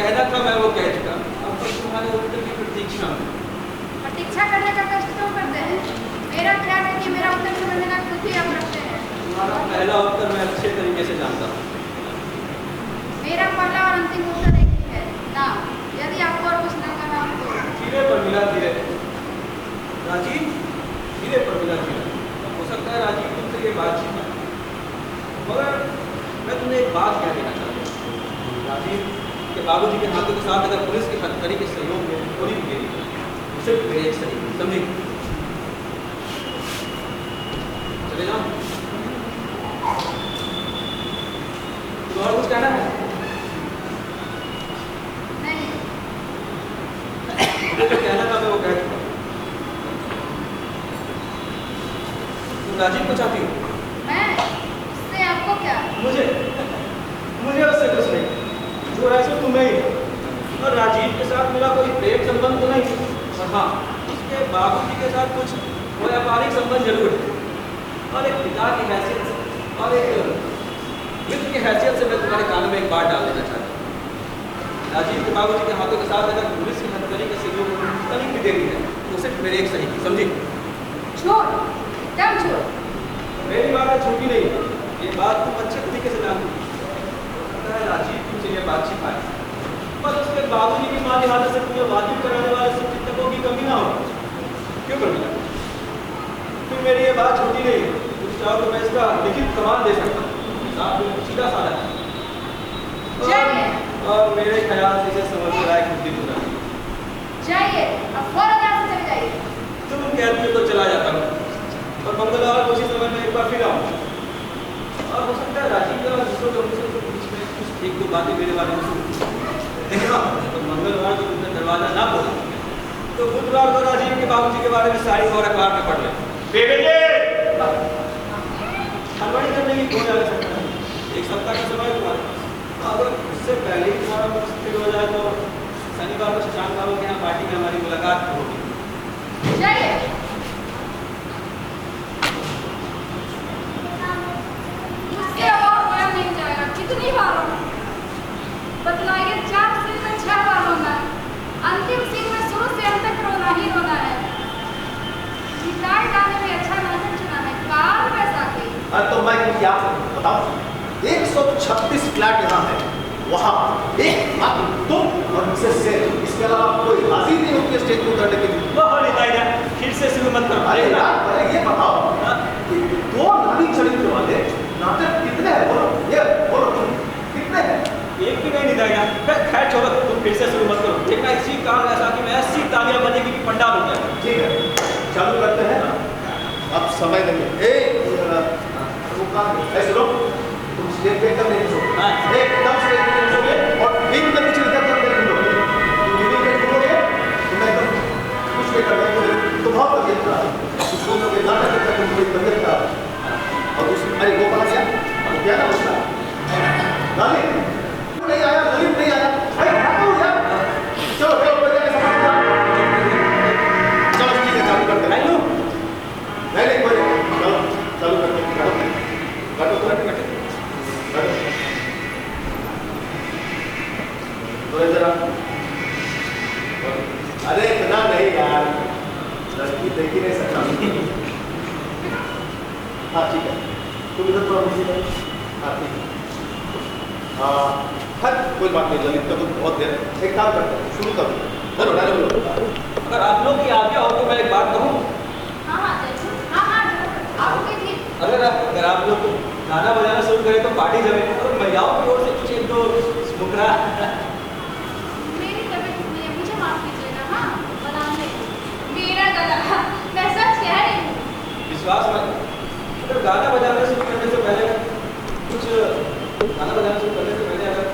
कहना था मैं वो कह चुका। अब बस तुम्हारे उत्तर की प्रतीक्षा में। प्रतीक्षा करने का कष्ट क्यों करते हैं? मेरा ख्याल है कि मेरा उत्तर समझने का खुद ही आप रखते हैं। तुम्हारा पहला उत्तर मैं अच्छे तरीके से जानता हूँ। मेरा पहला और अंतिम उत्तर एक ही है ना। यदि आपको और कुछ नहीं करना हो तो धीरे पर मिला धीरे। राजीव, धीरे पर मिला धीरे। हो सकता है राजीव तुमसे ये बात छीना, मगर मैं तुम्हें एक बात कह देना चाहता हूँ। राजीव के बाबूजी के हाथों के साथ अगर पुलिस के हथकड़ी के सहयोग में थोड़ी भी मेरी तो सिर्फ मेरे एक सही समझी। चले जाओ। तो और कुछ कहना है? नहीं। मुझे जो कहना था मैं वो कह चुका। तुम राजीव को चाहती हो? मैं? उससे आपको क्या? मुझे उससे कुछ नहीं। जो है सो तुम्हें ही। और राजीव के साथ मेरा कोई प्रेम संबंध तो नहीं, और हाँ, उसके बाबूजी के साथ कुछ व्यापारिक संबंध जरूर है। और एक पिता की हैसियत से और एक मित्र की हैसियत से मैं तुम्हारे कानों में एक बात डाल देना चाहता हूँ। राजीव के बाबूजी के हाथों के साथ अगर पुलिस की हथकड़ी के सहयोग कहीं भी देरी है तो सिर्फ मेरे एक सही समझी। छोड़, एकदम छोड़। मेरी बात छोटी नहीं है, ये बात तुम अच्छे तरीके से जानती हो। पता है राजीव तुमसे ये बात छिपाए, पर उसके बाबूजी की माली हालत से तुम्हें वाजिब कराने वाले शिक्षकों की कमी ना हो। क्यों कमी ना? फिर मेरी ये बात छोटी नहीं है। तुम चाहो तो मैं इसका लिखित प्रमाण दे सकता हूँ। आप सीधा साधा और मेरे ख्याल से इसे समझ में आए खुद ही पूरा। जाइए, अब फौरन यहाँ से चले जाइए। तुम कहती हो तो चला जाता हूँ, और मंगलवार को उसी समय में एक बार फिर आऊँ। और हो सकता है राजीव का दूसरों के बीच में कुछ एक दो बातें मेरे बारे में सुन। देखा तो मंगलवार को तुमने दरवाजा ना खोला तो बुधवार को राजीव के बाबूजी के बारे में सारी खबर अखबार में पढ़ ले। हड़बड़ी करने की कोई आवश्यकता नहीं। एक सप्ताह का समय हुआ, अगर उससे पहले ही तुम्हारा मन स्थिर हो जाए तो शनिवार को शशांक बाबू के यहाँ पार्टी में हमारी मुलाकात होगी। जाइए। उसके और होया नहीं जाएगा। कितनी बार होना? बतलाइए। 4 सीन में 6 बार होना है। अंतिम सीन में शुरू से अंत तक रोना ही रोना है। गिटार गाने में अच्छा नाटक चुना है। काल बैसाखी। तो मैं क्या बताऊं? 136 फ्लैट यहाँ है, वहाँ एक तुम और मिसेस सेन, इसके अलावा कोई हाजिर नहीं होती है स्टेज पर उतरने के लिए। फिर से शुरू मत करो। अरे यार, पहले ये बताओ कि 2 नारी चरित्र वाले नाटक कितने हैं? बोलो तुम कितने हैं? एक भी नहीं निकाला। खैर छोड़ो, तुम फिर से शुरू मत करो। देखना इसी काल ऐसा कि मैं 80 तालियां बजेगी कि पंडाल हो गया। ठीक है, चालू करते हैं। अब समय नहीं है। ऐसे लो, तुम स्टेज पे एकदम नहीं सोओगे, एकदम स्टेज पे नहीं सोओगे और दिन में कुछ इधर उधर नहीं घूमोगे। तुम दिन में घूमोगे तो मैं एकदम कुछ नहीं करना। तो बहुत तबियत खराब, तुम लोग नाटक करते तुम कोई तबियत खराब। और उसमें अरे वो कहाँ गया? वो क्या ना उसका ललित नहीं आया, ललित नहीं आया। अरे क्या हो यार? चलो चलो चलो ठीक है, चालू करते हैं। नहीं कोई चलो चालू करते हैं। तो जरा अरे इतना नहीं यार, लड़की देख ही नहीं सकता। हाँ ठीक है, तुम इधर थोड़ा मुझे। हाँ ठीक है, हाँ कोई बात नहीं। ललित का तुम बहुत देर एक काम करते हैं, शुरू करो। बोलो बोलो। अगर आप लोग की आज्ञा हो तो मैं एक बात कहूँ। अगर आप लोग गाना बजाना शुरू करें तो पार्टी जमे, और महिलाओं की ओर से कुछ एक दो मुकरा। मेरी तबीयत नहीं है, मुझे माफ कीजिएगा। हाँ, बनाने मेरा गला, मैं सच कह रही हूँ। विश्वास मत। अगर गाना बजाना शुरू करने से पहले अगर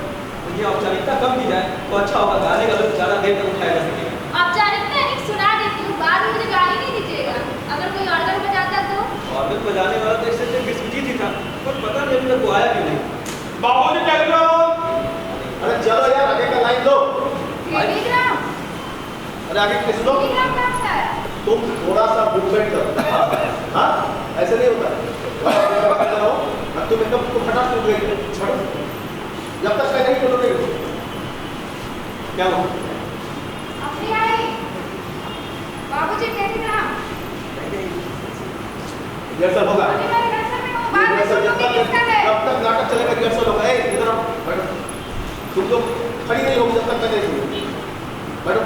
ये औपचारिकता कम की जाए तो अच्छा होगा। गाने का लोग ज़्यादा देर तक उठाया जा सकेगा। औपचारिकता एक सुना देती हूँ, बाद में मुझे गाली नहीं दीजिएगा। अगर कोई ऑर्गन बजाता तो? ऑर्गन बजाने वाला तो इससे विश्वजीत ही था, पर पता नहीं अभी तक वो आया क्यों नहीं। बाबूजी टेलीग्राम। अरे चलो यार, आगे का लाइन लो। टेलीग्राम? अरे आगे किस लो। टेलीग्राम कहाँ से आया? तुम थोड़ा सा मूवमेंट करो। हाँ ऐसे नहीं होता। तुम एकदम तुम हटा, तुम छोड़ो जब तक मैं नहीं बोलूँगी। क्या हुआ? अपनी आई बाबूजी कैसी तरह रिहर्सल होगा। अभी मैं रिहर्सल में हूँ बाद में सुन लूंगी किसका है जब तक नाटक चलेगा रिहर्सल होगा। ए इधर आओ, बैठो। तुम लोग खड़ी नहीं होगी जब तक मैं नहीं सुनूंगी। बैठो।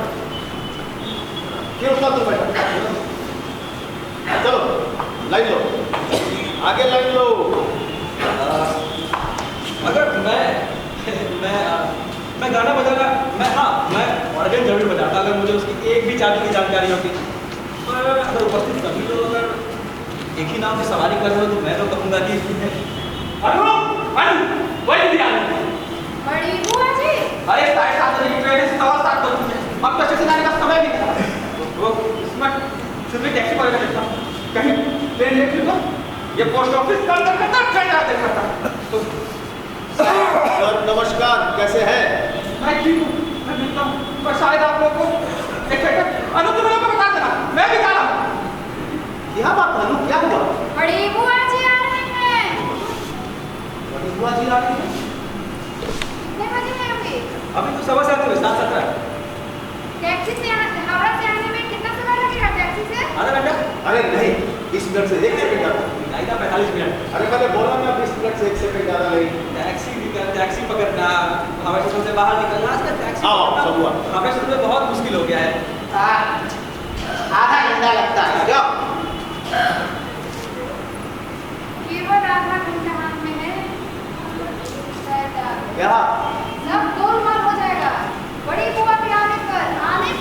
फिर उसका तुम बैठो। चलो लाइन लो, आगे लाइन लो। अगर मैं गाना बजाना मैं ऑर्गन जरूर बजाता अगर मुझे उसकी एक भी चाबी की जानकारी होती। पर अगर उपस्थित सभी लोग अगर एक ही नाम से सवारी कर रहे हो तो मैं तो कहूँगा कि बड़ी बुआ जी अरे 7:30 बजे की ट्रेन है, 7:15 बजे अब तो स्टेशन आने का समय भी था। वो इसमें सिर्फ टैक्सी पकड़ लेता कहीं ट्रेन लेट हुआ। ये पोस्ट ऑफिस कल तक करता ट्रेन आते करता। सर नमस्कार, कैसे हैं? मैं ठीक हूँ, मैं मिलता हूँ, पर शायद आप लोगों को एक सेकंड अनु तुम लोगों को बता देना मैं भी जा रहा हूँ। क्या बात है? क्या हुआ? बड़ी बुआ जी आ रही हैं बड़ी बुआ जी आ रही है? कितने बजे हैं अभी अभी तो 7:15 हुए, 7:17 टैक्सी से हावड़ा से आने में कितना समय लगेगा टैक्सी से आधा घंटा अरे नहीं, 20 मिनट से 1 सेकंड ज्यादा। नहीं था 45 मिनट। अरे मैंने बोला ना 20 मिनट से 1 सेकंड ज्यादा नहीं। टैक्सी पकड़ना हवाई स्टेशन से बाहर निकलना आजकल टैक्सी आओ, पकड़ना सब हुआ। हवाई स्टेशन में बहुत मुश्किल हो गया है। आधा घंटा लगता है क्यों? केवल आधा घंटा हाथ में है क्या? सब गोलमाल हो जाएगा। बड़ी बुआ के आने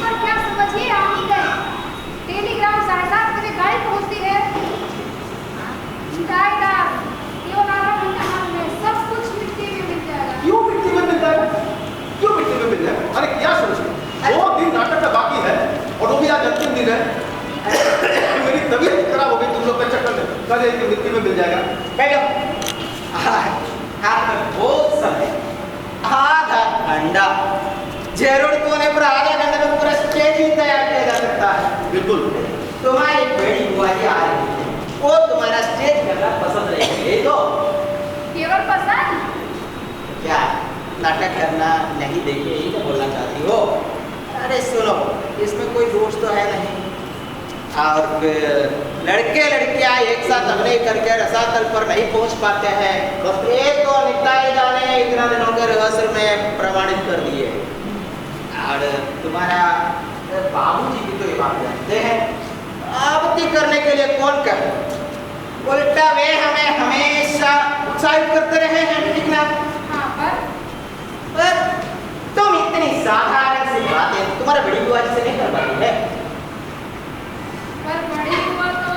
पर क्या समझिए आ ही गए। टेलीग्राम 7:30 बजे गाड़ी पहुंचती है। दायदार केवल आधा घंटा हाथ में सब कुछ मिट्टी में मिल जाएगा। क्यों मिट्टी में मिल जाएगा? क्यों मिट्टी में मिल जाएगा? अरे क्या सोच रहे हो? 2 दिन नाटक का बाकी है और वो भी आज अंतिम दिन है। मेरी तबीयत खराब हो गई तुम लोग के चक्कर में। कल एक मिट्टी में मिल जाएगा। बैठो। हाथ में बहुत समय, आधा घंटा जरूरत होने पर आधा घंटे में पूरा स्टेज ही तैयार किया जा सकता है। बिल्कुल। तुम्हारी बड़ी बुआ जी आ रही है, वो तुम्हारा स्टेज करना पसंद रहेगी तो केवल पसंद क्या नाटक करना नहीं देखे यही तो बोलना चाहती हो? अरे सुनो, इसमें कोई दोष तो है नहीं। और फिर लड़के लड़कियां एक साथ अभिनय करके रसातल पर नहीं पहुंच पाते हैं। बस ये तो निकाय जाने इतना दिनों के रिहर्सल में प्रमाणित कर दिए। और तुम्हारा बाबूजी भी तो ये बात जानते हैं, आपत्ति करने के लिए कौन कहे? उल्टा वे हमें हमेशा उत्साहित करते रहे हैं, ठीक ना? हाँ पर तुम इतनी साधारण सी बातें तुम्हारा बड़ी बुआ जी से नहीं कर पाती है। पर बड़ी बुआ तो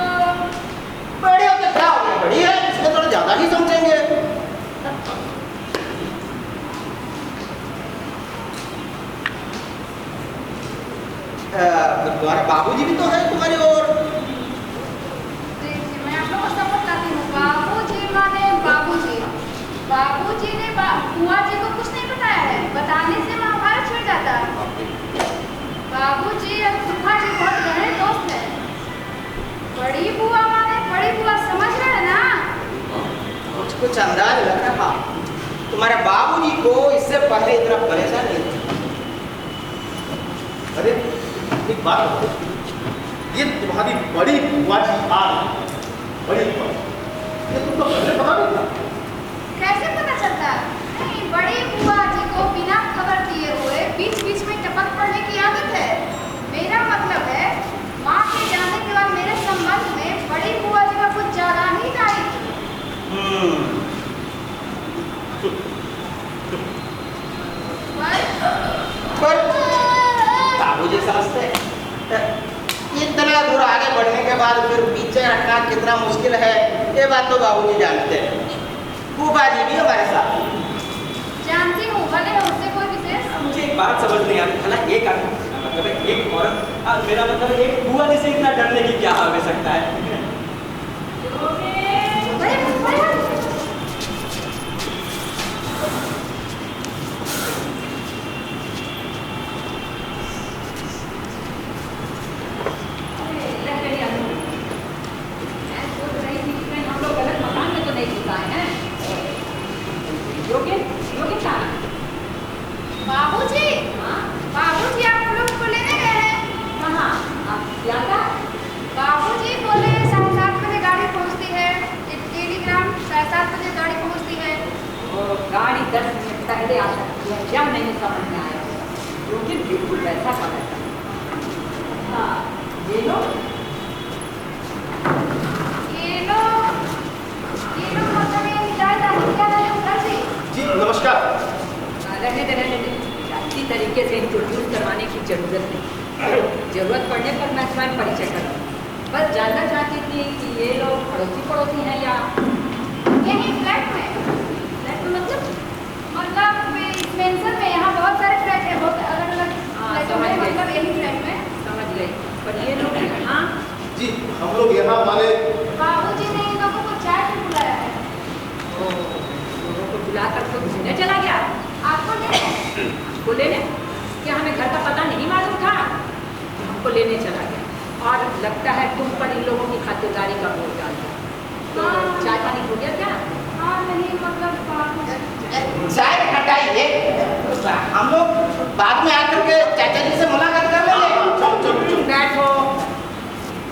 बड़ी हो तो क्या हो गया? बड़ी है इसको थोड़ा ज्यादा ही समझेंगे। तुम्हारे बाबूजी भी तो है तुम्हारी और देखिए मैं आप लोगों को सब बताती हूँ। बाबूजी माने बाबूजी ने बुआ जी को कुछ नहीं बताया है। बताने से महाभारत छिड़ जाता है। बाबूजी और फूफा जी बहुत गहरे दोस्त हैं। बड़ी बुआ माने बड़ी बुआ, समझ रहे हैं ना? कुछ अंदाज लग रहा। तुम्हारे बाबूजी को इससे पहले इतना परेशान नहीं था। अरे एक बात बताओ, ये तुम्हारी बड़ी बुआ जी आ रही है। बड़ी बुआ, ये तुमको पहले पता नहीं था? कैसे पता चलता है? नहीं, बड़ी बुआ जी को बिना खबर दिए हुए बीच बीच में टपक पड़ने की आदत है। मेरा मतलब है माँ के जाने के बाद मेरे संबंध में बड़ी बुआ जी का कुछ ज्यादा ही जारी थी। पर बाबूजी समझते हैं इतना दूर आगे बढ़ने के बाद फिर पीछे हटना कितना मुश्किल है, ये बात तो बाबूजी जानते हैं। फूफा जी भी हमारे साथ जानती हूँ, भले है उससे कोई विशेष। मुझे एक बात समझ नहीं आती। भला एक आदमी मतलब एक औरत मेरा मतलब एक बुआ जी से इतना डरने की क्या आवश्यकता है? बाबूजी, गाड़ी 10 मिनट पहले आ सकती है, क्या नहीं समझ में आया, क्योंकि बिल्कुल वैसा कलर है। हाँ, ये लो मतलब ये चाय दानी क्या है उधर से? जी नमस्कार। रहने अच्छी तरीके से इंट्रोड्यूस करवाने की जरूरत नहीं, जरूरत पड़ने पर मैं स्वयं परिचय करूँ। बस जानना चाहती थी कि ये लोग पड़ोसी हैं या यही फ्लैट में मतलब इस मेंशन में यहाँ बहुत सारे फ्लैट है, बहुत अलग-अलग फ्लैटों में, मतलब यही फ्लैट में। समझ गई, पर ये लोग यहाँ जी हम लोग यहाँ माने बाबूजी ने इन लोगों को चाय पे बुलाया है। लोगों को बुलाकर खुद घूमने चला गया। आपको लेने? हमको लेने? क्या हमें घर का पता नहीं मालूम था? हमको लेने चला गया, और लगता है तुम पर इन लोगों की खातिरदारी का बोझ डाल दिया। तो चाय पानी हो गया क्या? हाँ नहीं, मतलब चाय हटाइए, हम लोग बाद में आकर के चाचा जी से मुलाकात कर लेंगे। बैठो,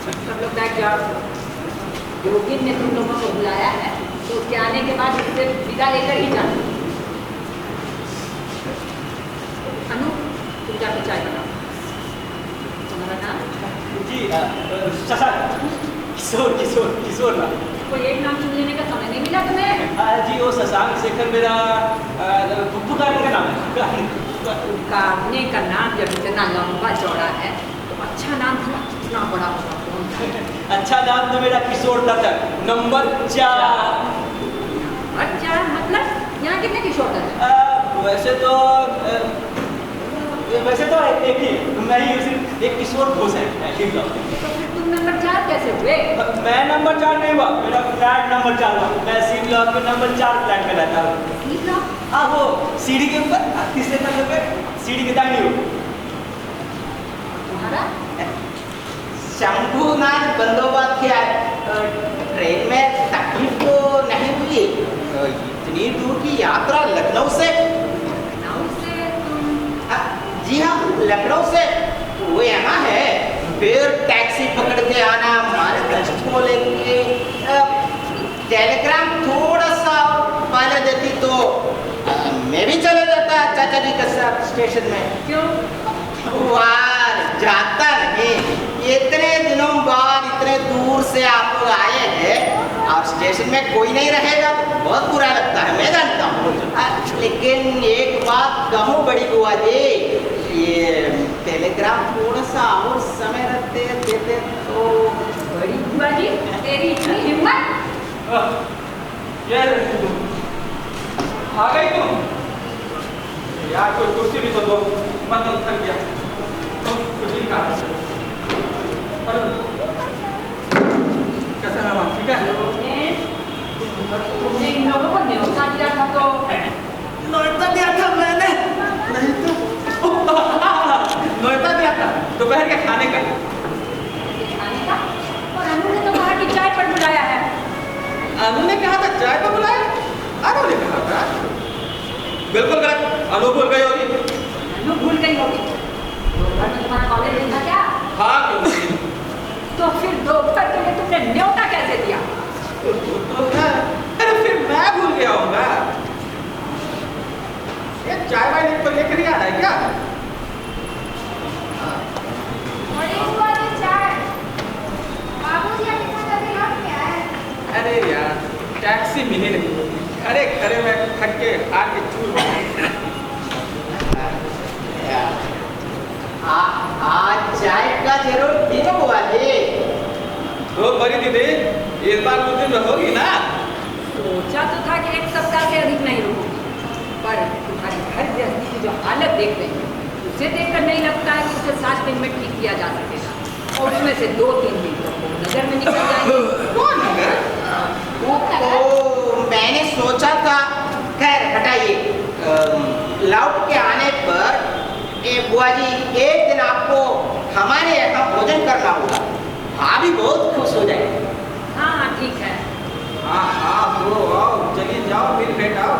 सब लोग बैठ जाओ। योगिन ने तुम लोगों को बुलाया है, तो उसके आने के बाद उससे विदा लेकर ही जाना। अनु, तुम जाकर चाय बनाओ। तुम्हारा नाम? जी शशांक, किशोर ना। कोई एक नाम चुन लेने का समय नहीं मिला तुम्हें? जी वो शशांक शेखर मेरा पुकारने का नाम है। पुकारने का नाम जब इतना लंबा चौड़ा है तो अच्छा नाम था, कितना बड़ा होगा कौन था? अच्छा नाम तो मेरा किशोर दत्त, नंबर 4। अच्छा, मतलब यहाँ कितने किशोर दत्त? वैसे तो एक ही, मैं ही सिर्फ एक किशोर घोष है। तो फिर तुम नंबर 4 कैसे हुए? मैं नंबर 4 नहीं हुआ, मेरा फ्लैट नंबर 4 हुआ। मैं सी ब्लॉक के नंबर 4 फ्लैट में रहता हूँ। हाँ, वो सीढ़ी के ऊपर तीसरे नंबर पे, सीढ़ी के दाहिनी ओर। तुम्हारा? शंभुनाथ बंदोपाध्याय, ट्रेन में तकलीफ तो नहीं हुई? इतनी दूर की यात्रा लखनऊ से? जी हाँ, लखनऊ से वो यहाँ है, फिर टैक्सी पकड़ के आना, हमारे कष्ट को लेके टेलीग्राम थोड़ा सा पहले देती तो मैं भी चले जाता चाचा जी के साथ स्टेशन में। क्यों? वार जाता नहीं, इतने दिनों बाद इतने दूर से आप लोग आए हैं और स्टेशन में कोई नहीं रहेगा तो बहुत बुरा लगता है, मैं जानता हूँ। लेकिन एक बात कहूँ बड़ी बुआ जी, ये टेलीग्राम थोड़ा सा और समय रखते देते तो। बड़ी बुआ जी, तेरी इतनी हिम्मत? आ गई तुम यार, कोई कुर्सी भी तो दो, मैं तो थक गया। कुछ नहीं कहा। कैसा नाम? ठीक है। तुमने इन लोगों को न्योता दिया था तो? न्योता दिया था मैंने? नहीं तो न्योता दिया था दोपहर के खाने का। खाने का? और अनु ने तो कहा कि चाय पर बुलाया है। अनु ने कहा था चाय पर बुलाया? अनु ने कहा था? बिल्कुल गलत, अनु भूल गई होगी। अनु भूल गई होगी? दोपहर में तुम्हारा कॉलेज नहीं था क्या? हाँ, क्यों नहीं? तो फिर दोपहर के लिए तुमने न्योता कैसे दिया? अरे फिर मैं भूल गया होगा। ये चाय वाय तो लेकर ही आ रहा है क्या? बड़ी बुआ जी चाय। बाबूजी आज इतना जल्दी लौट के आए? अरे यार, टैक्सी मिली नहीं, खड़े खड़े मैं थक के हार के चूर। आज चाय का जरूर दिन हुआ जी। तो बड़ी दीदी, इस बार कुछ दिन रहोगी ना? सोचा तो था कि 1 सप्ताह से अधिक नहीं रुकूंगी, पर तुम्हारी घर गृहस्थी की जो हालत देख रही हूँ, उसे देखकर नहीं लगता है कि उसे 7 दिन में ठीक किया जा सकेगा, और उसमें से 2-3 दिन तो नगर में निकल जाएंगे। कौन नगर? तो मैंने सोचा था, खैर हटाइए। लौट के आने पर बुआ जी एक दिन आपको हमारे यहाँ भोजन करना होगा, भाभी बहुत खुश हो जाएगी। हाँ हाँ ठीक है। हाँ हाँ, तो आओ, चलिए जाओ, फिर भेंट आओ।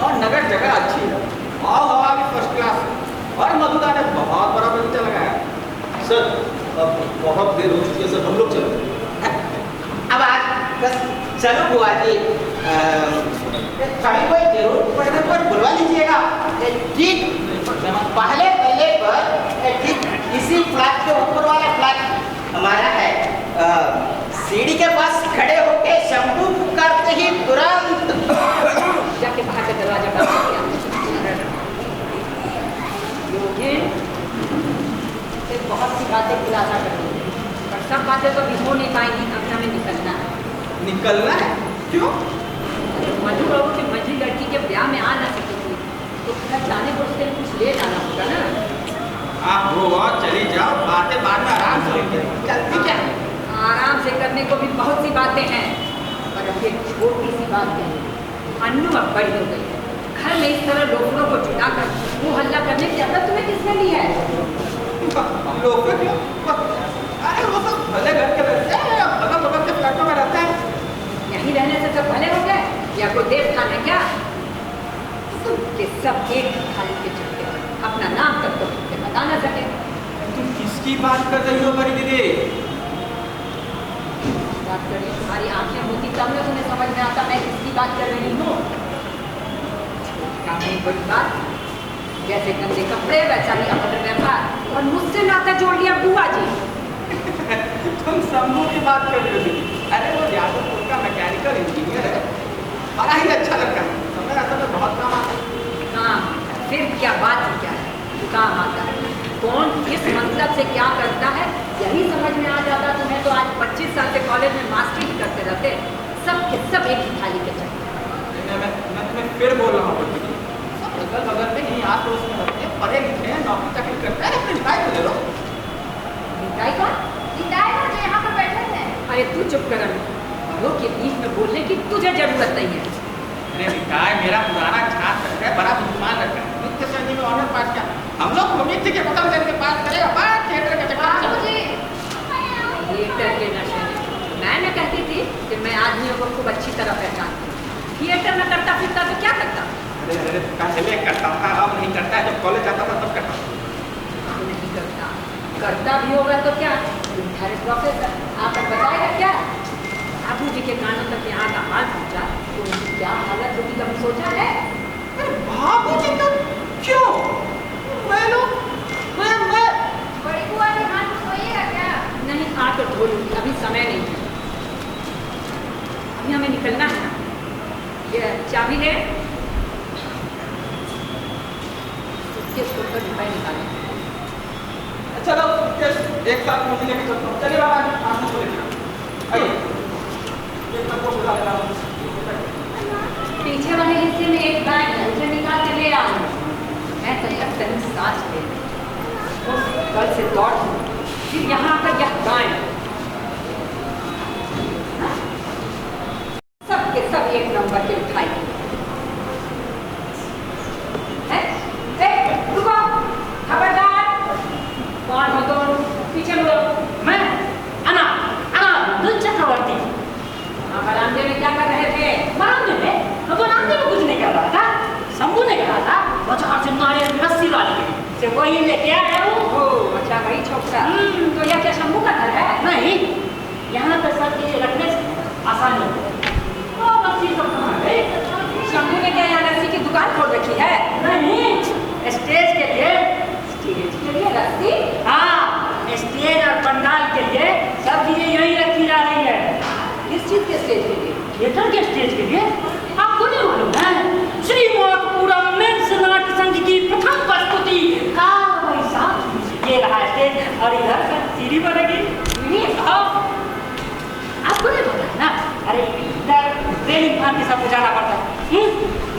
और नगर जगह अच्छी है, आओ, हवा भी फर्स्ट क्लास है, और मधुदा ने बहुत बड़ा बगीचा लगाया है। सर अब बहुत देर हो चुकी है सर, हम लोग चलते हैं। अब आज बस चलो बुआ जी, कभी कोई जरूरत पड़ने पर बुलवा लीजिएगा। ठीक पहले पहले पर ठीक इसी फ्लैट के ऊपर वाला फ्लैट हमारा है। सीढ़ी के पास खड़े होके शंभू पुकारते ही तुरंत जाके बाहर का दरवाजा बंद कर दिया। योगेन से बहुत सी बातें खुलासा कर दी, पर सब बातें तो अभी हो नहीं पाएंगी। अभी हमें निकलना है। निकलना है? क्यों? मधु बाबू की मझली लड़की के ब्याह में आ ना सके थी, तो घर जाने को उसके लिए कुछ ले जाना होगा ना। आप हो और चली जाओ, बातें बाद में आराम से लेंगे। चलती क्या? आराम से करने को भी बहुत सी बातें हैं, पर अब एक छोटी सी बात कही, अन्नू अब बड़ी हो गई है। घर में इस तरह लोगों को जुटाकर वो हल्ला करने की अकल तुम्हें किसने दी है? लोग क्यों? अरे वो सब भले घर के रहते हैं, बगल बगल के फ्लैटों में रहते हैं। यहीं रहने से सब भले हो गए या कोई देव खान है क्या? सबके सब एक थाली के चलते अपना नाम तक तो किससे बता ना सके। तुम किसकी बात कर रही हो बड़ी दीदी? बात करिए, तुम्हारी आंखें होती तब ना तुम्हें समझ में आता मैं किसकी बात कर रही हूँ। क्या नहीं बड़ी बात, जैसे गंदे कपड़े वैसा ही अभद्र व्यवहार, और मुझसे नाता जोड़ लिया बुआ जी। तुम शंभू की बात कर रही हो दीदी? अरे वो यादवपुर का मैकेनिकल इंजीनियर है, बड़ा ही अच्छा लड़का है, समय ऐसा में बहुत काम आता है। हाँ, फिर क्या बात है, क्या है काम आता है, कौन किस मतलब से क्या करता है यही समझ में आ जाता तुम्हें तो आज 25 साल से कॉलेज में मास्टरी भी करते रहते, सब के सब एक ही थाली के चलते। मैं तुम्हें फिर बोल रहा हूँ, सब अगल बगल में यहीं आस पड़ोस में रहते हैं, पढ़े लिखे हैं, नौकरी चाकरी करते हैं, अपनी निकाय को ले लो। निकाय कौन? निकाय जो यहाँ पर बैठे हैं। अरे तू चुप कर, बड़ों के बीच में बोलने की तुझे जरूरत नहीं है। अरे निकाय मेरा पुराना छात्र है, बड़ा बुद्धिमान लड़का है, नित्य शनि में ऑनर पास किया। हम लोग उम्मीद थी कि प्रथम श्रेणी के पास करेगा, बाद थिएटर के चक्कर में मुझे थिएटर के नशे में मैं न कहती थी कि मैं आदमियों को खूब अच्छी तरह पहचानती हूँ। थिएटर में करता फिरता तो क्या करता? अरे पहले करता था, अब नहीं करता है। जब कॉलेज जाता था तब करता था। अब नहीं करता, करता भी होगा तो क्या तुम्हारे प्रोफेसर आकर बताएगा क्या? बाबू जी के कानों तक यहाँ का हाल पहुँचा तो उनकी क्या हालत होगी कभी सोचा है? अरे बाबू जी तक क्यों? मैं बड़ी बुआ के हाथ में सोइएगा क्या? नहीं, आ तो धो लूँगी, अभी समय नहीं है, अभी हमें निकलना है। ये चाबी ले, रुपए निकाले। चलो एक साथ मुझे लेके चलता हूँ। चलिए बाबा जी, आप मुझको लेके आइए। एक तक को बुला लेना। पीछे वाले हिस्से में एक बैग है, उसे निकाल के ले आओ। मैं तब तक कहीं सांस ले कल से दौड़ फिर यहाँ आकर यह गाय सबके सब एक नंबर के उठाई रुको, खबरदार। कौन हो तुम? पीछे मुड़ो। मैं अना दुल चक्रवर्ती। बरामदे में क्या कर रहे थे? बरामदे में कुछ नहीं कर रहा था। शंभू ने कहा था बाजार से नारियल की रस्सी ला ली से वही लेके आ गया हूँ। ओह अच्छा, वही छोकरा। तो यह क्या शंभू का घर है? नहीं, यहाँ पर सब चीजें रखने से आसानी हो रस्सी सब कहाँ गई? शंभू ने क्या यहाँ रस्सी की दुकान खोल रखी है? नहीं, स्टेज के लिए। स्टेज के लिए रस्सी? हाँ, स्टेज और पंडाल के लिए सब चीजें यही रखी जा रही है। किस चीज के स्टेज के लिए? थिएटर के स्टेज के लिए। आपको नहीं मालूम है? श्री मोहकपुरम मेंस नाट्य संघ की प्रथम प्रस्तुति काल वैशाख। ये रहा स्टेज और इधर से सीढ़ी बनेगी। आपको नहीं पता है ना? अरे इधर ट्रेनिंग फान के सबको जाना पड़ता है।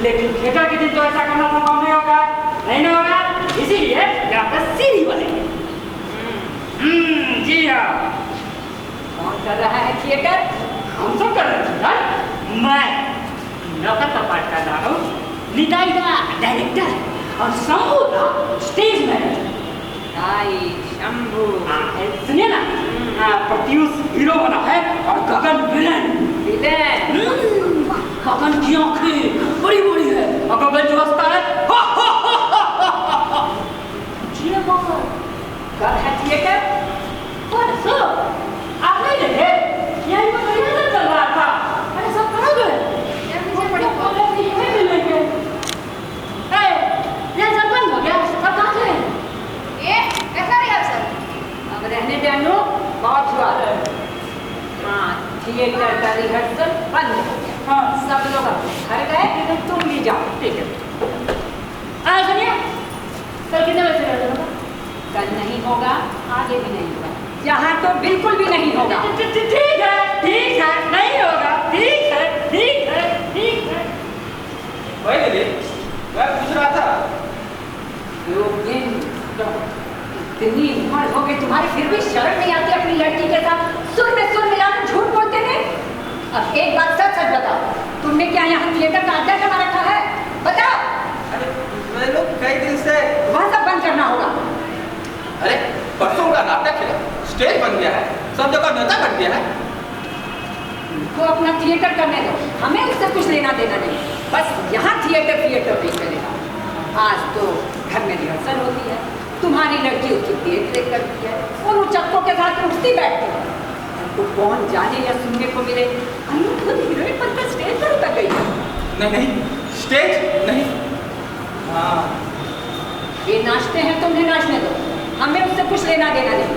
लेकिन थिएटर के दिन तो ऐसा करना संभव नहीं होगा, नहीं होगा। इसीलिए यहाँ पर सीढ़ी बनेगी। जी हाँ। कौन कर रहा है थिएटर? हम सब कर रहे हैं। मैं नौकर का पाठ कर रहा हूँ, निताई का डायरेक्टर और शंभू का स्टेज मैनेजर। शंभू। सुनिए ना, प्रत्युष हीरो बना है और गगन विलेन। गगन की आंखें बड़ी बड़ी है और गगन जो हंसता है कब है थिएटर? परसों। आप नहीं देखे? यही तो मेरी नजर चल रहा था। अरे सब कहाँ गए? यार मुझे बड़ी कल नहीं होगा, आगे भी नहीं होगा, यहाँ तो बिल्कुल भी नहीं होगा। ठीक है, नहीं होगा, ठीक है। वही दीदी, मैं पूछ रहा था। इतनी उम्र हो गई तुम्हारी, फिर भी शर्म नहीं आती अपनी लड़की के साथ सुर में मिलाकर झूठ बोलते हैं। अब एक बात सच बताओ, तुमने क्या यहाँ थिएटर का अड्डा जमा रखा है? बताओ। अरे मैं लोग कई दिन से वह सब बंद करना होगा। अरे परसों का नाटक है, स्टेज बन गया है, सब जगह नेता बन गया है। उनको अपना थिएटर करने दो, हमें उससे कुछ लेना देना नहीं। बस यहाँ थिएटर नहीं चलेगा। आज तो घर में रिहर्सल होती है, तुम्हारी लड़की उसकी देख करती है, और उन चक्कों के साथ उठती बैठती है। तो कौन जाने या सुनने को मिले अनु खुद हीरोइन बनकर स्टेज पर उतर गई। नहीं, स्टेज नहीं। हाँ, ये नाचते हैं तो उन्हें नाचने दो, हमें उससे कुछ लेना देना नहीं।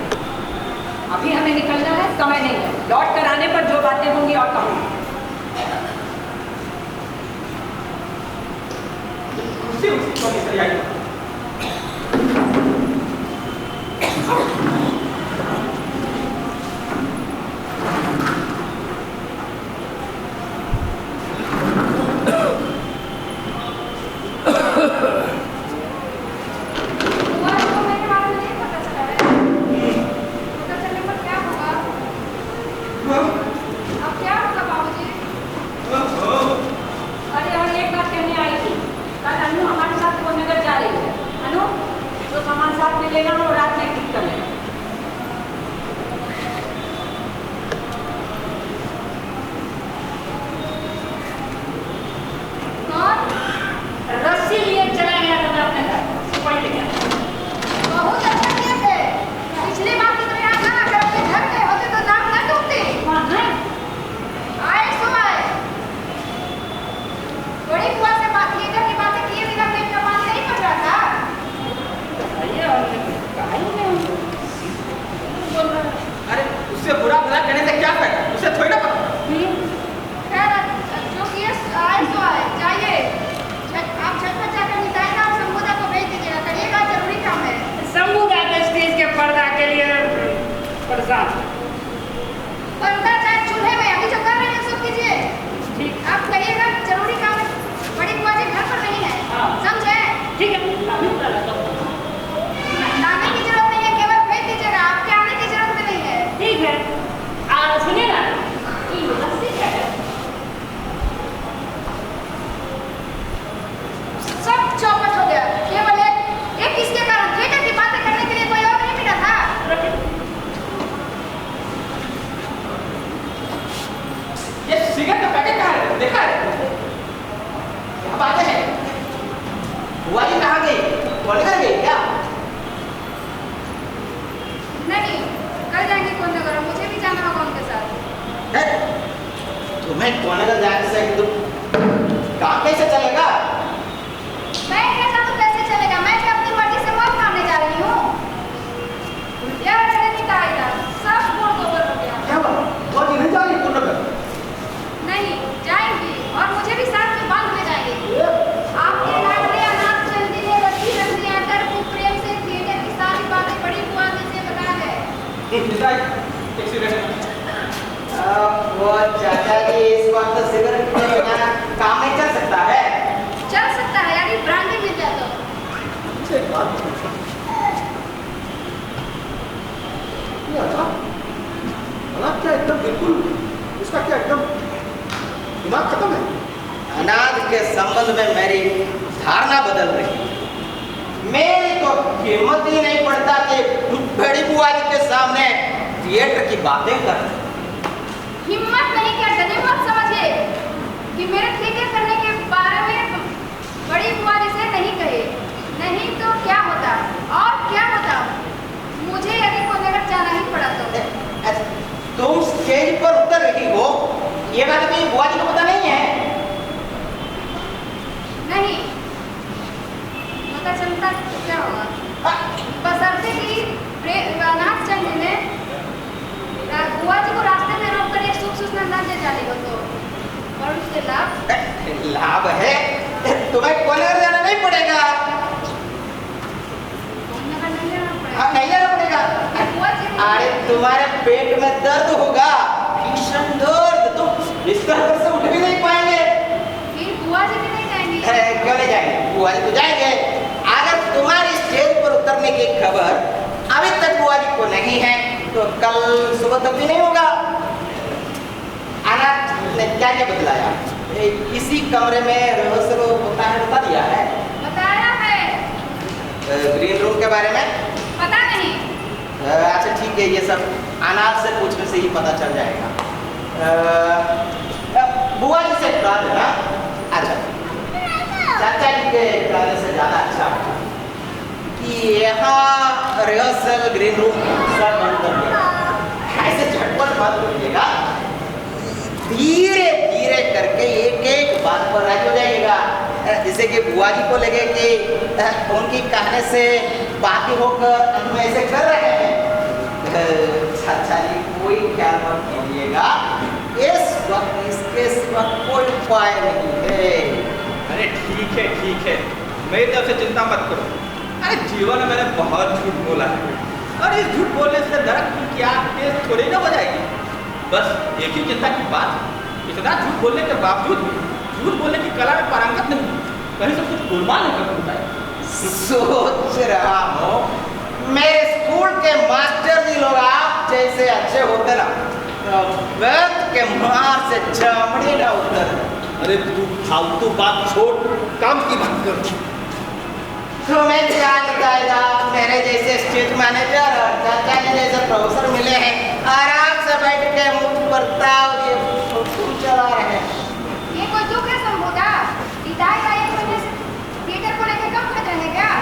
अभी हमें निकलना है, समय नहीं है। लौट कर आने पर जो बातें होंगी और कहूँगी। उसी आई। वो चाचा जी इस वक्त तो सिगरेट के बिना काम नहीं चल सकता है। चल सकता है यानी ब्रांडी मिल जाए तो। एक बात पूछो, ये अनाथ क्या एकदम बिल्कुल इसका क्या एकदम दिमाग खत्म है? अनाथ के संबंध में मेरी धारणा बदल रही है। मेरी तो हिम्मत ही नहीं पड़ता कि बड़ी बुआ जी के सामने थिएटर की बातें कर। हिम्मत नहीं क्या गनीमत समझिए कि मेरे थिएटर करने के बारे में बड़ी बुआ जी से नहीं कहे, नहीं तो क्या होता और क्या होता मुझे यदि को नगर जाना ही पड़ा तो। तुम स्टेज पर उतर रही हो ये बात मेरी बुआ जी को पता नहीं है? नहीं पता चलता तो क्या होगा, बशर्ते कि अनाथ चंद ने बुआ जी को रास्ते में रोक कर एक सूचना न दे डाली हो तो और उसके लाभ अरे तुम्हारे पेट में दर्द होगा, भीषण दर्द, तुम बिस्तर पर से उठ भी नहीं पाएंगे। फिर बुआ जी भी नहीं जाएंगी? क्यों नहीं जाएंगे, बुआ जी तो जाएंगे। अगर तुम्हारी स्टेज पर उतरने की खबर अभी तक बुआ जी को नहीं है तो कल सुबह तक भी नहीं होगा। अनाथ ने क्या क्या बतलाया? इसी कमरे में रिहर्सल होता है, बता दिया है? बताया है। ग्रीन रूम के बारे में पता नहीं। अच्छा ठीक है, ये सब अनाथ से पूछने से ही पता चल जाएगा। बुआ जी से बता देना। अच्छा, चाचा जी के कहने से ज़्यादा अच्छा कि यहाँ रिहर्सल ग्रीन रूम सब बंद कर दिया। ऐसे झटपट बात करिएगा, धीरे धीरे करके एक एक बात पर राजी हो जाइएगा। जैसे कि बुआ जी को लगे कि उनकी कहने से बाकी होकर हम ऐसे कर रहे हैं। चाचा जी कोई ख्याल मत कीजिएगा, इस वक्त इसके सिवा कोई उपाय नहीं है। अरे ठीक है, मेरी तरफ से चिंता मत करो। अरे जीवन में मैंने बहुत झूठ बोला है और इस झूठ बोलने से नरक की आग तेज थोड़ी ना हो जाएगी। बस एक ही चिंता की बात, इतना झूठ बोलने के बावजूद भी झूठ बोलने की कला में पारंगत नहीं, कहीं से कुछ गोलमाल नहीं कर सकता है। सोच रहा हूँ मेरे स्कूल के मास्टर जी लोग आप जैसे अच्छे होते ना तो वक्त के मार से चमड़ी ना उतर। अरे तू फालतू बात छोड़, काम की बात कर। तुम्हें क्या बताएगा, मेरे जैसे स्टेज मैनेजर और चाचा जी जैसे प्रोफेसर मिले हैं, आराम से बैठ के मुख पर ताव ये चला रहे हैं। ये कोई दुख है संबोधा? विदाई का एक वजह से थिएटर को लेकर कम खर्च है क्या?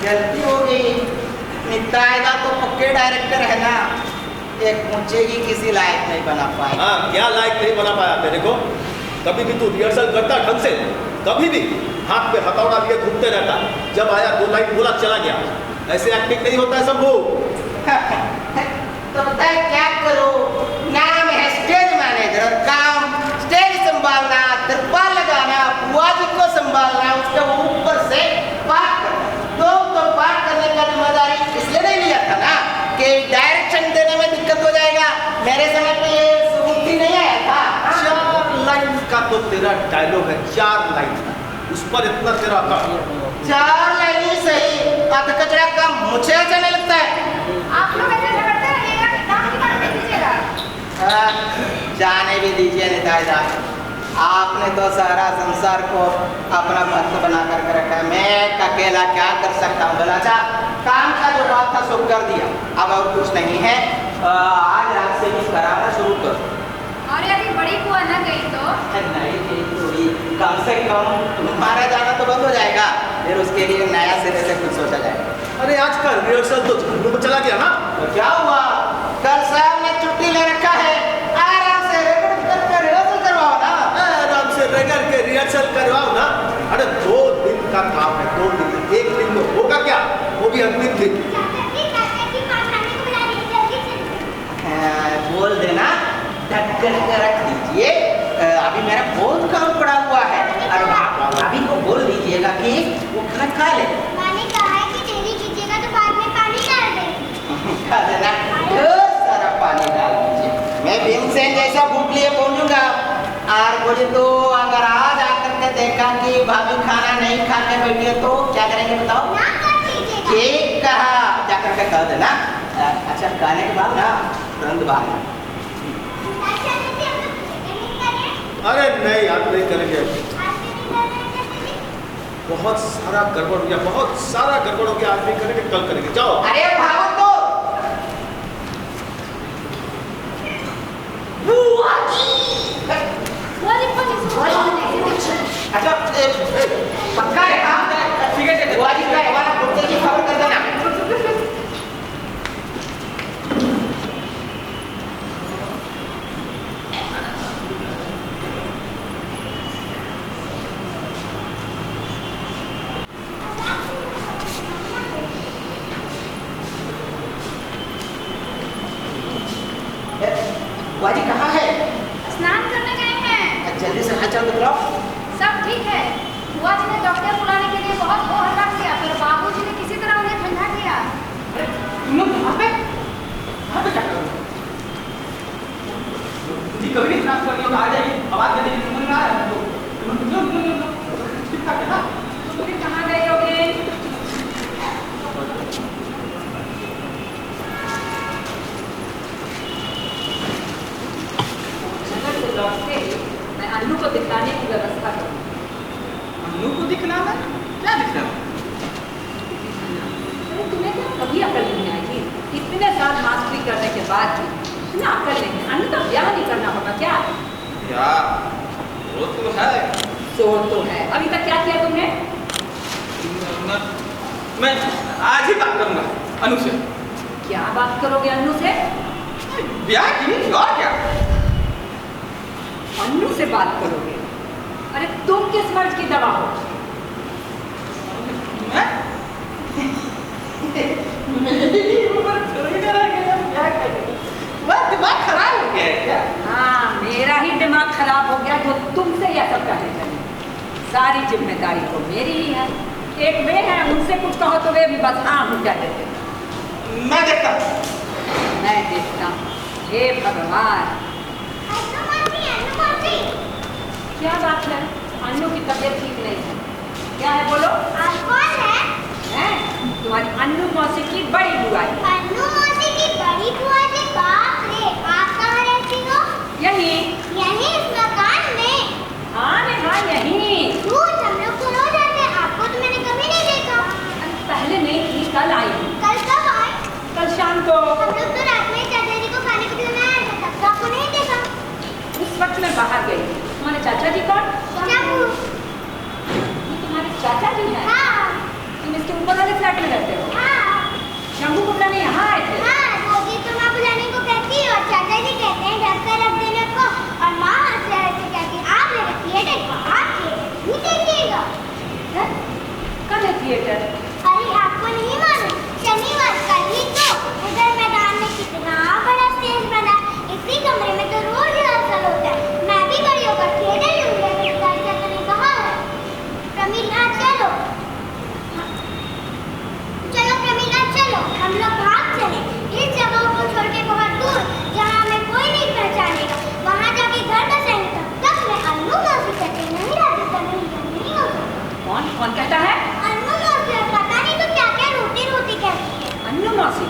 गलती हो गई, निताएगा तो पक्के डायरेक्टर है ना, एक ऊंचे ही किसी लायक नहीं बना पाए। हाँ, क्या लायक नहीं बना पाया तेरे को? कभी भी तू रिहर्सल करता ढंग से, कभी भी हाथ पे हथौड़ा लिए घूमते रहता, जब आया 2 लाइन बोला चला गया। ऐसे एक्टिंग नहीं होता है शंभू। तो बताए क्या करो, नाम है स्टेज मैनेजर और काम स्टेज संभालना, तिरपाल लगाना, बुआ जी को संभालना, उसके ऊपर से पाठ करना। तो पाठ करने का जिम्मेदारी इसलिए नहीं लिया था ना कि डायरेक्शन देने में दिक्कत हो जाएगा। मेरे समय पे ये सबूत ही नहीं आया था। 4 लाइन का तो तेरा डायलॉग है, 4 लाइन का, उस पर इतना तेरा था। 4 लाइन ही सही, अध कचरा का मुझे अच्छा नहीं लगता है। आप लोग ऐसे झगड़ते रहिएगा कि काम की बात नहीं कीजिएगा। जाने भी दीजिए निताई साहब, आपने तो सारा संसार को अपना भक्त बना कर रखा है, मैं अकेला क्या कर सकता हूँ? बोला अच्छा, काम का जो बात था सो कर दिया, अब और कुछ नहीं है। आज रात से ही कराना शुरू करो। और यदि बड़ी बुआ न गई तो? नहीं थोड़ी, कम से कम तुम्हारा जाना तो बंद हो जाएगा, फिर उसके लिए नया सिरे से कुछ सोचा जाएगा। अरे आज का रिहर्सल तो झंडू में चला गया ना। तो क्या हुआ, कल साहब ने छुट्टी ले रखा है, आराम से रेगड़ करके रिहर्सल करवाओ ना। आराम से रगड़ के रिहर्सल करवाओ ना। अरे 2 दिन का काम है, 2 दिन, 1 दिन में होगा क्या? वो भी अंतिम दिन। बोल देना, ढक कर रख दीजिए, अभी मेरा बहुत काम पड़ा हुआ है, और आप अभी को बोल दीजिएगा कि वो खाना खा ले। मैंने कहा है कि देरी कीजिएगा तो बाद में पानी डाल देंगे। खा देना, ढेर सारा पानी डाल दीजिए, मैं भीमसेन जैसा भूख लिए पहुंचूंगा। और मुझे तो अगर आज आकर के देखा कि भाभी खाना नहीं खा के बैठी है तो क्या करेंगे बताओ? ना कर दीजिएगा। ठीक कहा, जाकर के कह देना। अच्छा, खाने के बाद ना तुरंत बाहर। अच्छा, जैसे हम लोग नहीं करें, अरे नहीं, आज नहीं करेंगे। आज से नहीं करेंगे। बहुत सारा गड़बड़ हो गया, बहुत सारा गड़बड़ हो गया, आज नहीं करेंगे, कल करेंगे। जाओ। अरे भागो तो। बुआ जी अच्छा, पक्का है काम? ठीक है, बुआ जी का हवाला पुर्जे की खबर कर देना। बुआ जी कहाँ है? स्नान करने गए हैं। जल्दी से हाथ चल दिखाओ। सब ठीक है। बुआ जी ने डॉक्टर बुलाने के लिए बहुत हो हल्ला किया, पर बाबूजी ने किसी तरह उन्हें ठंडा किया। तुम लोग यहाँ पे? कभी भी ट्रांसफर नहीं होगा, आ जाएगी आवाज देने की समझ में आ रहा है ठीक ठाक है ना? तो फिर कहाँ गए होगे? नगर से लौटते ही मैं अन्नू को दिखलाने की व्यवस्था करूँगी। अन्नू को दिखलाना? क्या दिखलाना? अरे तुम्हें क्या कभी अकल नहीं आएगी? इतने साल मास्टरी करने के बाद भी इतना अकल नहीं है। अन्नू का ब्याह नहीं करना होगा क्या? यार वो तो है। सोच तो है। अभी तक क्या किया तुमने? मैं आज ही बात करूंगा अनु से। क्या बात करोगे अन्नू से? ब्याह की और क्या? अन्नू से बात करोगे? अरे तुम किस मर्ज की दवा हो? मैं? दिमाग खराब हो गया है क्या? हाँ, मेरा ही दिमाग खराब हो गया जो तुमसे यह सब कहने लगे। सारी जिम्मेदारी तो मेरी ही है। एक वे है, उनसे कुछ कहो तो वे भी बस हाँ हूँ कह देते। मैं देखता हूँ। मैं देखता हूँ। हे भगवान, क्या बात है? अन्नू की तबीयत ठीक नहीं है। क्या है बोलो? आप कौन है? हैं? तुम्हारी अन्नू मौसी की बड़ी बुआ है। अन्नू मौसी की बड़ी बुआ जी। बाप रे, आप कहाँ रहती हो? यही यहीं इस मकान में? हाँ रे हाँ, यही। रोज हम लोग तो रोज आते हैं, आपको तो मैंने कभी नहीं देखा। पहले नहीं थी, कल आई हूँ। कल कब आए? कल शाम को। हम लोग तो रात में चाचा जी को खाने के लिए बनाया था, तब तो आपको नहीं देखा। उस वक्त मैं बाहर गई थी। तुम्हारे चाचा जी कौन? शंभू। ये तुम्हारे चाचा जी हैं? हाँ तुम इसके ऊपर वाले फ्लैट में रहते हो? हाँ शंभू को बुलाने यहाँ आए थे? हाँ, मोदी तो माँ बुलाने को कहती है और चाचा जी कहते हैं ढक कर रख देने को, और माँ हंसते हंसते कहती है आप मेरे थिएटर को आके भी देखिएगा। कब है थिएटर? अरे आपको नहीं मालूम, शनिवार कल ही तो उधर मैदान में कितना बड़ा स्टेज बना, इसी कमरे में तो रोज रिहर्सल होता है। मैं भी बड़ी होकर थिएटर लूंगी, मेरे चाचा ने कहा है। प्रमीला चलो, चलो प्रमीला चलो, हम लोग भाग चले इस जगह को छोड़ के बहुत दूर, जहाँ हमें कोई नहीं पहचानेगा। वहाँ जाके घर बसाएंगे, तब तक मैं अन्नू मौसी कहते नहीं रहती, तो नहीं हो सकता। कौन कौन कहता है? अन्नू मौसी, पता नहीं तो क्या क्या रोती रोती कहती है। अन्नू मौसी?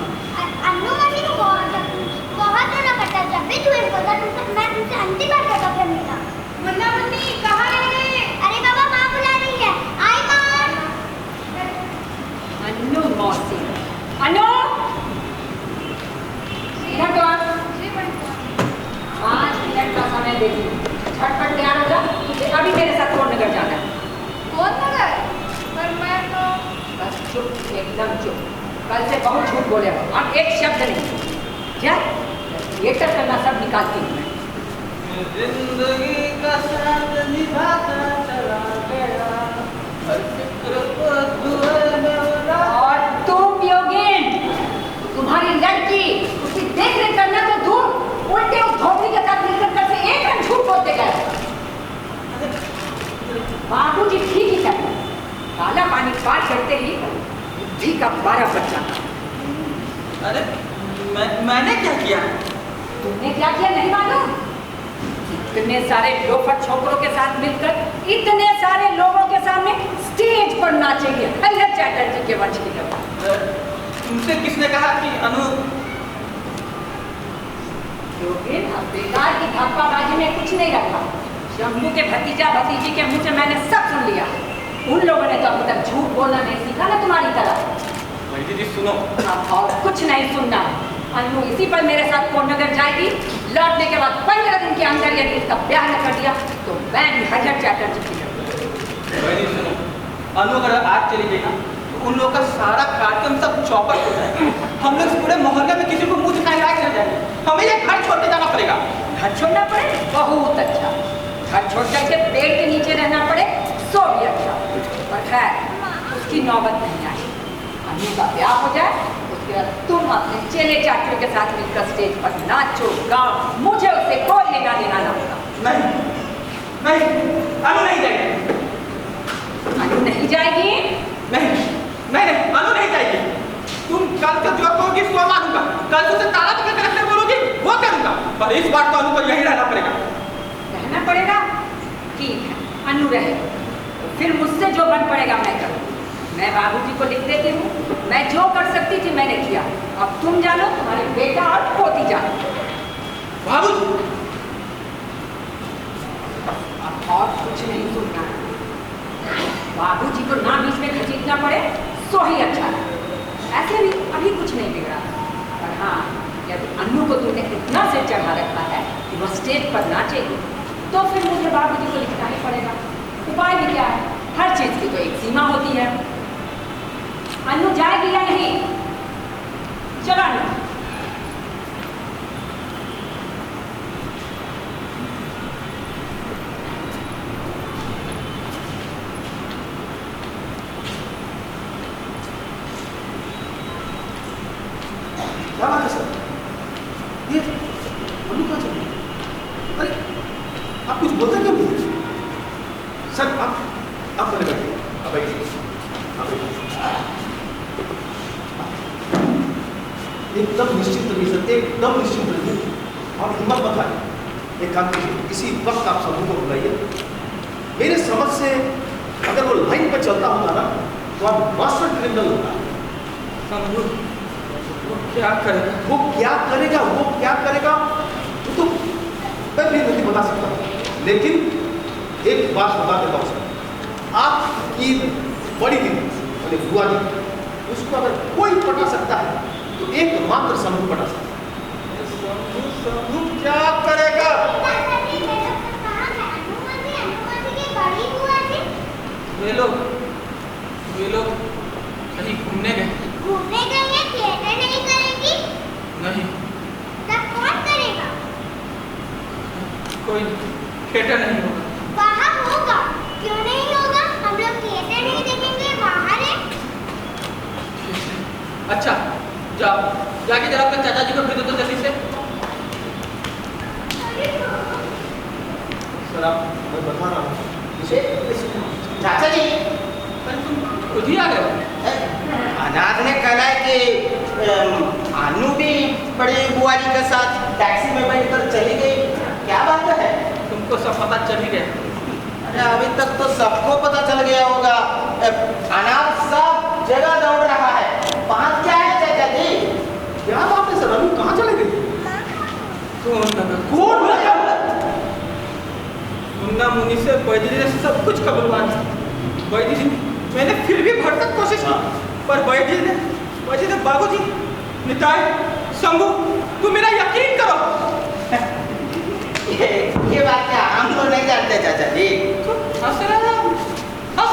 अन्नू मौसी को बहुत रोना पड़ता है। जब भी तू इनको मैं तुमसे अंतिम बार कहता प्रमीला। मुन्ना मुन्नी कहाँ रह गए? अरे बाबा माँ बुला रही है, आई माँ। अन्नू मौसी। अन्नू, इधर तो आ। 5 मिनट का समय दे दी, झटपट तैयार हो जा। तुझे अभी मेरे साथ कौन नगर जाना है? कौन नगर? पर मैं तो बस चुप, एकदम चुप। कल से बहुत झूठ बोले हो, अब एक शब्द नहीं। क्या थिएटर करना सब निकालती हूँ मैं। जिंदगी का साथ निभाता चला गया, हर फिक्र को धुएं में उड़ा। और तुम योगेन, तुम्हारी लड़की उसकी देख रेख करना तो दूर, उल्टे उस धोबी के साथ मिलकर कर से एक घंटा झूठ बोलते गए। बाबूजी ठीक ही कहते, काला पानी पार करते ही बुद्धि का 12 बच जाता। अरे मैंने क्या किया? तुमने क्या किया नहीं मालूम? इतने सारे लोफर छोकरों के साथ मिलकर इतने सारे लोगों के सामने स्टेज पर नाचेंगे हरिहर चैटर्जी के वंश की तरह। तुमसे किसने कहा कि अनु? योगेन, अब बेकार की धप्पाबाजी में कुछ नहीं रखा। शंभू के भतीजा भतीजी के मुंह से मैंने सब सुन लिया। उन लोगों ने तो अभी तक झूठ बोलना नहीं सीखा ना तुम्हारी तरह। दीदी सुनो, अब और कुछ नहीं सुनना। अन्नू इसी पर मेरे साथ कोन्नगर जाएगी। लौटने के बाद 15 दिन के अंदर यदि इसका ब्याह न कर दिया तो मैं भी हरिहर चैटर्जी की दीदी सुनो, अनु अगर आज चली गई ना तो उन लोगों का सारा कार्यक्रम सब चौपट हो जाएगा। हम लोग पूरे मोहल्ले में किसी को मुंह दिखाए लायक रह जाएंगे। हमें ये घर छोड़ के जाना पड़ेगा। घर छोड़ना पड़े? बहुत अच्छा। घर छोड़ करके पेड़ के नीचे रहना पड़े सो भी अच्छा। पर खैर उसकी नौबत नहीं आई। अन्नू का ब्याह हो जाए, उसके बाद तुम अपने चेले चाटियों के साथ मिलकर स्टेज पर नाचो गाओ, मुझे उससे कोई लेना देना ना होगा। नहीं नहीं, अनु नहीं जाएगी। अनु नहीं जाएगी? नहीं नहीं नहीं, अनु नहीं जाएगी। तुम कल से जो कहोगी सो मानूंगा। कल से ताला पकड़ के रखने बोलोगी वो करूंगा, पर इस बार तो अनु को यहीं रहना पड़ेगा। ठीक है, अनु रहे, फिर मुझसे जो बन पड़ेगा मैं करूँ। मैं बाबूजी को लिख देती हूँ, मैं जो कर सकती थी मैंने किया। अब तुम जानो, तुम्हारे बेटा और पोती जानो। बाबूजी, अब और कुछ नहीं सुनना है। बाबूजी को ना बीच में खींचना पड़े सो ही अच्छा है। ऐसे भी अभी कुछ नहीं बिगड़ा, पर हाँ, यदि अन्नू को तुमने इतना से चढ़ा रखा है कि वह स्टेज पर नाचेगी, तो फिर मुझे बाबूजी को लिखना ही पड़ेगा। उपाय भी क्या है? हर चीज की तो एक सीमा होती है। अन्नू जाएगी या नहीं? चलो अन्नू। क्या बात है सर? ये अनु कहाँ चले? अरे आप कुछ बोलते क्यों नहीं? सर आप मैंने बैठिए, आप बैठिए, आप बैठिए। एकदम निश्चिंत रहिए सर, एकदम निश्चिंत रहिए और हिम्मत मत हारिए। एक काम कीजिए, इसी वक्त आप समूह को बुलाइए। मेरे समझ से अगर वो लाइन पर चलता होता ना तो आप मास्टर क्रिमिनल होता। समझो, वो क्या करेगा? वो क्या करेगा, वो क्या करेगा, वो तो मैं भी नहीं बता सकता। लेकिन एक बात बता देता हूँ सर, आपकी बड़ी दीदी बुआ जी, उसको अगर कोई पटा सकता है तो एकमात्र समूह पटा सकता है। समूह क्या करेगा? वे लोग कहीं घूमने गए। घूमने गए हैं, थिएटर नहीं करेंगी? नहीं, तब कौन करेगा? कोई थिएटर नहीं होगा। वहाँ होगा, क्यों नहीं होगा? हम लोग थिएटर नहीं देखेंगे, बाहर है। अच्छा, जाओ, जाके जरा अपने चाचा जी को भेजो तो जल्दी से। सर मैं बता रहा हूँ चाचा जी, अरे तुम खुद ही आ गए हो? अनाथ ने कहा है कि अनु भी बड़ी बुआ जी के साथ टैक्सी में बैठकर चली गई। क्या बात है? तुमको सब पता चल ही गया। अरे अभी तक तो सबको पता चल गया होगा। अनाथ सब जगह दौड़ रहा है। बात क्या है चाचा जी? क्या बात है सर, अनु कहाँ चले गए? कौन लगा? मुन्ना मुन्नी से बैदी जी ने सब कुछ खबरवा दी। बैदी जी, मैंने फिर भी भरसक कोशिश की, पर बैदी ने बाबूजी, निताई, शंभू, तुम मेरा यकीन करो। ये बात क्या हम तो नहीं जानते चाचा जी। हंस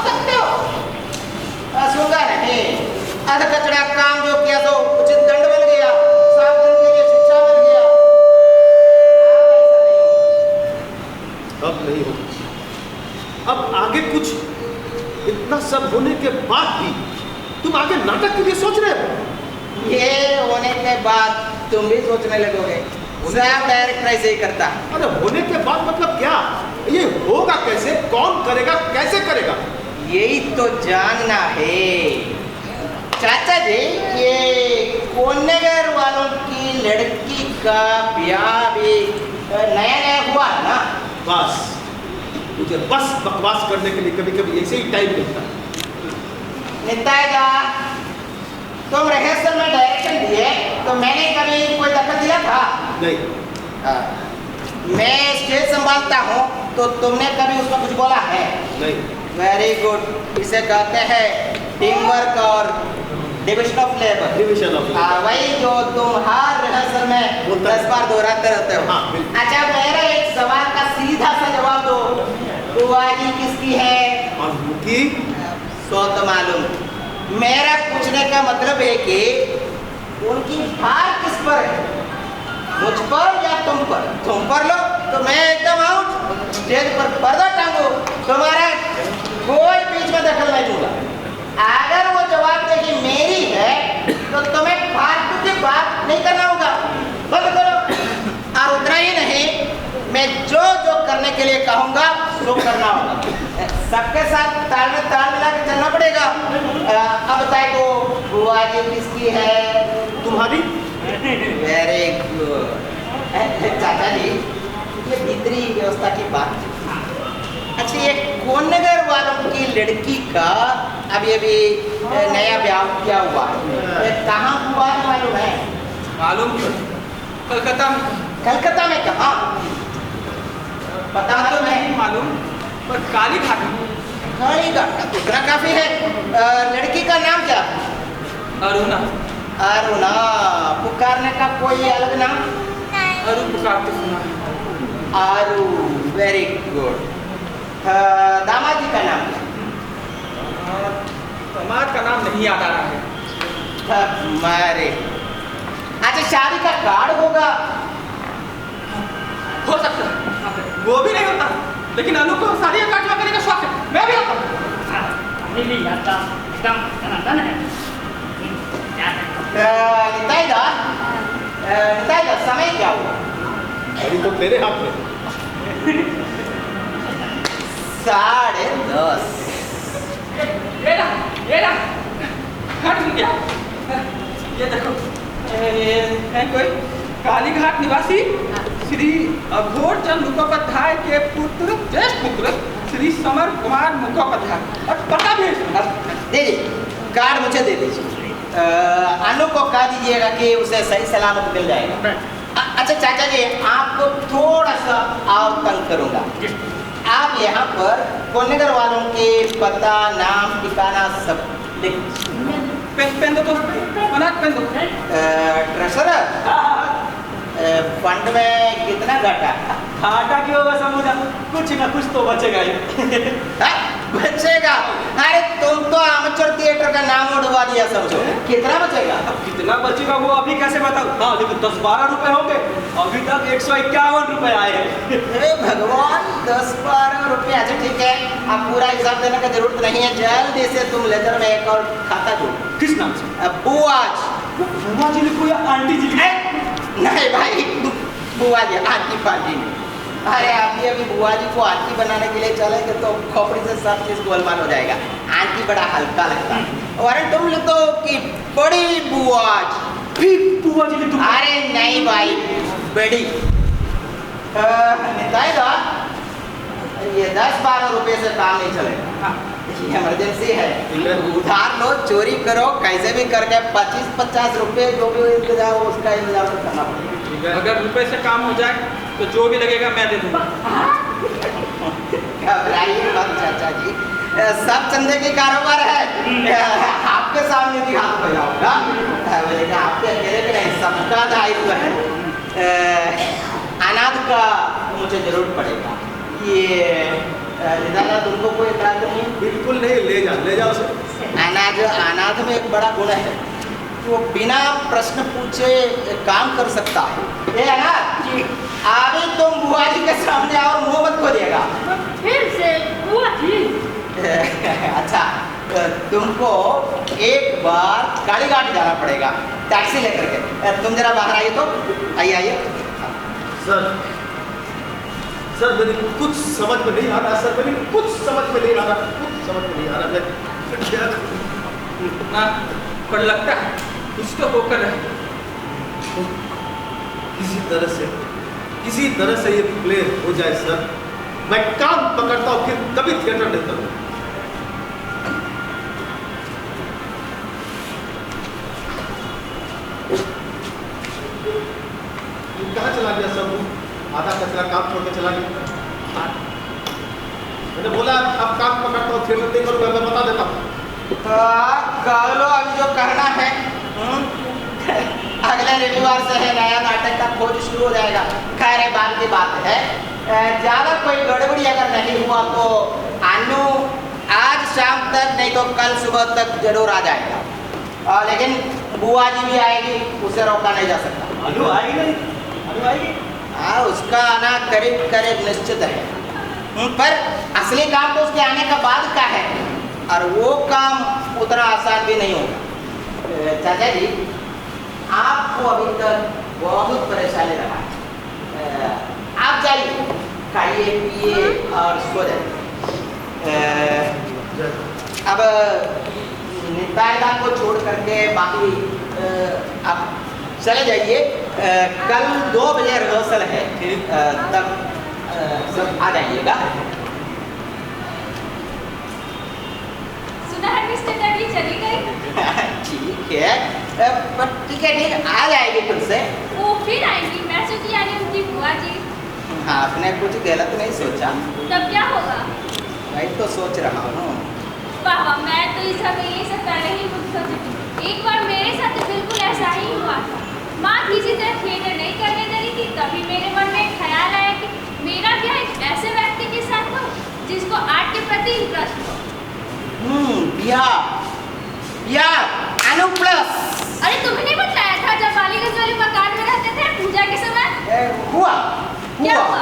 सकते हो? हंसूंगा नहीं। अध कचरा काम जो किया तो उचित दंड मिल गया, 7 दिन के लिए शिक्षा मिल गया। अब नहीं होगा। अब आगे कुछ, इतना सब होने के बाद भी तुम आगे नाटक के लिए सोच रहे हो? ये होने के बाद तुम भी सोचने लगोगे। सब डायरेक्टर ऐसे ही करता। अरे होने के बाद मतलब क्या? ये होगा कैसे, कौन करेगा, कैसे करेगा? यही तो जानना है चाचा जी। ये कोन्नेगर वालों की लड़की का ब्याह भी नया नया हुआ है ना। बस मुझे बस बकवास करने के लिए कभी कभी ऐसे ही टाइम मिलता है। निताएगा, तुम रिहर्सल में डायरेक्शन दिए तो मैंने कभी कोई दखल दिया था? नहीं। मैं स्टेज संभालता हूँ तो तुमने कभी उसमें कुछ बोला है? नहीं। Very good. इसे कहते हैं टीम वर्क और division of labour. Division of labour. वही जो तुम हर रिहर्सल में 10 बार दोहराते रहते हो। हाँ, बिल्कुल। अच्छा, मेरा एक सवाल का सीधा सा जवाब दो। बुआ जी किसकी है? और उनकी सो तो मालूम। मेरा पूछने का मतलब है कि उनकी भार किस पर है? मुझ पर या तुम पर? तुम पर लो तो मैं एकदम आउट। स्टेज पर पर्दा टांगो, तुम्हारा कोई बीच में दखल नहीं दूंगा। अगर वो जवाब देगी मेरी है तो तुम्हें फालतू की बात नहीं करना होगा, बंद करो। और उतना ही नहीं, मैं जो जो करने के लिए कहूँगा वो करना होगा। सबके साथ ताल में ताल मिला के चलना पड़ेगा। अब बताए तो बुआ जी किसकी है? तुम्हारी। Very good. चाचा जी, ये भीतरी व्यवस्था की बात अच्छा, ये कोन्नगर वालों की लड़की का अभी अभी नया ब्याह किया हुआ है, कहाँ हुआ है मालूम है? मालूम? कलकत्ता में। कलकत्ता में कहाँ? पता तो नहीं मालूम, पर काली घाट में। काली घाट इतना काफी है। लड़की का नाम क्या? अरुणा। अरुणा। पुकारने का कोई अलग नाम? अरु पुकारते सुना है। आरू, वेरी गुड। दामाद जी का नाम? दामाद का नाम नहीं याद आ रहा है। मारे। अच्छा, शादी का कार्ड होगा? हो सकता है, वो भी नहीं होता, लेकिन अनु को शादी का कार्ड करने का शौक है, मैं भी होता हूँ। नहीं आता, एकदम धनाधन है। निताई दा, समय क्या हुआ? अभी तो तेरे हाथ में। 10:30। ये ना, घाट मिल गया। ये देखो, ये है कोई काली घाट निवासी श्री अघोरचंद मुखोपाध्याय के पुत्र, ज्येष्ठ पुत्र श्री समर कुमार मुखोपाध्याय, और पता भी है। दे दीजिए कार्ड, मुझे दे दीजिए। अनु को कह दीजिएगा कि उसे सही सलामत मिल जाएगा। अच्छा चाचा जी, आपको थोड़ा सा और तंग करूंगा। आप यहाँ पर कोन्नगर वालों के पता, नाम, ठिकाना सब लिख। पेन दो, पेन दो। ट्रेजरर, फंड में कितना घाटा? घाटा क्यों होगा समूदा, कुछ ना कुछ तो बचेगा ही। बचेगा? अरे तुम तो अमेचर थिएटर का नाम उड़वा दिया समझो। कितना बचेगा? अब कितना बचेगा वो अभी कैसे बताऊं? हाँ, लेकिन 10-12 रुपए होंगे। अभी तक 151 रुपए आए हैं। अरे भगवान, 10-12 रुपए। अच्छा ठीक है, अब पूरा हिसाब देने की जरूरत नहीं है। जल्दी से तुम लेजर में एक और खाता जोड़। किस नाम से? बुआ जी लिखो या आंटी जी लिखो? नहीं भाई, बुआ जी, आंटी पार्टी नहीं। अरे अभी बुआ जी को आंटी बनाने के लिए चलेंगे तो खोपड़ी से सब चीज गोलमाल हो जाएगा। आंटी बड़ा हल्का लगता है। और तुम लिख दो कि बड़ी बुआ जी। बुआ जी लिख दो? अरे नहीं भाई, बड़ी। निताई दा, ये 10-12 रुपए से काम नहीं चलेगा। ये इमरजेंसी है। उधार लो, चोरी करो, कैसे भी करके 25-50 रुपए जो भी इंतजाम हो उसका इंतजाम करना पड़ेगा। अगर रुपए से काम हो जाए तो जो भी लगेगा मैं दे दूंगा। घबराइए मत चाचा जी, सब चंदे के कारोबार है। आपके सामने भी हाथ बजाऊंगा, आपके अकेले के नहीं, सबका दायित्व है। अनाथ का मुझे जरूर पड़ेगा। ये निदाना तुमको कोई इतराज नहीं? बिल्कुल नहीं, ले जा उसे। अनाथ में एक बड़ा गुण है, वो बिना प्रश्न पूछे काम कर सकता है। ये अनाथ जी, अभी तुम बुआ जी के सामने और मुंह मत खोलिएगा। फिर से बुआ जी? अच्छा, तुमको एक बार काली घाट जाना पड़ेगा टैक्सी लेकर के। तुम जरा बाहर आइए तो। आइए। सर मेरी कुछ समझ में नहीं आ रहा। सर मेरी कुछ समझ में नहीं आ रहा। मैं क्या करूं? ना, पर लगता है कुछ तो होकर रहे। किसी तरह से ये प्ले हो जाए सर। मैं काम पकड़ता हूँ, फिर कभी थिएटर देता हूँ। कहाँ चला गया सब? आधा कचरा काम छोड़ के चला गया। मैंने बोला अब काम पकड़ता हूँ, थिएटर देख करूँगा, मैं बता देता हूँ। कह लो अब जो कहना है। अगले रविवार से है नया नाटक का खोज शुरू हो जाएगा। खैर बात की बात है, ज्यादा कोई गड़बड़ी अगर नहीं हुआ तो अनु आज शाम तक नहीं तो कल सुबह तक जरूर आ जाएगा। लेकिन बुआ जी भी आएगी, उसे रोका नहीं जा सकता। अनु आएगी नहीं? अनु आएगी? हाँ, उसका आना करीब करीब निश्चित है। पर असली काम तो उसके आने का बाद का है, और वो काम उतना आसान भी नहीं होगा। चाचा जी, आपको अभी तक बहुत परेशानी रहा है। आप जाइए, खाइए पिए और सो जाइए। अब नितायदा को छोड़ करके बाकी आप चले जाइए। कल 2 बजे रिहर्सल है, तब सब आ जाइएगा। ठीक है, पर ठीक है आ जाएगी फिर से। वो फिर आएंगी? मैं सोची यानी उनकी बुआ जी। हाँ, आपने कुछ गलत नहीं सोचा। तब क्या होगा? मैं तो सोच रहा हूँ। वाह वाह, मैं तो इस हमें ये सब पहले ही मुझे सोची थी। एक बार मेरे साथ तो बिल्कुल ऐसा ही हुआ था। माँ किसी तरह थिएटर नहीं करने दे रही थी, तभी मेरे मन में एक ख्याल आया कि मेरा क्या एक ऐसे व्यक्ति के साथ हो जिसको आर्ट के प्रति इंटरेस्ट हो। अनु प्लस। अरे तुम्हें नहीं बताया था जब बालीगंज वाले मकान में रहते थे पूजा के समय? हुआ क्या हुआ?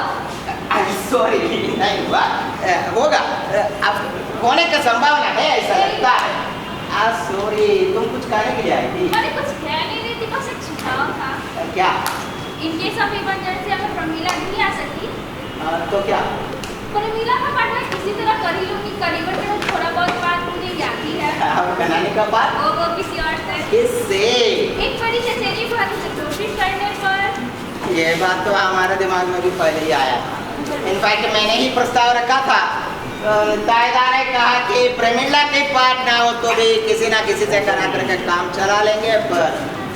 सॉरी, नहीं हुआ, होगा। अब होने का संभावना है, ऐसा लगता है। सॉरी, तुम कुछ कहने के लिए आई थी? अरे कुछ कह नहीं रही थी, बस एक सुझाव था। क्या? इन केस ऑफ इमरजेंसी अगर प्रमीला नहीं आ सकी तो क्या? प्रमीला का पार्ट मैं किसी तरह कर ही लूंगी। करीबन में थोड़ा बहुत बात मुझे याद ही है। बनाने का बात? वो किसी और से। किससे? एक बड़ी चचेरी भाभी से कोशिश करने पर। ये बात तो हमारे दिमाग में भी पहले ही आया था। इनफैक्ट मैंने ही प्रस्ताव रखा था। ताएदार ने कहा कि प्रमिला के पार्ट ना हो तो भी किसी ना किसी से करा करके काम चला लेंगे, पर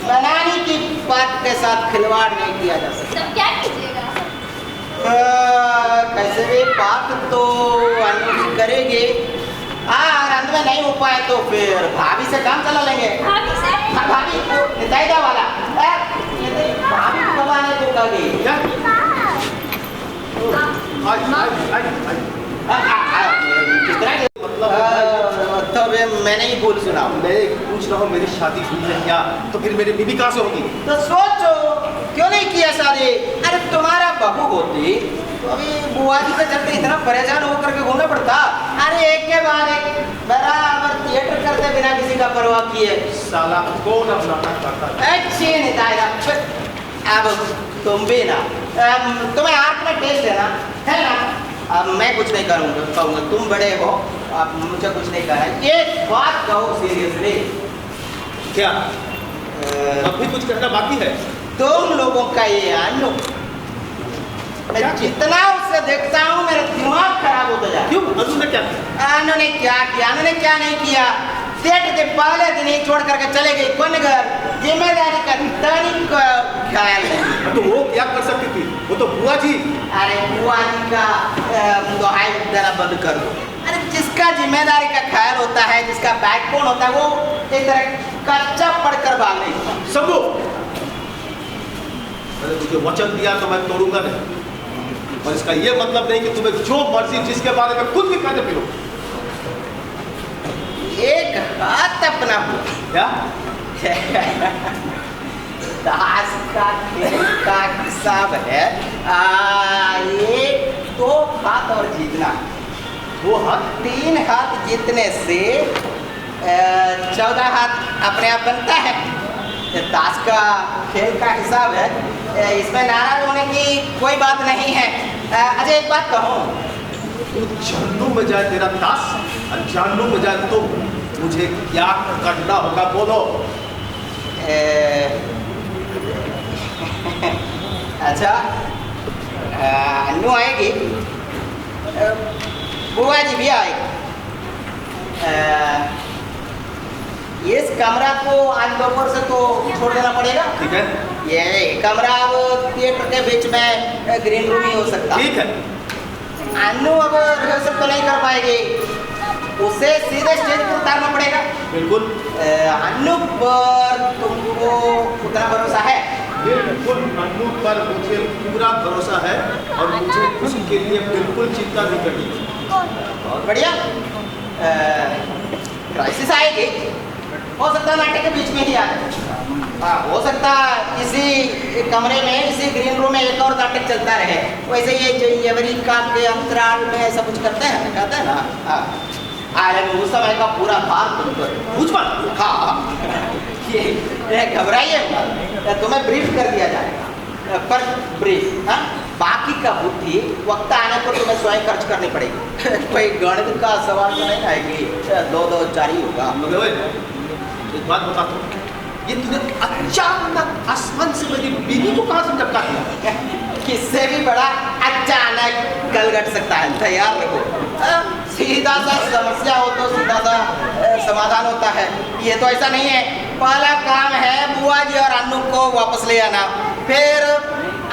बनानी की पार्ट के साथ खिलवाड़ नहीं किया जा सकता। तब क्या कीजिएगा? कैसे भी बात तो अनु करेगी। और अंत में नहीं हो पाए तो फिर भाभी से काम चला लेंगे। भाभी से? भाभी को निताईदा वाला। भाभी को कब आने तो कहोगी? मतलब मैंने ही बोल सुना। मैं पूछ रहा हूँ मेरी शादी हुई है क्या? तो फिर मेरी बीवी कहाँ से होगी? तो सोचो, क्यों नहीं किया शादी? अरे तुम्हारा बहू होती तो अभी बुआ जी के चलते इतना परेशान होकर के घूमना पड़ता। अरे एक के बाद एक बराबर थिएटर करते बिना किसी का परवाह किए। साला कौन अब नाटक करता है? अच्छी निताईदा। अब तुम भी ना, तुम्हें आर्ट में टेस्ट है ना? अब मैं कुछ नहीं कहूँगा, तुम बड़े हो, अब मुझे कुछ नहीं कहना। एक बात कहो सीरियसली। क्या? अब भी कुछ कहना बाकी है? तुम लोगों का ये अनु, मैं जितना उससे देखता हूँ मेरा दिमाग खराब होता जाता है। क्यों? अनु ने क्या किया? अनु ने क्या किया? अनु ने क्या नहीं किया? थिएटर के पहले दिन ही छोड़ करके चले गए बनगर। जिम्मेदारी का तनिक ख्याल नहीं। तो वो क्या कर सकती थी? वो तो बुआ जी। अरे बुआ जी का दोहाई देना बंद कर दो। अरे जिसका जिम्मेदारी का ख्याल होता है, जिसका बैकबोन होता है, वो एक तरह कच्चा पढ़कर भाग नहीं। सबको मैंने तुझे वचन दिया तो मैं तोड़ूंगा नहीं, और इसका ये मतलब नहीं कि तुम्हें जो मर्जी जिसके बारे में कुछ भी कहते फिरो। एक हाथ अपना हुआ क्या? दास का खेल का हिसाब है। एक दो हाथ और जीतना, 2 हाथ 3 हाथ जीतने से 14 हाथ अपने आप बनता है। ये ताश का खेल का हिसाब है, इसमें नाराज होने की कोई बात नहीं है। अच्छा एक बात कहूँ, जानू में जाए तेरा ताश और जानू में जाए तो मुझे क्या करना होगा बोलो। अच्छा अनु आएगी, बुआ जी भी आएगी। इस कमरा को आज दोपहर से तो छोड़ देना पड़ेगा। ठीक है, ये कमरा अब थिएटर के बीच में ग्रीन रूम ही हो सकता। ठीक है। अनु अब रिहर्सल तो नहीं कर पाएगी, उसे सीधे स्टेज पर उतारना पड़ेगा। बिल्कुल। अनु पर तुमको उतना भरोसा है? बिल्कुल, अनु पर मुझे पूरा भरोसा है और मुझे उसके लिए बिल्कुल चिंता नहीं करनी। बहुत बढ़िया। क्राइसिस आएगी, हो सकता है नाटक के बीच में ही आ जाए। हो सकता इसी कमरे में, इसी ग्रीन रूम में एक और नाटक चलता रहे। वैसे ये जो यवरी काम के अंतराल में ऐसा कुछ करते हैं, कहते हैं ना। उस समय का पूरा भार तुम पर मुझ पर। हाँ, ये घबराइए, तुम्हें ब्रीफ कर दिया जाएगा, पर ब्रीफ। हाँ, बाकी का बुद्धि वक्त आने पर तुम्हें स्वयं खर्च करनी पड़ेगी। कोई गणित का सवाल तो नहीं आएगी, 2 2 4 ही होगा। एक बात बता दो, ये तूने अचानक आसमान से मेरी बीवी को कहाँ से झटका दिया? किससे भी बड़ा अचानक गल घट सकता है, तैयार रहो। सीधा सा समस्या हो तो सीधा सा समाधान होता है। ये तो ऐसा नहीं है पहला काम है बुआ जी और अन्नू को वापस ले आना, फिर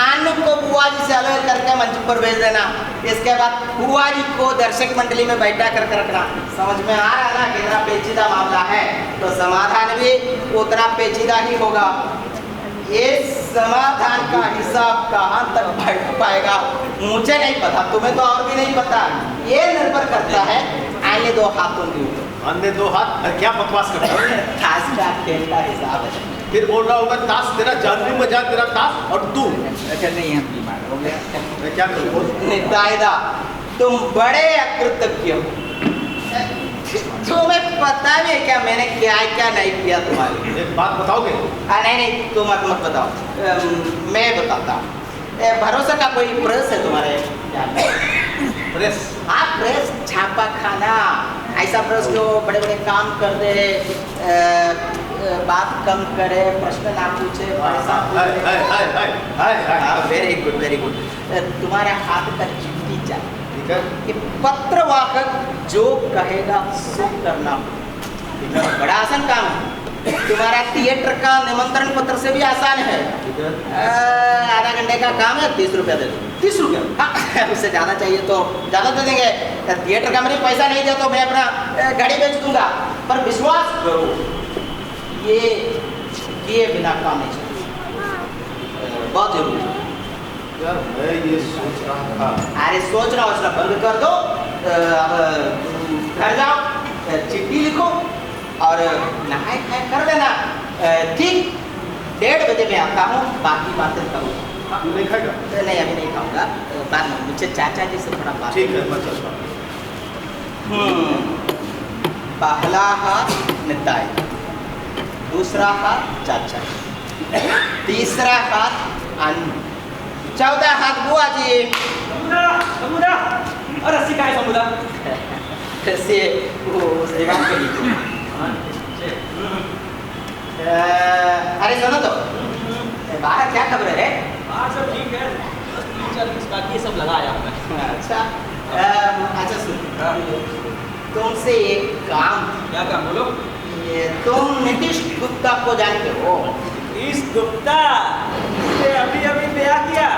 अन्नू को बुआ जी से अलग करके मंच पर भेज देना, इसके बाद बुआ जी को दर्शक मंडली में बैठा करके रखना। समझ में आ रहा ना कितना पेचीदा मामला है, तो समाधान भी उतना पेचीदा ही होगा। ये समाधान का हिसाब कहाँ तक बैठ पाएगा मुझे नहीं पता, तुम्हें तो और भी नहीं पता। ये निर्भर करता है अन्य दो हाथों के ऊपर। अन्य दो हाथ? अरे क्या बकवास करता है? ताश का खेल का हिसाब है। फिर बोल रहा होगा ताश तेरा जानवी मजाक तेरा ताश और तू। अच्छा नहीं, हम बीमार हो गया। मैं क्या करूँ बोल? नितायदा तुम बड़े अकृतज्ञ हो। तुम्हें पता भी है क्या मैंने क्या क्या नहीं किया तुम्हारे? एक बात बताओगे? नहीं तुम मत बताओ, मैं बताता हूँ। भरोसा का कोई प्रेस है तुम्हारे? प्रेस? हाँ प्रेस, छापा खाना, ऐसा प्रेस जो बड़े बड़े काम कर दे, बात कम करे, प्रश्न ना पूछे, पैसा वेरी गुड वेरी गुड। तुम्हारे हाथ का चिट्ठी चाहिए, ठीक है? कि पत्रवाहक जो कहेगा सो करना, बड़ा आसान काम है। तुम्हारा थिएटर का निमंत्रण पत्र से भी आसान है। ठीक है? आधा घंटे का काम है, 30 रुपया दे दो। 30 रुपया? हाँ, उससे ज़्यादा चाहिए तो ज़्यादा दे देंगे। थिएटर का मेरे पैसा नहीं दिया तो मैं अपना गाड़ी बेच दूंगा, पर विश्वास करो ये किए बिना काम नहीं चलेगा, बहुत जरूरी है। यार मैं ये सोच रहा था। अरे सोचना वोचना बंद कर दो, अब घर जाओ, चिट्ठी लिखो और नहाए खाए कर देना। ठीक 1:30 बजे मैं आता हूँ, बाकी बातें करूँगा। तू नहीं खाएगा? नहीं अभी नहीं खाऊंगा, बाद में मुझे चाचा जी से थोड़ा बात। ठीक है मैं चलता हूँ। पहला हाथ निताई, दूसरा हाथ चाचा, तीसरा हाथ अन्नू, चौथा हाथ बुआ जी। समुद्रा और रस्सी का है समुद्रा। से वो उस दीवार पे लिखो। अरे सुनो तो, बाहर क्या खबर है? हाँ सब ठीक है, बस 3-4 दिन बाकी ये सब लगाया हमने। अच्छा सुन, तुमसे एक काम। क्या काम बोलो? ये तुम नीतीश गुप्ता को जानते हो? इस गुप्ता से अभी अभी ब्याह किया।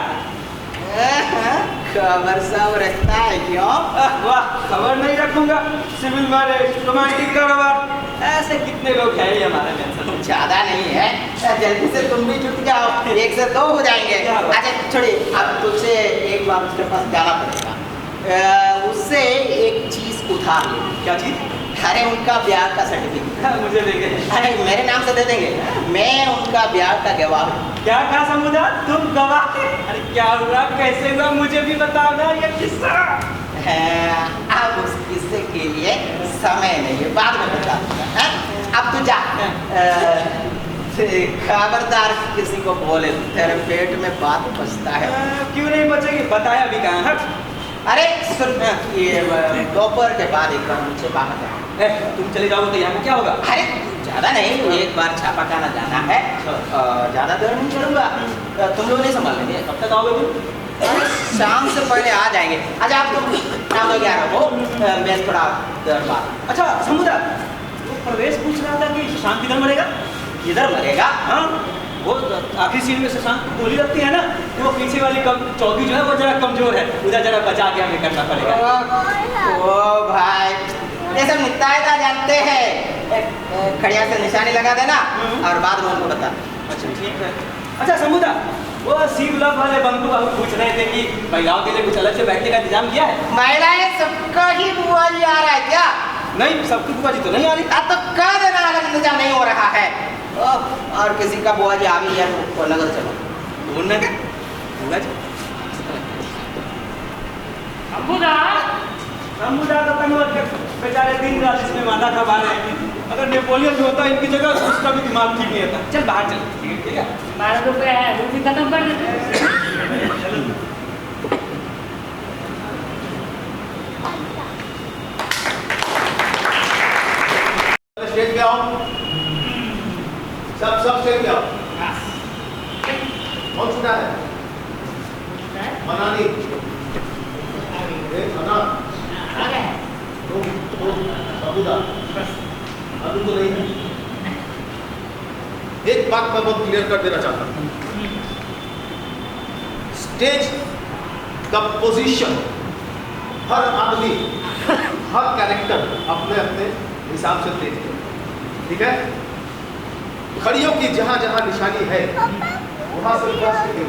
खबर सब रखता है क्यों? वाह, खबर नहीं रखूंगा। सिविल मैरिज, रोमांटिक कारोबार, ऐसे कितने लोग हैं ये हमारे में। ज्यादा नहीं है, जल्दी से तुम भी जुट जाओ, 1 से 2 हो जाएंगे। अच्छा छोड़िए, अब तुझसे एक बार उसके पास जाना पड़ेगा, उससे एक चीज उधार ले। क्या चीज? अरे उनका ब्याह का सर्टिफिकेट। मुझे देंगे? अरे मेरे नाम से दे देंगे, मैं उनका ब्याह का गवाह हूँ। क्या कहा समुद्रा, तुम गवाह? अरे क्या हुआ, कैसे हुआ, मुझे भी बताओ ना ये किस्सा। अब उस किस्से के लिए समय नहीं है, बाद में बता दूंगा। अब तू जा, खबरदार किसी को बोले तेरे पेट में बात बचता है। क्यों नहीं बचेगी, बताया भी कहाँ। हट। अरे सुन, ये दोपहर के बाद एक बार मुझे बाहर जाना। तुम चले जाओगे तो यहाँ पे क्या होगा? अरे ज़्यादा नहीं, एक बार छापा खाना जाना है, ज़्यादा देर नहीं करूँगा, तुम लोग नहीं संभाल लेंगे। कब तक आओगे तुम? शाम से पहले आ जाएंगे। अच्छा आप तुम शाम 11 हो, मैं थोड़ा देर बाद। अच्छा समुद्रा, वो प्रवेश पूछ रहा था कि सुशांत किधर मरेगा? किधर मरेगा? हाँ, वो आखिरी सीन में सुशांत को गोली लगती है ना, तो वो पीछे वाली चौकी जो है वो जरा कमजोर है, उधर जरा बचा के हमें करना पड़ेगा। ओ भाई, ये सब नितायता जानते हैं। खड़िया से निशानी लगा देना और बाद में उनको बता। अच्छा ठीक है। अच्छा समुद्रा, वो सी गुलाब वाले बंधु बाबू पूछ रहे थे कि महिलाओं के लिए कुछ अलग से बैठने का इंतजाम किया है? महिलाएं सबका ही बुआ जी आ रहा है क्या? नहीं, सबकी बुआ जी तो नहीं आ रही। अब तो कह देना अगर इंतजाम नहीं हो रहा है। और किसी का बुआ जी आ भी है तो नगर चलो ढूंढने का बुआ जी। अबूदा समुद्रा तो तंग बेचारे दिन रात इसमें माथा खा रहे हैं। अगर नेपोलियन भी होता इनकी जगह उसका भी दिमाग ठीक नहीं होता। चल बाहर चल, ठीक है? 12 रुपए है, वो भी खत्म कर देते। स्टेज पे आओ, सब स्टेज पे आओ। कौन छूटा है? मनानी, मना, तुम, सबूदा, अभी तो नहीं है। एक बात मैं बहुत क्लियर कर देना चाहता हूँ, स्टेज का पोजीशन हर आदमी, हर कैरेक्टर अपने अपने हिसाब से देख ले, ठीक है। खड़ियों की जहां जहां निशानी है वहां से बस के,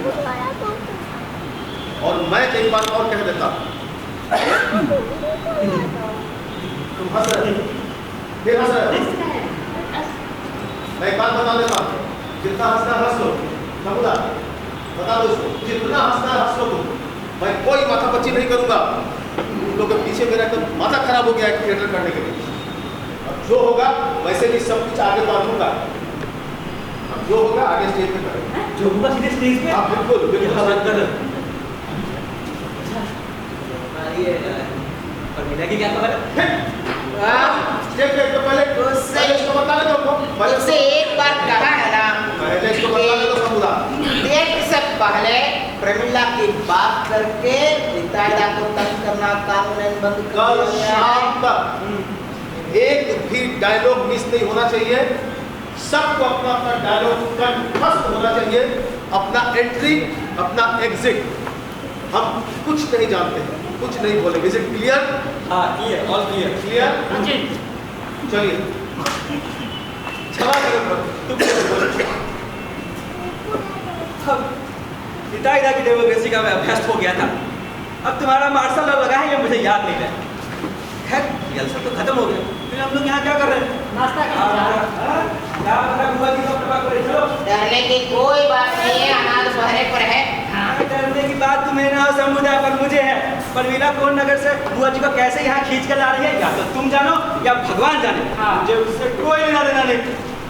और मैं एक बात और कह देता, तुम हंस रहे, फिर हंस रहे, मैं एक बात बता देता हूँ, जितना हंसना है हंस लो, समझा, बता दो इसको, जितना हंसना है हंस लो तुम, मैं कोई माथा पच्ची नहीं करूंगा। उन लोगों के पीछे मेरा एकदम माथा खराब हो गया है थिएटर करने के लिए। अब जो होगा वैसे भी सब कुछ आगे बांधूंगा, अब जो होगा आगे स्टेज पे करेंगे, जो होगा सीधे स्टेज पे। हाँ बिल्कुल बिल्कुल। ये और मीना की क्या खबर है? स्टेज पे तो पहले इसको बता दो, तुमसे एक बार कहा है ना, पहले इसको बता दो समझा। डेट से पहले प्रमिला की बात करके नितायदा को तंग करना कानूनन बंद कर कल दिया गया शाम है। तक एक भी डायलॉग मिस नहीं होना चाहिए, सबको अपना अपना डायलॉग कंठस्थ होना चाहिए, अपना एंट्री अपना एग्जिट, हम कुछ नहीं जानते हैं, कुछ नहीं बोलेंगे। Is it clear? हाँ क्लियर, ऑल क्लियर। क्लियर? जी चलिए क्षमा करो प्रभु, तुम कैसे बोलो? अब निताईदा की डेमोक्रेसी का मैं अभ्यस्त हो गया था, अब तुम्हारा मार्शल लॉ लगा है ये मुझे याद नहीं रहा। खैर जलसा तो खत्म हो गया, फिर हम लोग यहाँ क्या कर रहे हैं? नाश्ता क्या पता हुआ कि सब प्रभाव करे, चलो। डरने की कोई बात नहीं है, अनाज पहरे पर है। डरने की बात तुम्हें ना समुदाय पर मुझे है। परवीना कौन नगर से बुआ जी को कैसे यहाँ खींच कर ला रही है, या तो तुम जानो या भगवान जाने, मुझे उससे कोई लेना देना नहीं।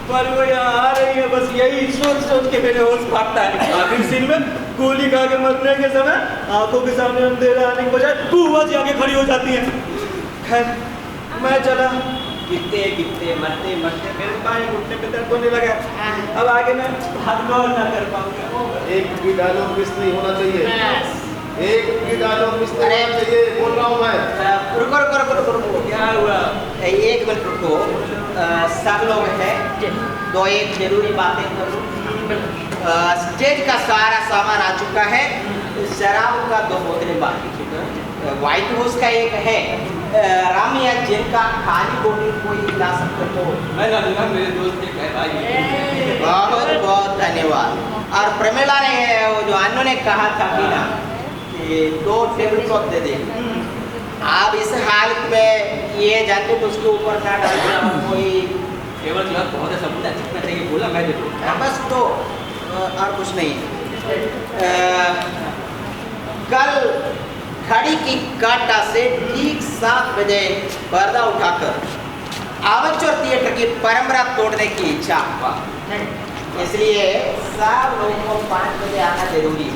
पर वो यहाँ आ रही है, बस यही सोच सोच के मेरे होश भागता है। आखिर सीन में गोली खा के मरने के समय आंखों के सामने अंधेरा आने के बजाय बुआ जी आके खड़ी हो जाती है। खैर मैं चला, गिरते गिरते मरते मरते मेरे पाए घुटने पे दर्द होने लगा। अब आगे मैं भागदौड़ ना कर पाऊंगा। एक भी डायलॉग मिस नहीं होना चाहिए, एक भी डायलॉग मिस नहीं होना चाहिए, बोल रहा हूँ मैं। रुको रुको रुको रुको, क्या हुआ? एक मिनट रुको, सब लोग हैं, दो एक जरूरी बातें कर लो। स्टेज का सारा सामान आ चुका है, शराब का 2 बोतलें बाकी, व्हाइट हाउस का एक है, रामिया जिनका खाली बोतल कोई ला सकते तो मैं ला दूंगा, मेरे दोस्त एक है भाई। बहुत बहुत धन्यवाद। और प्रमिला ने वो जो अन्नू ने कहा था कि ना कि 2 टेबल क्लॉथ दे दे, आप इस हालत में ये जानते तो उसके ऊपर ना डाल देना कोई टेबल क्लॉथ बहुत है, सब जितना चाहिए बोला मैं दे दूँ। बस तो और कुछ नहीं। कल घड़ी की काटा से ठीक 7 बजे पर्दा उठाकर आमचोर थिएटर की परंपरा तोड़ने की इच्छा हुआ, इसलिए सब लोगों को 5 बजे आना जरूरी है।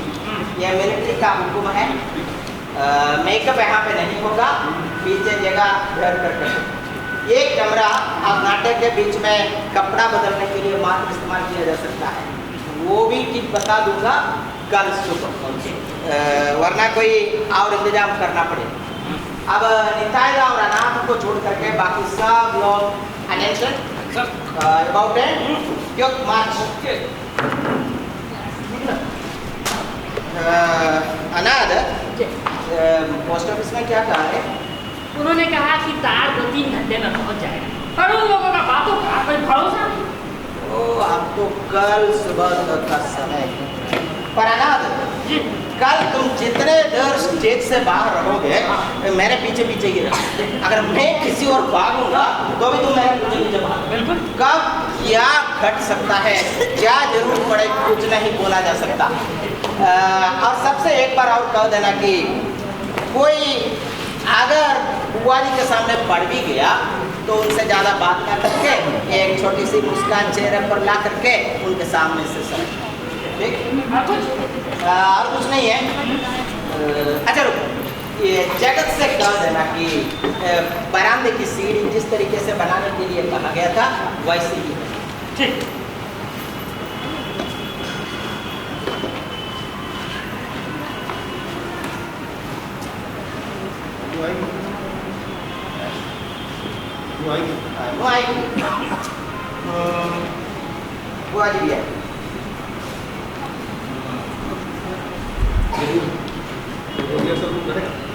यह मिलिट्री का हुक्म है। मेकअप यहाँ पे नहीं होगा, पीछे जगह घर कर एक कमरा अब नाटक के बीच में कपड़ा बदलने के लिए मात्र इस्तेमाल किया जा सकता है, वो भी ठीक बता दूंगा कल सुबह, वरना कोई और इंतजाम करना पड़ेगा। अब निताईदा और अनाथ को छोड़ करके बाकी सब लोग अटेंशन अबाउट इट, क्यों मार्च। अनाथ पोस्ट ऑफिस में क्या कहा है? उन्होंने कहा कि तार 2-3 घंटे में पहुंच जाएगा, पर उन लोगों का बातों का कोई भरोसा नहीं। ओ अब तो कल सुबह तक का समय है। पर अनाथ कल तुम जितने देर स्टेज से बाहर रहोगे मेरे पीछे पीछे ही रहो। अगर मैं किसी और भागूंगा तो भी तुम मेरे पीछे पीछे भागो। बिल्कुल। कब क्या घट सकता है, क्या जरूर पड़े, कुछ नहीं बोला जा सकता। और सबसे एक बार और कह देना कि कोई अगर बुआ जी के सामने बढ़ भी गया तो उनसे ज़्यादा बात ना करके एक छोटी सी मुस्कान चेहरे पर ला करके उनके सामने से सर, ठीक? और कुछ नहीं है। अच्छा रुको, ये जगत से कह देना कि बरामदे की सीढ़ी जिस तरीके से बनाने के लिए कहा गया था वैसे ही है। ठीक। बुआ जी भी है।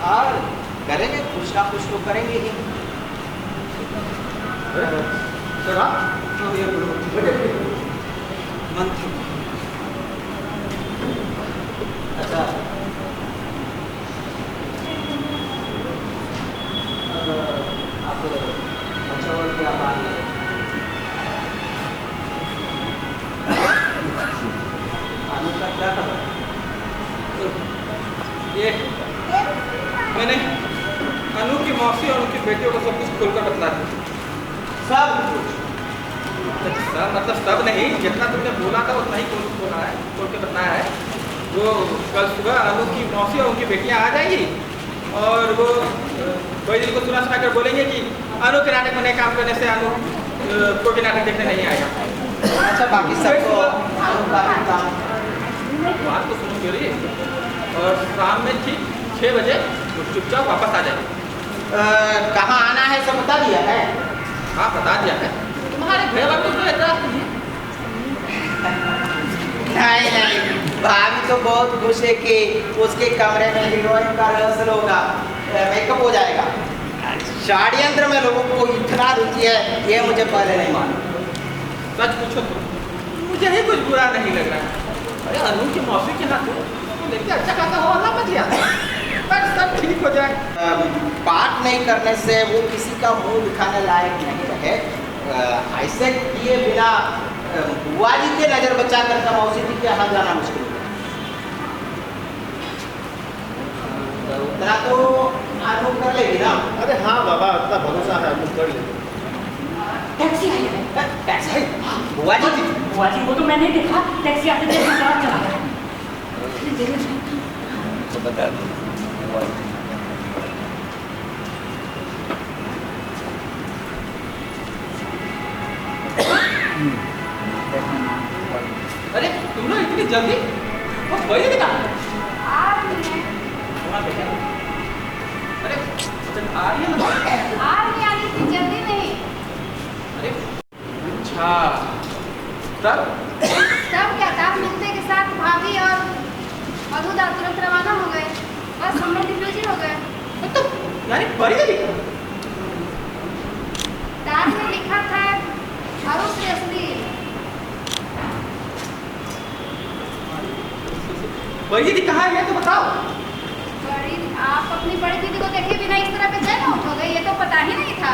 और करेंगे कुछ ना कुछ तो करेंगे ही। मंत्री अच्छा आप अच्छा और क्या बात है? आलू का क्या खबर? ये मैंने अनु की मौसी और उनकी बेटियों को सब कुछ खोलकर बतला दिया। सब कुछ सब मतलब सब नहीं, जितना तुमने बोला था उतना ही खोल के बताया है। वो कल सुबह अनु की मौसी और उनकी बेटियां आ जाएंगी और वो कोई दिन को सुना कर बोलेंगे कि अनु के नाटक में नए काम करने से अनु को भी नाटक देखने नहीं आएगा। अच्छा बाकी सबको आलू का भी काम। बात तो सुनो मेरी, और शाम में ठीक 6 बजे चुपचाप वापस आ जाए। कहाँ आना है सब बता दिया है? हाँ बता दिया है। तुम्हारे घर वापस तो एतराज नहीं नहीं भाभी तो बहुत खुश है कि उसके कमरे में हीरोइन का रिहर्सल होगा, मेकअप हो जाएगा। षड्यंत्र में लोगों को इतना रुचि है ये मुझे पहले नहीं मालूम। सच पूछो तो मुझे ही कुछ बुरा नहीं लग रहा है। अरे अनु की मौसी के हाथ देखते अच्छा खासा हो ना मच गया, पर सब ठीक हो जाए। पाठ नहीं करने से वो किसी का मुंह दिखाने लायक नहीं रहे। ऐसे किए बिना बुआ जी के नजर बचा कर मौसी जी के हाथ जाना मुश्किल है। उतना तो अनु कर लेगी ना? अरे हाँ बाबा, इतना भरोसा है, हम कर लेंगे। टैक्सी आई है। टैक्सी आई? बुआ जी? बुआ जी को तो मैंने देखा, टैक्सी आते देख कार चला गया। तो बता दो। अरे तुम लोग इतनी जल्दी वो वही नहीं कहा आ रही है। वहाँ पे क्या? अरे आ रही है ना? आ रही है, इतनी जल्दी नहीं। अरे अच्छा तब तब क्या था, मिलते के साथ भाभी और मधुदा तुरंत रवाना हो गए। बस हम लोग डिप्लोजी हो गए। तो यानी परी ने लिखा? तार में लिखा था हरुष रेस्ती। बड़ी दीदी कहाँ है ये तो बताओ। बड़ी आप अपनी बड़ी दीदी को देखे बिना इस तरह पे जैन आउट हो गए, ये तो पता ही नहीं था।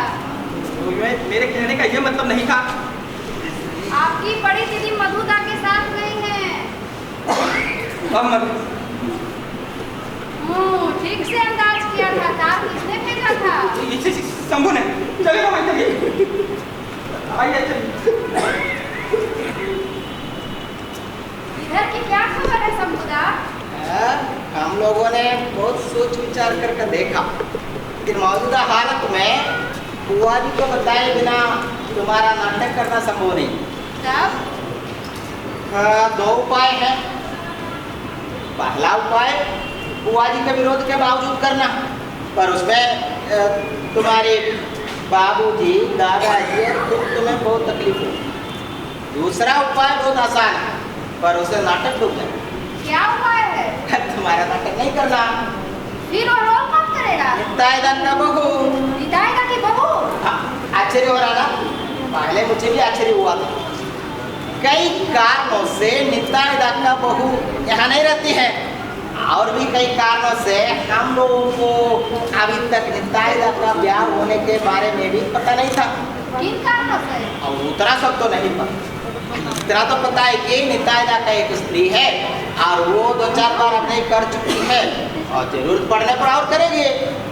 तो मेरे कहने का ये मतलब नहीं था। आपकी बड़ी दीदी मधुदा के साथ गई हैं। अब मत ठीक से अंदाज किया था। तार किसने भेजा था? इसे शंभू ने। चलिए भाई चलिए, आइए चलिए। इधर की क्या खबर है शंभुदा? हम लोगों ने बहुत सोच विचार करके देखा, लेकिन मौजूदा हालत में बुआ जी को बताए बिना तुम्हारा नाटक करना संभव नहीं। तब 2 उपाय हैं। पहला उपाय बुआ जी के विरोध के बावजूद करना, पर उसमें तुम्हारे बाबूजी, दादाजी तुम्हें बहुत तकलीफ होगी। दूसरा उपाय बहुत आसान है, पर उसे नाटक डूब जाए। क्या उपाय है? तुम्हारा नाटक नहीं करना। फिर वो रोल कौन करेगा? निताई दत्त का बहू। निताई दत्त की बहू? हाँ, आश्चर्य हो रहा था। पहले मुझे भी आश्चर्य हुआ था। कई कारणों से निताई दत्त का बहू यहाँ नहीं रहती है, और भी कई कारणों से हम लोगों को अभी तक निताई दत्त का ब्याह होने के बारे में भी पता नहीं था। किन कारणों से? और उतना सब तो नहीं पता। इतना तो पता है कि निताई दत्त का एक स्त्री है और वो 2-4 बार अपने कर चुकी है, और जरूरत पड़ने पर और करेगी।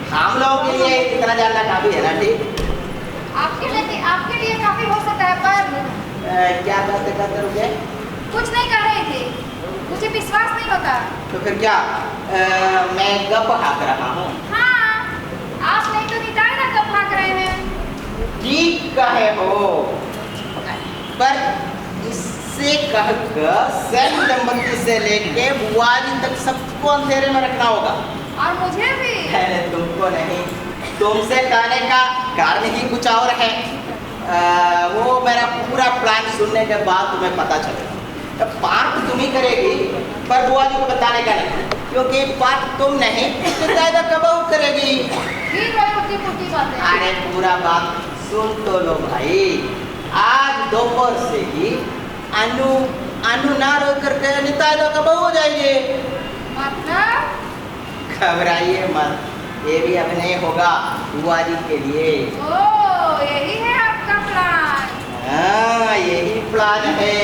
हम लोगों के लिए इतना जानना काफी है ना? ठीक, आपके लिए काफी हो सकता है, पर क्या करते करते रुके? कुछ नहीं कर रहे थे, मुझे विश्वास नहीं होता। तो फिर क्या मैं गप हाँक रहा हूँ? हाँ, आप नहीं तो निताई दत्त गप हाँक रहे हैं। ठीक कहे हो, पर इससे कहकर सैन दंपति से लेके बुआ जी तक सबको अंधेरे में रखना होगा। और मुझे भी। अरे तुमको नहीं, तुमसे कहने का कारण ही कुछ और है। वो मैं मेरा पूरा प्लान सुनने के बाद तुम्हें पता चलेगा। पार्ट तुम ही करेगी, पर बुआ जी को बताने का नहीं, क्योंकि पार्ट तुम नहीं नितायदा कबहू करेगी। ठीक है, उठी बात है। अरे पूरा बात सुन तो लो भाई। आज दोपहर से ही अनु ना रो करके नितायदा कबहू हो जाएगी। मतलब घबराइए मत, ये भी अभिनय होगा बुआ जी के लिए। ओ, यही है आपका प्लान। हाँ, यही प्लान है।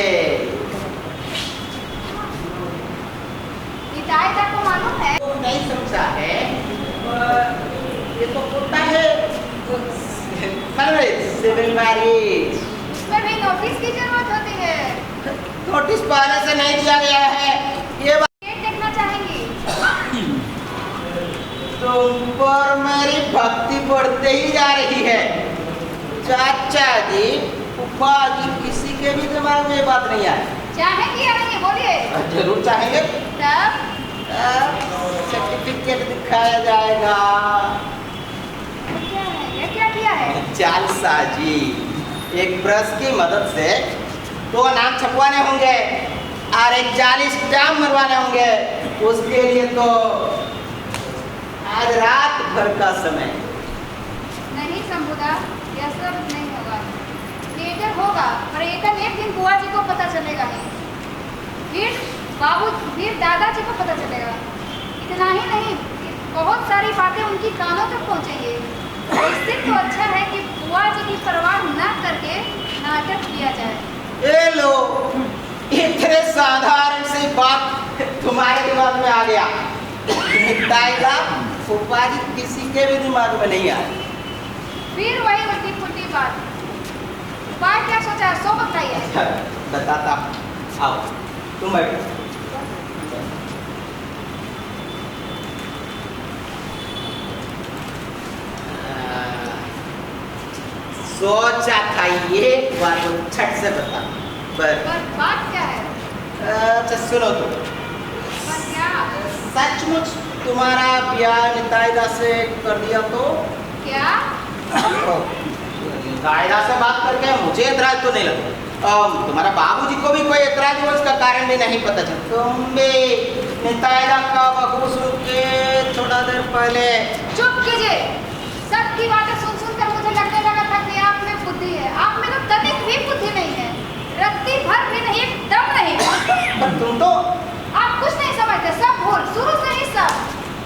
नितायदा को मालूम है? वो नहीं समझा है, ये तो होता है सिविल मैरिज। इसमें भी नोटिस की जरूरत होती है। नोटिस पहले से नहीं दिया गया है ये बात। डेट देखना चाहेंगी? तुम पर मेरी भक्ति बढ़ते ही जा रही है। चाचा जी, फूफा जी, किसी के भी दिमाग में ये बात नहीं आई। चाहेंगी या नहीं, बोलिए। जरूर चाहेंगे। तब सर्टिफिकेट दिखाया जाएगा। क्या है? ये क्या किया है? जालसाजी, एक ब्रश की मदद से 2 नाम छपवाने होंगे और एक जाली स्टाम्प मरवाने होंगे। उसके लिए तो आज रात भर का समय। नहीं शंभुदा, यह सब नहीं होगा। थिएटर होगा, पर एक दिन बुआ जी को पता चलेगा नहीं, फिर दादाजी को पता चलेगा। इतना ही नहीं, बहुत सारी बातें उनकी कानों तक पहुंचेंगी। इससे तो अच्छा है कि बुआ जी की परवाह न करके नाटक किया जाए। ये लो, इतने साधारण सी बात तुम्हारे दिमाग में आ गया। नितायदा फूफा जी किसी के भी दिमाग में नहीं आया। फिर वही उल्टी पुल्टी बात। बात क्या सोचा है, सो बताइए। बताता हूं। आओ तुम बैठो। सोचा था ये बात तो छट से बता। पर बात क्या है? अच्छा सुनो तुम। पर क्या? सचमुच तुम्हारा ब्याह नितायदा से कर दिया तो? क्या? नितायदा से बात करके मुझे एतराज तो नहीं लगता। तुम्हारा बाबूजी को भी कोई एतराज हो, उसका कारण भी नहीं पता चला। तुम भी नितायदा का बहू सुन के थोड़ा देर पहले। चुप कीजिए। सबकी बातें सुन कर मुझे लगने लगा था कि आप में बुद्धि है। आप में तो तनिक भी बुद्धि नहीं है, रत्ती भर भी नहीं, एकदम नहीं। पर तुम तो आप कुछ नहीं समझते, सब भूल, शुरू से ही सब।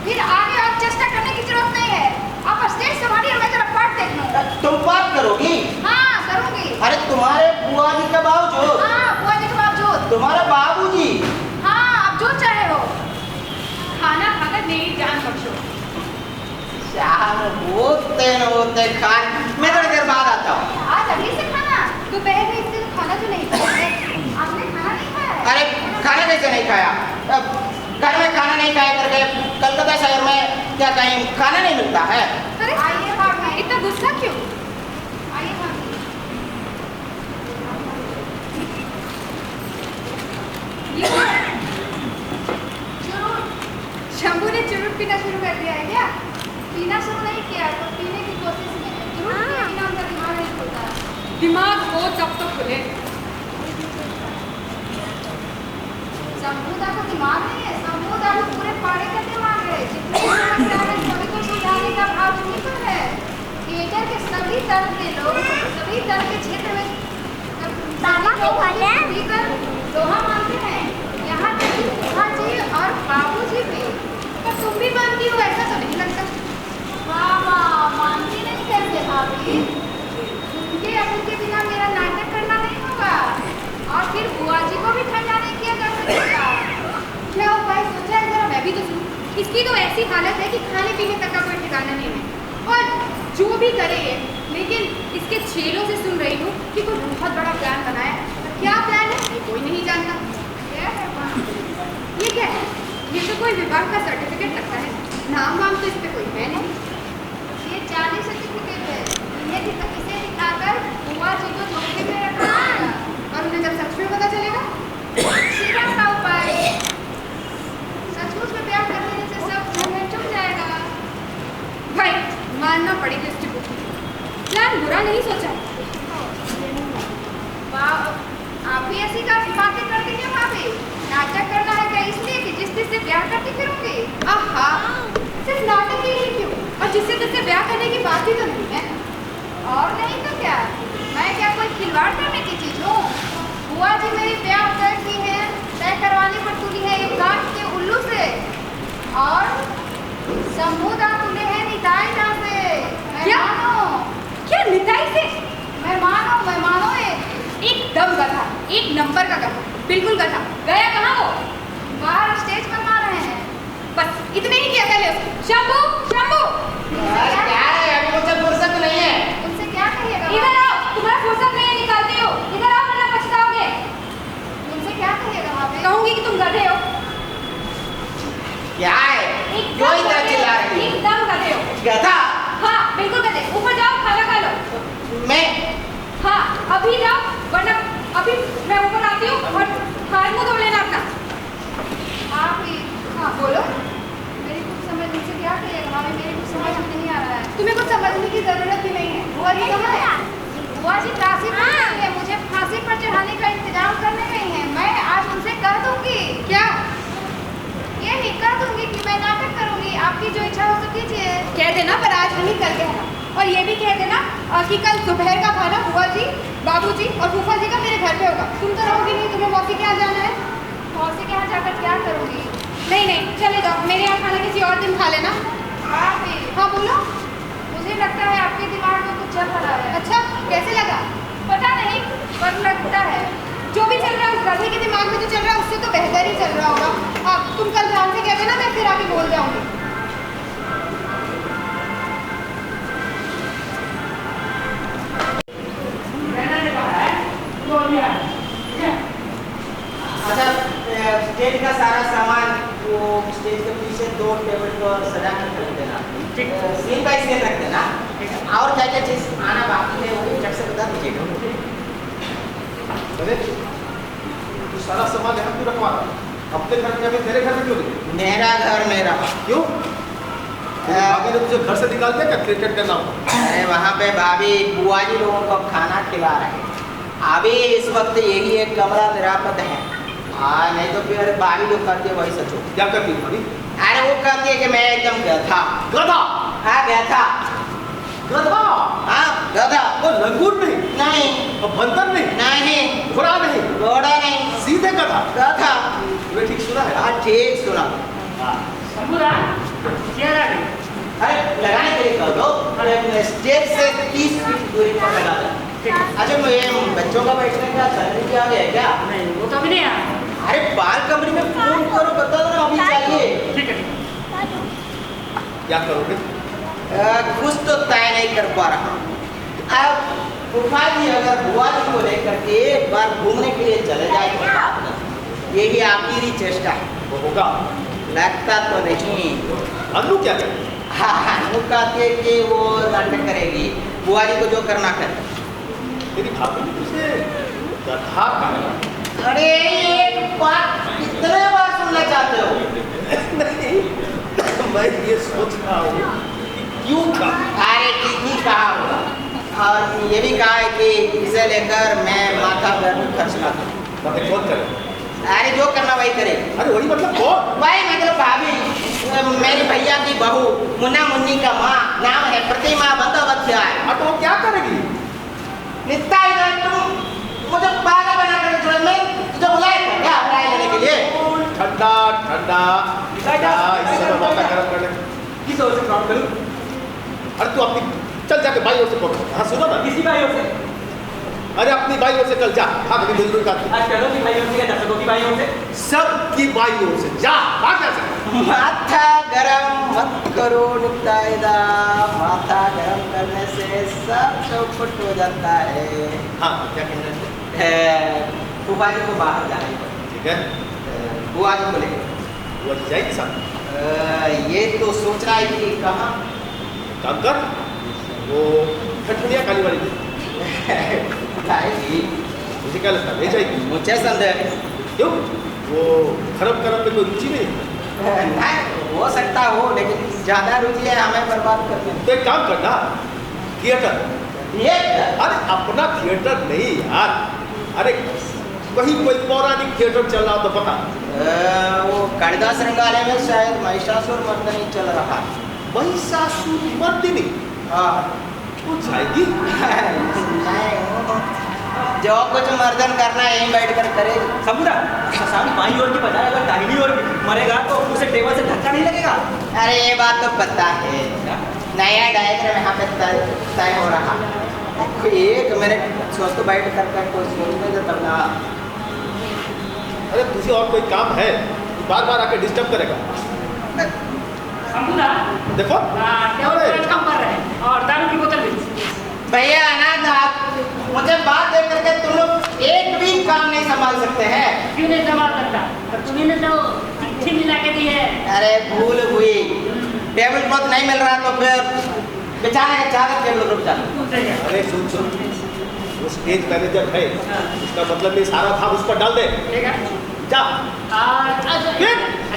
फिर आगे और चेष्टा करने की जरूरत नहीं है। आप स्टेज संभालिए, मैं जरा पाठ देख लूं। तुम बात करोगी? हाँ करूंगी। अरे तुम्हारे बुआ जी के बावजूद? हाँ बुआ जी के बावजूद। तुम्हारे बाबूजी? हाँ, आप जो चाहे हो। खाना खाकर मेरी जान बख्शो। शाम होते न होते खान, मैं थोड़ी देर बाद आता हूँ। आज अभी से खाना? दोपहर में इससे खाना जो नहीं खाया। आपने खाना नहीं खाया है? अरे खाना कैसे नहीं खाया? घर में खाना नहीं खाया करके कलकत्ता शहर में क्या कहीं खाना नहीं मिलता है? अरे आइए भाभी, इतना गुस्सा क्यों? आइए भाभी। ये चुरुट। शंभू ने चुरुट पीना शुरू कर दिया है क्या? पीना शुरू नहीं किया तो पीने की कोशिश में है। चुरुट पिए बिना उनका दिमाग नहीं खुलता। दिमाग हो तब तो खुले। शंभूदा का दिमाग नहीं है, शंभूदा को पूरे पाड़े का दिमाग है। जितनी समस्या है सभी को सुलझाने का भाव उन्हीं पर है। थिएटर के सभी तरह के लोग, सभी तरह के क्षेत्र में लोहा मानते हैं। यहाँ तक कि फूफा जी और बाबूजी भी। पर तुम भी मानती हो ऐसा तो नहीं लगता। वाह, मानती नहीं कैसे भाभी? उनके अमल के बिना मेरा नाटक करना नहीं होगा, और फिर बुआ जी को भी ठंडा नहीं किया जा सकेगा। क्या उपाय सोचा है, जरा मैं भी तो सुनूं। इसकी तो ऐसी हालत है कि खाने पीने तक का कोई ठिकाना नहीं है, और जो भी करे ये, लेकिन इसके छेलों से सुन रही हूँ कि कोई बहुत बड़ा प्लान बनाया है। क्या प्लान है ये कोई नहीं जानता। क्या है ये? क्या है ये? तो कोई विभाग का सर्टिफिकेट लगता है, नाम वाम तो इस पर कोई है नहीं। ये जाली सर्टिफिकेट है, इसे दिखाकर बुआ जी को धोखे में रखा जाएगा, और उन्हें जब सच में पता चलेगा सीधा सा उपाय, सचमुच में प्यार कर देने से सब झंझट चुप जाएगा। भाई मानना पड़ेगा इसकी बुद्धि। प्लान बुरा नहीं सोचा, और नहीं तो क्या, मैं क्या कोई खिलवाड़ करने की चीज हूँ? बुआ जी मेरी ब्याह तय की है, तय करवाने पर तुली है एक काठ के उल्लू से, और समूदा तुले हैं निताई दा से। क्या? क्या निताई से? मैं मानो एकदम गधा, एक नंबर का गधा, बिल्कुल गधा। गया कहाँ वो? बाहर स्टेज पर मार रहे हैं। बस इतने ही किया पहले उसको। शंभू, शंभू, क्या है, अभी मुझे फुर्सत नहीं है। उनसे क्या कहिएगा? इधर आओ, तुम्हारा फुर्सत नहीं है, निकालती हो। इधर आओ वरना पछताओगे। उनसे क्या कहिएगा भाभी? कहूंगी कि तुम गधे हो। क्या है, क्यों इतना चिल्ला रही हो? एकदम गधे हो। गधा? हाँ बिल्कुल गधे। ऊपर जाओ, खाना खा लो। मैं? हाँ अभी जाओ, वरना अभी मैं ऊपर आती हूँ और हाथ मुंह धो लेना अपना। आप ही हाँ बोलो। मेरी कुछ समझ मुझसे क्या कहिएगा भाभी? मेरी कुछ समझ में नहीं आ रहा है। तुम्हें कुछ समझने की जरूरत भी नहीं है। बुआ जी कहाँ है? बुआ जी काशी पर गई है, मुझे फांसी पर चढ़ाने का इंतजाम करने गई हैं। मैं आज उनसे कह दूंगी। क्या? ये नहीं कह दूंगी कि मैं नाटक करूंगी, आपकी जो इच्छा हो तो कीजिए। कह देना पर आज नहीं, कल कहना। और ये भी कह देना कि कल दोपहर का खाना बुआ जी, बाबूजी और फूफा जी का मेरे घर पे होगा। तुम तो रहोगी नहीं, तुम्हें मौसी के यहाँ जाना है। मौसी के यहाँ जाकर क्या करूंगी? नहीं नहीं चले जाओ, मेरे यहाँ खाना किसी और दिन खा लेना। आप ही हाँ बोलो। मुझे लगता है आपके दिमाग में कुछ चल रहा है। अच्छा कैसे लगा? पता नहीं पर लगता है। जो भी चल रहा है उस गधे के दिमाग में जो चल रहा है उससे तो बेहतर ही चल रहा होगा। हाँ तुम कल ध्यान से कह देना, मैं फिर आके बोल जाऊंगी। अच्छा, स्टेज का सारा सामान वो स्टेज के पीछे 2 टेबल पर सजा कर रख देना। सीन बाय सीन रख देना। और क्या क्या चीज आना बाकी है वो झट से बता दीजिएगा। अरे तू सारा सामान यहाँ क्यों रखवा रहा? अपने घर में, अभी तेरे घर में क्यों नहीं? मेरा घर मेरा। क्यों? भाभी ने तुझे घर से निकाल दिया क्या क्रिकेट का नाम? अरे वहाँ पे भाभी बुआ जी लोगों को खाना खिला रहे हैं। अभी इस वक्त यही एक कमरा निरापद है। हाँ नहीं तो फिर भाभी जो करती है वही सच हो। क्या करती है भाभी? अरे वो कहती है कि मैं एकदम गधा। गधा? हाँ गधा। गधा? हाँ गधा। वो लंगूर नहीं, नहीं और बंदर नहीं, नहीं घोड़ा नहीं, घोड़ा नहीं सीधे गधा। गधा। तुम्हें ठीक सुना है? हाँ ठीक सुना। अरे लगाने के लिए कर दो। स्टेज से 30 फीट दूरी पर लगा दो। अच्छा मैं बच्चों का बैठने का सर्दी क्या आ गया क्या? नहीं वो तो अभी नहीं आया। अरे बाल कमरे में फोन करो, बता दो ना अभी चाहिए। ठीक है। क्या करोगे? कुछ तो तय नहीं कर पा रहा। अब फूफा जी अगर बुआ जी को लेकर के एक बार घूमने के लिए चले जाए तो बात ना, यही आखिरी चेष्टा है। वो होगा? लगता तो नहीं। अन्नू क्या करे? हाँ वो कहती है कि वो नाटक करेगी, बुआ जी को जो करना करे। तेरी भाभी ने तुझे गधा कहा? अरे ये बात कितने बार सुनना चाहते हो? नहीं, मैं ये सोच रहा हूँ कि क्यों कहा? अरे ठीक ही कहा होगा। और ये भी कहा है कि इसे लेकर मैं माथा पर खर्च ना करूँ। मतलब कौन करे? अरे जो करना वही करे। अरे वही मतलब कौन? भाई मतलब भाभी, मेरे भैया की बहू मुन्ना मुन्नी का माँ, नाम है प्रतिमा बंदोबस्तियार। हाँ तो वो क्या करेगी? नित्ता इधर तुम मुझे पागल बना कर छोड़, मैं तुझे बुलाया था क्या राय लेने के लिए? ठंडा ठंडा ठंडा, इस समय माथा गरम कर ले। किस ओर से काम करूं? अरे तू अपनी चल जाके भाई ओर से पकड़। हाँ सुनो ना, किसी भाई ओर से? अरे अपनी भाई ओर से कल जा। हाँ कभी बुजुर्ग का आज करो की भाई ओर से या दर्शकों की भाई ओर से? सब की भाई ओर से जा। भाग जा से। माथा गरम मत करो नित्ताइदा, माथा गरम करने से सब चौपट हो जाता है। हाँ क्या कह रहे हैं? फूफा जी को बाहर जाने को, ठीक है, बुआ जी को लेकर वो जाएगी साथ। ये तो सोच रहा है कि कहाँ काम कर, वो ठठिया काली वाली ले। जाएगी। मुझे क्या लगता है ले जाएगी? मुझे संदेह है। क्यों? वो खरब करब में कोई रुचि नहीं है? नहीं हो सकता हो, लेकिन ज़्यादा रुचि है हमें बर्बाद करने में। तो एक काम करना, थिएटर। ये अरे अपना थिएटर नहीं यार, अरे कहीं कोई पौराणिक थिएटर चल रहा हो तो बता। वो कालिदास रंगालय में शायद महिषासुर मर्दनी चल रहा है। महिषासुर मर्दिनी? हाँ वो जाएगी जो कुछ मर्दन करना यहीं बैठ कर करे। समझा, शशांक बाईं ओर की बजाय अगर दाहिनी ओर मरेगा तो उसे टेबल से धक्का नहीं लगेगा। अरे ये बात तो पता है, नया डायग्राम यहाँ पे तय हो रहा। एक मिनट सोच तो बैठ कर कोई सोचने दे तब ना। अरे तुझे और कोई काम है, बार बार आके डिस्टर्ब करेगा। शंभूदा देखो टेबल कम कर रहे हैं और दारू की बोतल भी। भैया अनाथ आप मुझे बात देख करके तुम लोग एक भी काम नहीं संभाल सकते हैं। क्यों नहीं संभाल सकता? और तुम्ही ने तो चिट्ठी मिला के दी है। अरे भूल हुई, टेबल क्लॉथ नहीं मिल रहा तो फिर बिछाने का चादर टेबल पर बिछा। अरे सुन सुन, वो स्टेज मैनेजर है, इसका मतलब ये सारा भाव उस पर डाल दे। ठीक है जा।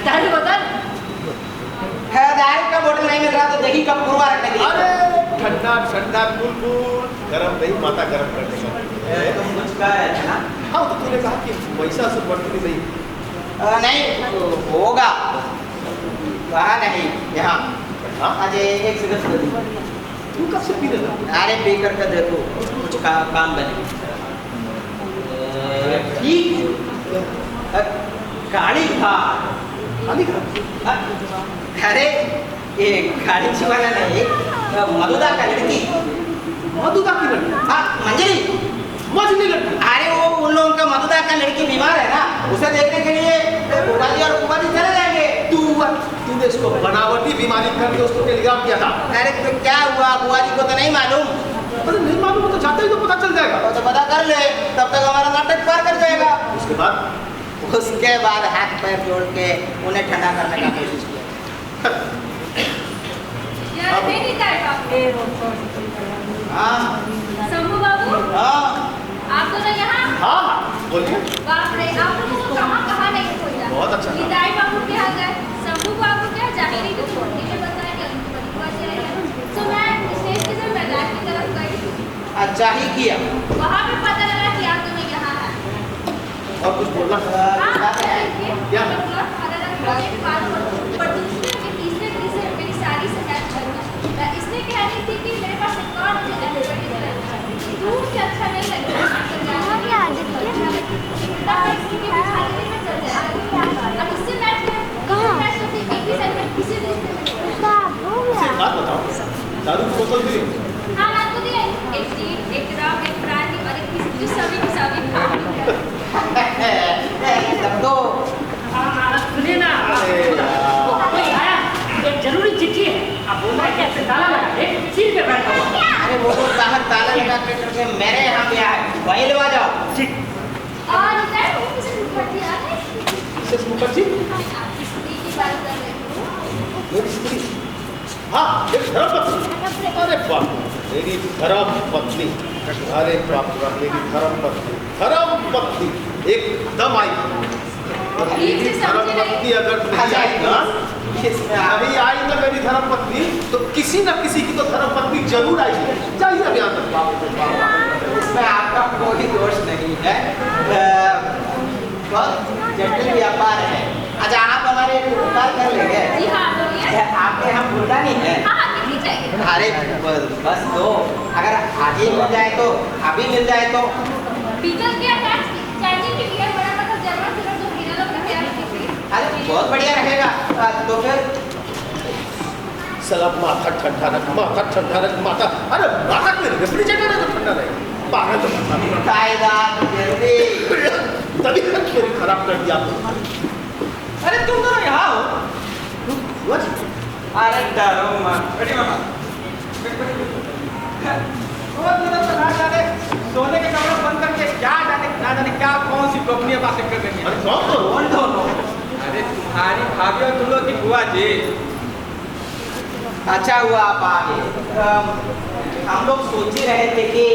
दारू बोतल है, दारू का बोतल नहीं मिल रहा तो देखी कब पुरवा रखने के लिए। अरे ठंडा ठंडा कुल गरम नहीं, माता गरम करने का। तुम कुछ कह रहे थे ना? हाँ तो तूने कहा कि पैसा से बढ़ती नहीं। नहीं तो होगा, कहा नहीं यहाँ। हाँ? आज एक सिगरेट दे दो। तू कब से पी रहा है? अरे पी कर के देखो कुछ काम बने। ठीक गाड़ी था खाली खा। अरे ये गाड़ी वाला नहीं, मधुदा का लड़की। मधुदा की लड़की? हाँ मंजरी। मजली लड़की? अरे वो उन लोगों का मधुदा का लड़की बीमार है ना, उसे देखने के लिए बुआजी और बुआजी चले जाएंगे। तूने इसको बनावटी बीमारी करके उसको टेलीग्राम किया था। अरे तो क्या हुआ, बुआजी को तो नहीं मालूम। अरे नहीं मालूम हो तो जाता ही तो पता चल जाएगा। तो पता कर ले, तब तक हमारा नाटक पार कर जाएगा। उसके बाद हाथ पैर जोड़ के उन्हें ठंडा करने का कोशिश किया। यार नहीं ताई बाबू। हाँ शंभू बाबू, हाँ आप दोनों यहाँ? हाँ बोलिए। बाप रे, आप लोगों को कहाँ नहीं खोजा। बहुत अच्छा। ताई बाबू के यहाँ गए, शंभू बाबू के यहाँ जाने नहीं तो छोड़ने में बताया कि उनकी बड़ी बुआ जी आई है। तो मैं स्टेज के जब मैदान की तरफ गई, अच्छा ही किया। वहाँ पे पता लगा कि आप दोनों यहाँ हैं। और कुछ बोलना? हाँ, क्या? पर दूसरे के तीसरे दिन से मेरी सारी शिकायत कर दी। इसने कह रही थी कि मेरे पास एक और दूर से अच्छा नहीं लगता। अब इससे मैच होती एक ही साइड में किसी दिन एक बात बताओ, दारू की बोतल भी? हाँ मैं तो दिया एक टीट, एक ड्रम, एक ब्रांडी और एक किसी सभी तब तो सुनिए ना, कोई आया, एक जरूरी चिट्ठी है। आप बोल रहे हैं कि ताला लगा दे, सील पे बैठा हुआ। अरे वो तो बाहर ताला लगा के करके मेरे यहाँ पे आए, वहीं लगा जाओ। ठीक। और इधर किसी मुखर्जी आ गए। मिसेस मुखर्जी? आपकी स्त्री की बात कर रही हूँ। मेरी स्त्री? हाँ, मेरी धर्मपत्नी। अरे बाप, मेरी धर्मपत्नी। अरे बाप रे, मेरी धर्मपत्नी एकदम आई। और मेरी धर्मपत्नी अगर नहीं आई ना, अभी आई ना मेरी धर्मपत्नी, तो किसी न किसी की तो धर्मपत्नी जरूर आएगी। जाइए अब यहाँ तक। इसमें आपका कोई दोष नहीं है, बहुत जटिल व्यापार है। अच्छा आप हमारे उपकार कर लेंगे? जी हाँ बोलिए। आपके यहाँ मुर्गा नहीं है? हाँ कितनी चाहिए? अरे बस दो, अगर आज ही मिल जाए तो अभी मिल जाए तो। पीतल के अटैच चाहिए कि बियर बड़ा मतलब जरूरत है जो हीरा लोग रखे हैं किसी। अरे बहुत बढ़िया रहेगा। तो फिर सलाम, माथा ठंडा रख, माथा ठंडा रख, माथा। अरे माथा में रेफ्रिजरेटर है तो ठंडा रहेगा। बाहर तो माथा फायदा जल्दी। तबीयत मेरी खराब कर दिया। अरे तुम दोनों यहाँ हो? अरे डरो मत। बैठिए मामा। वो दोनों तो ना जाने सोने के कमरे बंद करके ना जाने क्या कौन सी गोपनीय बातें कर रही हैं। अरे कौन दोनों? अरे तुम्हारी भाभी और तुम लोग की बुआ जी। अच्छा हुआ आप आ गए। हम लोग सोच ही रहे थे कि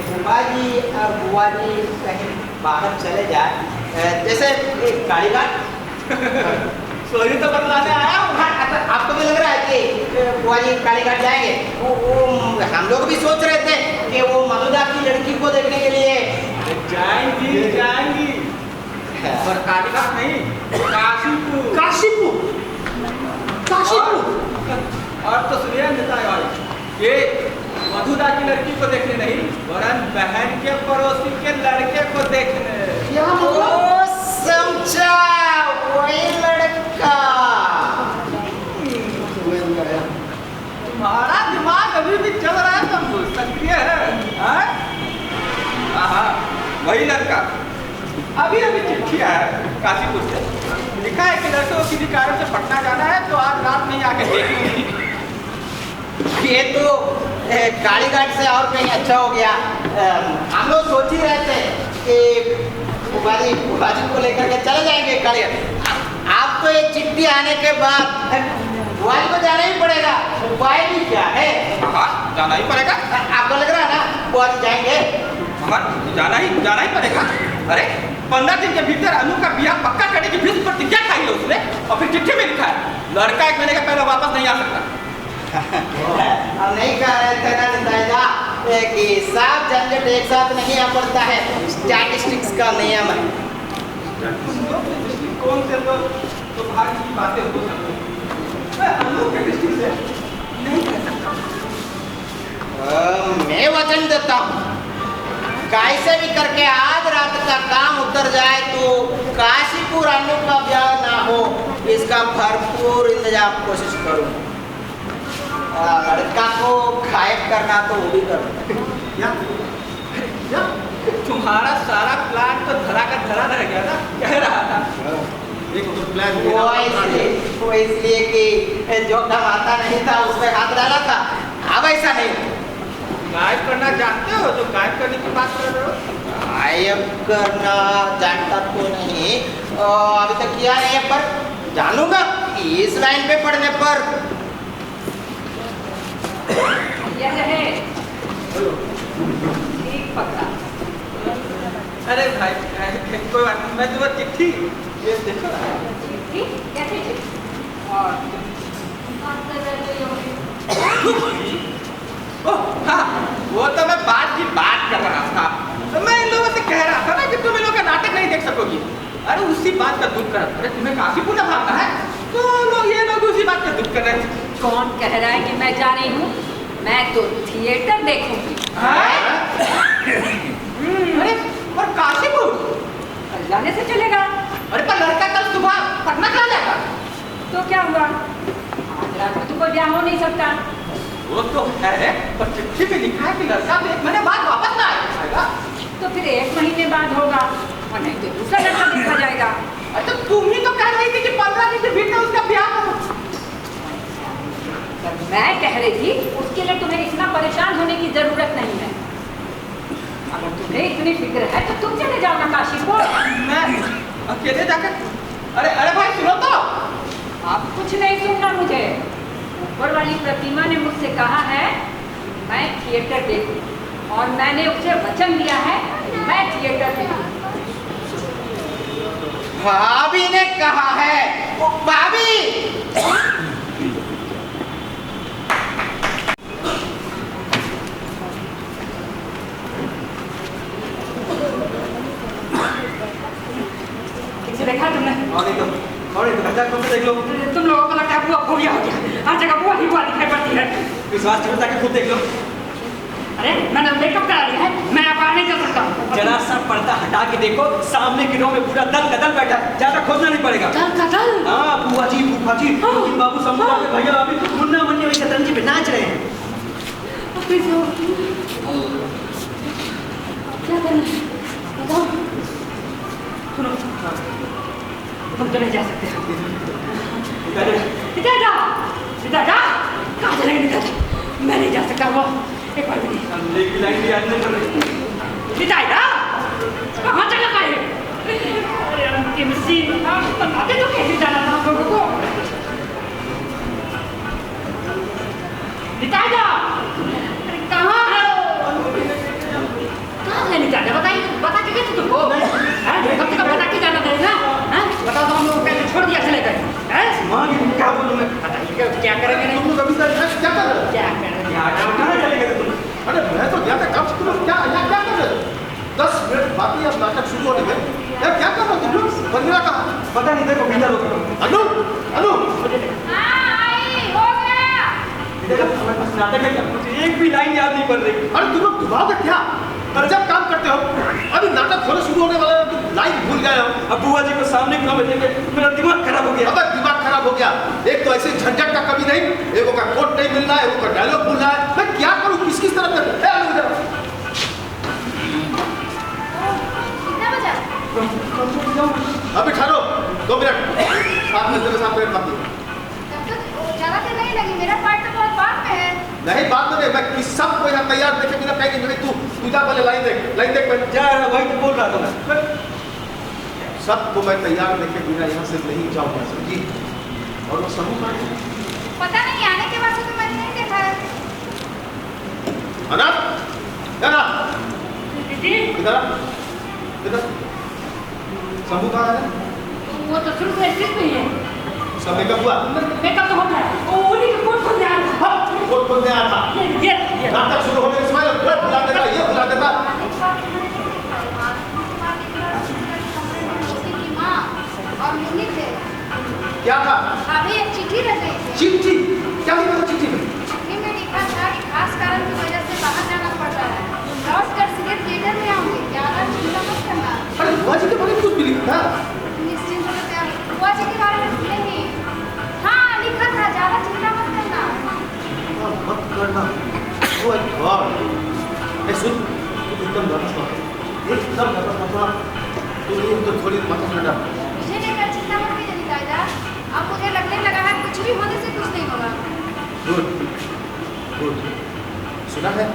बुआ जी और बुआ जी कहीं बाहर चले जाए, जैसे गाड़ी घाट। सोरी तो बदलाने आया हूँ। अच्छा आपको भी लग रहा है कि बुआ जी काली घाट जाएंगे? वो हम लोग भी सोच रहे थे कि वो मधुदा की लड़की को देखने के लिए जाएंगी पर कालीघाट नहीं, काशीपुर। और तो सुनिए नेता भाई, ये मधुदा की लड़की को देखने नहीं, वरन बहन के पड़ोसी के लड़के को देखने। क्या समझा, वही लड़का। तुम्हारा दिमाग अभी भी चल रहा है, तुम सक्रिय है। हाँ, वही लड़का। अभी चिट्ठी आया है काशीपुर से, लिखा है कि लड़के को किसी कारण से पटना जाना है, तो आज रात में ही आके देखूंगी। ये तो गाड़ी घाट से और कहीं अच्छा हो गया। हम लोग सोच ही रहे थे कि फुफाजी को लेकर के चले जाएंगे गाड़ी। आप तो ये चिट्ठी आने के बाद फुफाजी को जाना ही पड़ेगा। उपाय भी क्या है? हाँ, जाना ही पड़ेगा। आपको लग रहा है ना फुफाजी जाएंगे? हाँ, जाना ही पड़ेगा। अरे 15 दिन के भीतर अनु का ब्याह पक्का करने की भीष्म प्रतिज्ञा खाई है उसने, और फिर चिट्ठी में लिखा है लड़का 1 महीने के पहले वापस नहीं आ सकता। हम नहीं कह रहे थे ना निताईदा कि सब झंझट एक साथ नहीं आ पड़ता है, स्टैटिस्टिक्स का नियम है। कौन से तो भाग की बातें हो सकती हैं, मैं अनु के दृष्टि से नहीं कह सकता। मैं वचन देता हूँ, कैसे भी करके आज रात का काम उतर जाए तो काशीपुर अनु का ब्याह ना हो, इसका भरपूर इंतजाम कोशिश करूँ। लड़का को गायब करना तो वो भी करूँ। तुम्हारा सारा प्लान तो धरा का धरा रह गया ना, कह रहा था। देखो तो प्लान वो इसलिए कि जो काम आता नहीं था उसमें हाथ डाला था। अब ऐसा नहीं। गायब करना जानते हो? जो गायब करने की बात कर रहे हो? गायब करना जानता तो नहीं, अभी तक किया नहीं है, पर जानूंगा इस लाइन पे पढ़ने पर। यह है ठीक पकड़ा। अरे भाई कोई बात नहीं, मैं तुम्हें चिट्ठी ये देखो ना। चिट्ठी? कैसी चिट्ठी? और ओह हाँ, वो तो मैं बात की बात कर रहा था। तो मैं इन लोगों से कह रहा था ना कि तुम इन लोगों का नाटक नहीं देख सकोगी। अरे उसी बात का दुख कर, अरे तुम्हें काशीपुर ना भागना है, तो ये लोग उसी बात का दुख कर रहे थे। कौन कह रहा है कि मैं जा रही हूँ? मैं तो थिएटर देखूंगी। अरे पर काशीपुर कल जाने से चलेगा। अरे पर लड़का कल सुबह पटना चला जाएगा। तो क्या हुआ? आज रात में तो कोई ब्याह हो नहीं सकता। वो तो है, पर चिट्ठी में लिखा है कि लड़का 1 महीने बाद वापस ना आएगा। तो फिर 1 महीने बाद होगा, और नहीं तो दूसरा लड़का देखा जाएगा। अच्छा तुम ही तो कह रही थी कि 15 दिन के भीतर उसका ब्याह हो। मैं कह रही थी उसके लिए तुम्हें इतना परेशान होने की जरूरत नहीं है। अगर तुम्हें इतनी फिक्र है तो तुम चले जाओ ना काशीपुर। मैं अकेले जाकर, अरे भाई सुनो तो। आप कुछ नहीं सुनना मुझे। ऊपर वाली प्रतिमा ने मुझसे कहा है मैं थिएटर देखूं, और मैंने उसे वचन दिया है मैं थिएटर देखूं। भाभी ने कहा है। भाभी देखा तुमने? और नहीं तो तुम देख लो। तुम लोगों को लगता है बुआ फोबिया हो गया, हर जगह बुआ ही बुआ दिखाई पड़ती है। विश्वास में जाके खुद देख लो। अरे मैंने मेकअप करा लिया है, मैं अब आ नहीं जा सकता। जरा सा पर्दा हटा के देखो, सामने की रो में पूरा दल का दल बैठा है, ज्यादा खोजना नहीं पड़ेगा। दल का दल? हाँ फूफा जी, बाबू समुद्र के भैया अभी मुन्ना मुन्नी वही शतरंजी पे नाच रहे हैं। क्या करना है बताओ। सुनो, तुम तो नहीं जा सकते। निकाजा, कहाँ चलेंगे निकाजा? मैं नहीं जा सकता, वो एक बार भी नहीं। लेकिन लाइन भी याद नहीं कर रही। निकाजा, कहाँ चला गए? अरे अंतिम सीन, आप बताते तो कैसे जाना था हम लोगों को? निकाजा, अरे कहाँ है? कहाँ है निकाजा? बताइए, बता के कैसे तुमको? कब तक बता के जाना था ना? बताओ तो हम लोग कैसे छोड़ दिया चले गए? माँ क्या बोलूँ मैं? बताइए क्या करेंगे? नहीं तुम लोग अभी तक क्या कर रहे हो? क्या करेंगे? कहाँ चले गए तुम? अरे मैं तो गया था, कब से तुम लोग क्या कर रहे हो? 10 मिनट बाकी अब नाटक शुरू होने में। यार क्या कर रहे हो तुम लोग? बंदरा कहाँ? पता नहीं, देखो भीतर लोग। अनु, हाँ आई, हो गया। नाटक है क्या? मुझे एक भी लाइन याद नहीं पड़ रही। अरे तुम लोग दिमाग है क्या? गजब काम करते हो। अभी नाटक थोड़ा शुरू होने वाला है, तुम लाइन भूल गए हो। अब बुआ जी को सामने क्यों बैठेंगे? मेरा दिमाग खराब हो गया। अब दिमाग खराब हो गया। एक तो ऐसे झंझट का कभी नहीं, एक का कोट नहीं मिल रहा है, एक का डायलॉग भूल रहा है। मैं क्या करूं, किस तरफ करूं? कितना बजा? अभी ठहरो 2 मिनट, 7 मिनट बाकी। तब तो ज्यादा देर नहीं लगी, मेरा पार्ट तो बहुत बाद में है। नहीं बात नहीं, मैं किस सबको यहाँ तैयार देखे बिना कहीं नहीं। तू जा पहले लाइन देख मैं जा रहा, वही तो बोल रहा था मैं। सबको मैं तैयार देखे बिना यहाँ से नहीं जाऊंगा, समझी? और वो समूह का पता नहीं, आने के बाद से तो मैंने नहीं देखा है। अनाथ जी इधर समूह कहाँ है? वो तो शुरू से स्थित नहीं है। उसका मेकअप हुआ? मेकअप तो होता है, वो उन्हीं के कोट खोलने आया था। कोट खोलने आया था। ये नाटक शुरू होने के समय बुला देता, ये बुला देता। उसकी माँ और मिनी थे। क्या था? अभी एक चिट्ठी रह गई थी। चिट्ठी? क्या लिखा था चिट्ठी में? चिट्ठी में लिखा था कि खास कारण की वजह से बाहर जाना पड़ रहा है, लौट कर सीधे थिएटर में आऊंगी, ज्यादा चिंता मत करना। अरे बुआ जी के बारे में कुछ भी लिखा था? निश्चिंत हो जाओ, बुआ जी के बारे में नहीं। हाँ लिखा था, ज्यादा चिंता मत करना। मत करना। ओह गॉड। ए सुन, तू एकदम नर्वस मत हो। तू ये तो थोड़ी माथा ठंडा। मुझे लेकर चिंता मत कीजिए दादा, अब मुझे लगने लगा है कुछ भी होने से कुछ नहीं होगा। Good good. सुना है,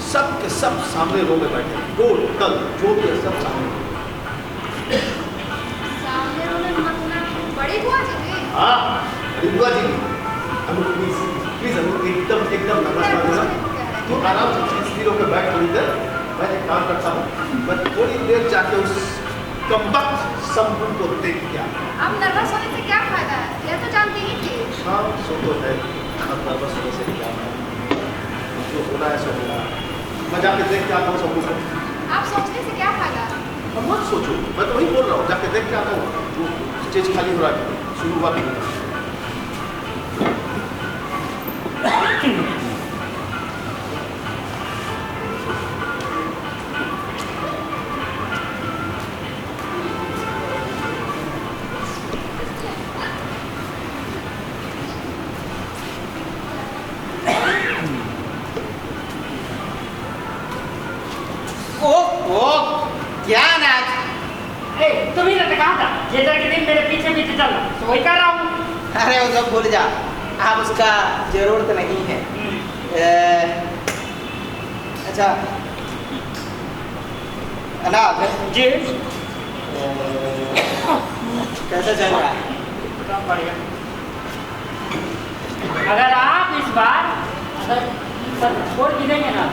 सब के सब सामने रो में बैठे, टोटल जो भी है सब सामने। सामने रोने मतलब बड़ी बुआ जी थी। हाँ बड़ी बुआ जी। अनु प्लीज प्लीज अनु एकदम नर्वस मत होना। तू आराम से स्थिर होकर बैठ थोड़ी देर। मैं एक काम करता हूँ, मैं थोड़ी देर जाके उस कमबख्त संबुल को देख के आता हूँ। अब नर्वस होने से क्या फायदा है, यह तो जानती ही थी। हाँ सो तो है, अब नर्वस होने से क्या है, जो होना है सो होना। मैं जाके देख के आता हूँ संबुल को। आप सोचने से क्या फायदा? अब मत सोचो, मैं तो वही बोल रहा हूँ, जाके देख के आता हूँ। वो स्टेज खाली हो रहा है, शुरू हुआ नहीं। क्या नाच? तुम ही ने तो कहा था थिएटर के दिन मेरे पीछे पीछे चलना, तो वही कर रहा हूँ। अरे वो सब भूल जा, आप उसका जरूरत नहीं है। अच्छा अनाथ जी कैसा चल रहा है? सब बढ़िया। अगर आप इस बार छोड़ की देंगे ना,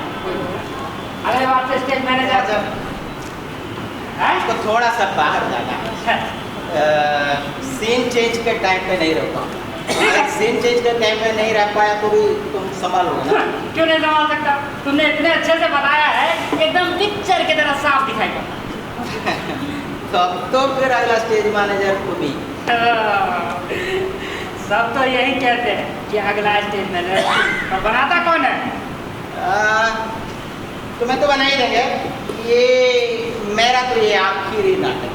अगले बार से स्टेज मैनेजर तो थोड़ा सा बाहर जाना है। सीन चेंज के टाइम पे नहीं रह पाऊँ। सीन चेंज के टाइम पे नहीं रह पाया तो भी तुम संभालोगे ना? क्यों नहीं संभाल सकता? तुमने इतने अच्छे से बताया है, एकदम पिक्चर की तरह साफ दिखाई पड़ता। तो फिर अगला स्टेज मैनेजर को भी सब तो यही कहते हैं कि अगला स्टेज मैनेजर, पर बनाता कौन है? तुम्हें तो बना ही देंगे। ये मेरा तो ये आखिरी नाटक।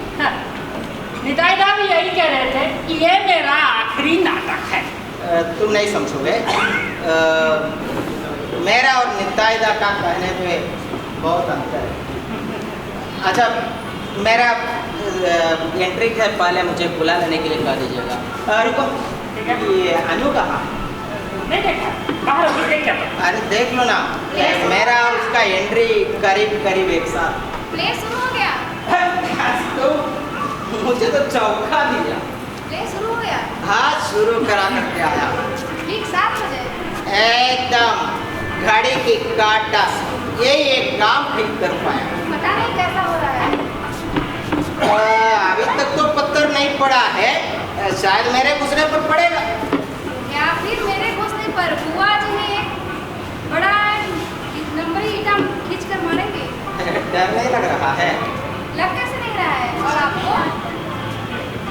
निताई दा भी यही कह रहे थे कि ये मेरा आखिरी नाटक है। तुम नहीं समझोगे। मेरा और निताई दा का कहने पे बहुत अंतर है। अच्छा मेरा एंट्री है, पहले मुझे बुला लेने के लिए कह दीजिएगा। रुको, ये अनु कहाँ? नहीं देखा, बाहर होकर देख क्या? अरे देख लो ना, मेरा और उसका एंट्री करीब एक साथ। प्ले शुरू हो गया। तो मुझे तो चौका दिया। प्ले शुरू हो गया। हाँ शुरू करा करके आया। ठीक 7 बजे। एकदम घड़ी की काटा यही एक काम ठीक कर पाया। पता नहीं कैसा हो रहा है। अभी तक तो पत्थर नहीं पड़ा है, शायद मेरे घुसने पर पड़ेगा। या फिर मेरे घुसने पर बुआ जी ने एक बड़ा नंबरी ईंटा खींच कर मारेंगे। डर नहीं लग रहा है? लग कैसे नहीं रहा है? और आपको?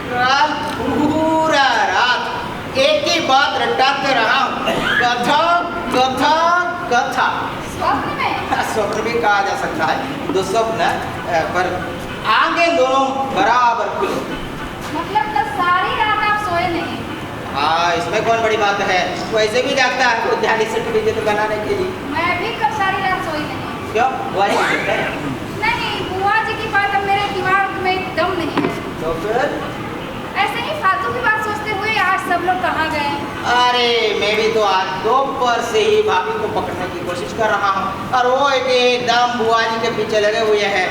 कल पूरा रात एक ही बात रटाते रहा हूँ, कथक कथा कथा स्वप्न में स्वप्न भी कहा जा सकता है, दुस्वप्न, पर आगे दोनों बराबर खुले। मतलब कल सारी रात आप सोए नहीं? हाँ, इसमें कौन बड़ी बात है, वैसे भी जागता है विद्यालय सर्टिफिकेट बनाने के लिए। मैं भी कल सारी रात सोई नहीं। क्यों, वही नहीं, बुआ जी की बात अब मेरे दिमाग में एकदम नहीं है। तो फिर ऐसे ही फालतू की बात सोचते हुए आज सब लोग कहाँ गए? अरे मैं भी तो आज दोपहर से ही भाभी को पकड़ने की कोशिश कर रहा हूँ, और वो एकदम बुआ जी के पीछे लगे हुए हैं।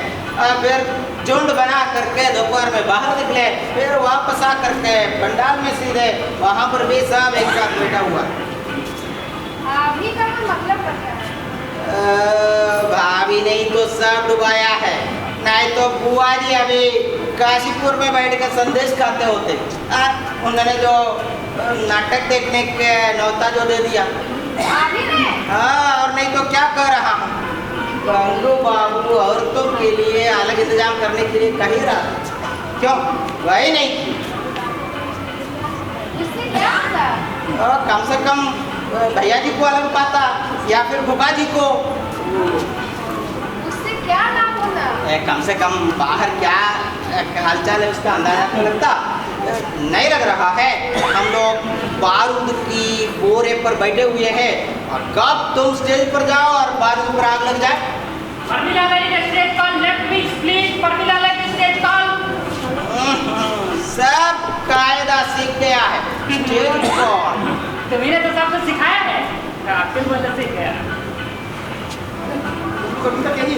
फिर झुंड बना करके दोपहर में बाहर निकले, फिर वापस आ करके पंडाल में सीधे, वहाँ पर भी सब एक साथ बैठा हुआ। भाभी का कोई मतलब करता है? भाभी नहीं तो सब डुबाया है, नहीं तो बुआ जी अभी काशीपुर में बैठ कर संदेश खाते होते। उन्होंने जो नाटक देखने के न्योता जो दे दिया। भाभी ने? हाँ, और नहीं तो क्या कह रहा हूँ, गंगू बाबू औरतों के लिए अलग इंतजाम करने के लिए कह ही रहा। क्यों, वही नहीं? इससे क्या होता? कम से कम भैया जी को अलग पाता, या फिर भूपा जी को। उससे क्या लाभ होता? कम से कम बाहर क्या हालचाल है उसका अंदाजा तो लगता। नहीं लग रहा है, हम लोग बारूद की बोरे पर बैठे हुए हैं, और कब तुम स्टेज पर जाओ और बारूद पर आग लग जाए। Parmila ladies stage call, left wing please, Parmila ladies stage call. सब कायदा सीख गया है, स्टेज कॉल। तुम्हें तो सब कुछ सिखाया है, आपके मदद से गया। कविता क्या है?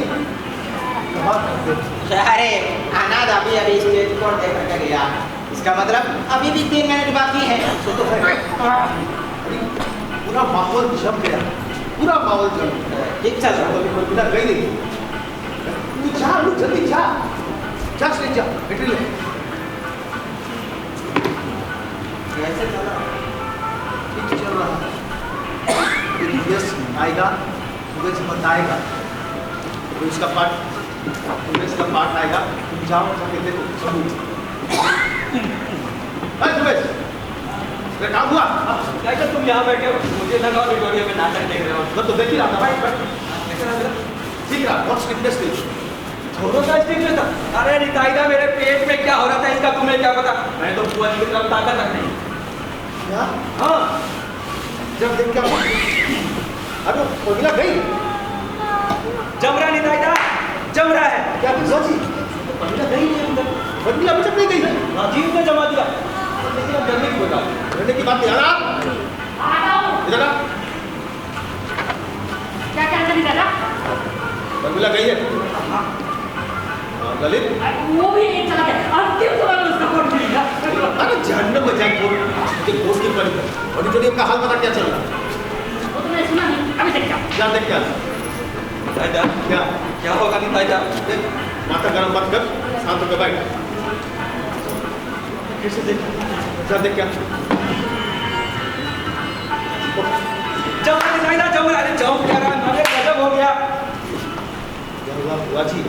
अरे अनाथ अभी स्टेज पर देख कर गया, इसका मतलब अभी भी 3 मिनट बाकी है। सो तो है। अरे पूरा माहौल जम गया, पूरा माहौल जम गया। ठीक चल रहा है। बिना गई नहीं, तू जा, तू जल्दी जा, जा स्टेज जा, बैटरी ले। कैसे चल रहा है? ठीक चल रहा है। यस आएगा, मुझे से बताएगा, तो इसका पार्ट, मुझे इसका पार्ट आएगा, तुम जाओ जाके देखो सबूत। अरे सुबह, ये काम हुआ? क्या तुम यहाँ बैठे हो? मुझे लगा ऑडिटोरियम में नाटक देख रहे हो। मैं तो देख ही रहा था भाई, ठीक रहा, बहुत स्ट्रिक्टनेस थी। छोड़ो का स्टिक था। अरे निताईदा, मेरे पेट में क्या हो रहा था इसका तुम्हें क्या पता? मैं तो बुआ जी की तरफ ताकत रख नहीं। क्या? हाँ, जब देख क्या अरे पगला गई, जम रहा निताईदा, जम रहा है। क्या बुआ जी पगला गई नहीं अंदर, पगला अभी तक नहीं गई है। राजीव ने जमा दिया, लेकिन अब डरने की बता। रहने की बात नहीं आ रहा, इधर आ। क्या कहते हैं दादा? पगला गई है। ललित, वो भी नहीं चला गया, अंतिम समय में उसका कोट मिलेगा। अरे जानने में जान बोल, मुझे कोर्स की पड़ी है। ऑडिटोरियम का हाल पता क्या चल रहा है? वो तो मैंने सुना नहीं, अभी तक क्या? क्या देख क्या? निताईदा, क्या? क्या होगा निताईदा? देख, माथा गरम मत कर, शांत होकर बैठ। कैसे देख? क्या देख क्या? जम रहा निताईदा, जम रहा। अरे जम क्या रहा? अरे गजब हो गया। क्या हुआ बुआ जी?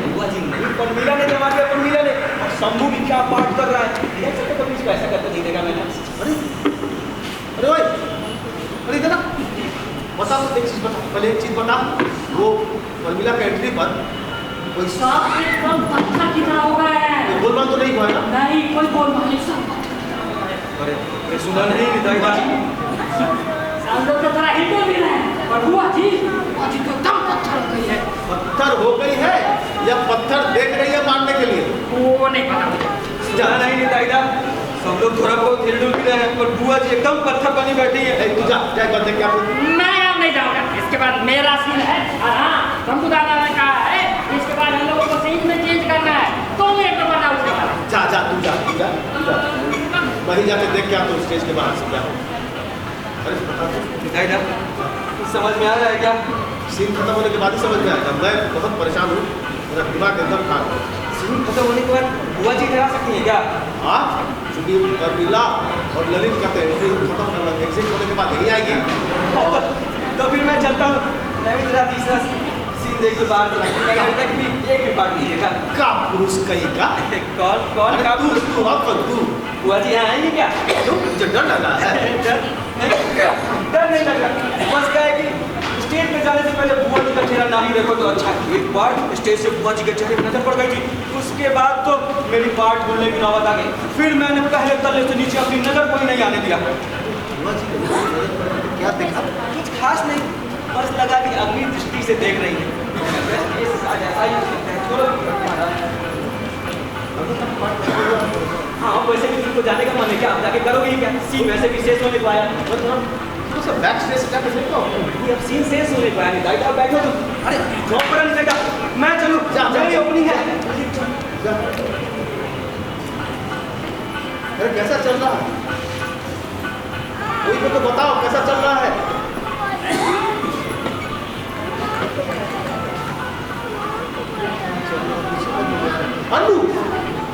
बुआ जी नहीं, परमीला ने जमा दिया, परमीला ने। और शंभू भी क्या पाठ कर रहा है? देख सकते कभी इसको ऐसा करके नहीं देखा मैंने। अरे अरे ओए, अरे इधर आ। बता, एक चीज बता, पहले एक चीज बता, वो परमीला का एंट्री पर कोई साफ एकदम पत्थर की तरह हो गए हैं। गोलमाल तो नहीं हुआ है ना? नहीं, कोई गोलमाल नहीं, सब अरे मैं सुना नहीं निताईदा। हम लोग तो थोड़ा हिंदू भी रहे हैं, और बुआ जी तो एकदम पत्थर हो गई है। पत्थर हो गई है या पत्थर देख रही है मारने के लिए? वो नहीं पता मुझे। जाना नहीं निताईदा, सब लोग थोड़ा बहुत हिलडुल भी रहे हैं, पर बुआ जी एकदम पत्थर बनी बैठी है। तू जा, क्या बात है, क्या बोल? मैं अब नहीं जाऊंगा, इसके बाद मेरा सीन है। और हाँ, हमको दादा ने कहा है, इसके बाद हम लोगों को सीन में चेंज करना है, तो मेरे को बताओ उसके बाद। जा जा, तू जा, तू जा, तू जा। वहीं जाके देख क्या तो स्टेज के बाहर से क्या हो। अरे बता दो निताईदा, समझ में आ रहा है क्या? सीन खत्म होने के बाद ही समझ में आएगा। मैं बहुत परेशान हूँ, मेरा दिमाग एकदम खराब है। सीन खत्म होने के बाद बुआ जी इधर आ सकती है क्या? हाँ, चूंकि परमीला और ललित का तो एंट्री खत्म करना, एग्जिट होने के बाद यही आएगी। तो फिर मैं चलता हूँ। मैं भी तेरा तीसरा सीन देख के बाहर चला गया। मैं तक भी एक भी पार्ट नहीं देखा। का पुरुष कहीं का कौन कौन अरे का तू और कौन तू बुआ जी यहाँ आएंगे क्या? मुझे डर लगा है डर नहीं लग रहा, बस क्या है कि स्टेज पे जाने से पहले बुआ जी का चेहरा ना ही देखो तो अच्छा। एक बार स्टेज से बुआ जी के चेहरे पर नजर पड़ गई थी, उसके बाद तो मेरी पार्ट भूलने की नौबत आ गई। फिर मैंने पहले तल्ले से नीचे अपनी नजर कोई नहीं आने दिया। क्या देखा? कुछ खास नहीं, बस लगा कि अगली दृष्टि से देख रही है। हाँ वैसे भी तुमको जाने का मन है क्या? आप जाके करोगे ही क्या? सीन वैसे भी शेष होने पाया। तो सब बैक स्टेज से जाकर देखो। ये अब सीन शेष होने पाया नहीं। दाई आप बैठो तुम। अरे ड्रॉप पर नहीं बेटा, मैं चलूँ? मेरी ओपनिंग है। अरे कैसा चल रहा है? कोई तो बताओ कैसा चल रहा है? अन्नू,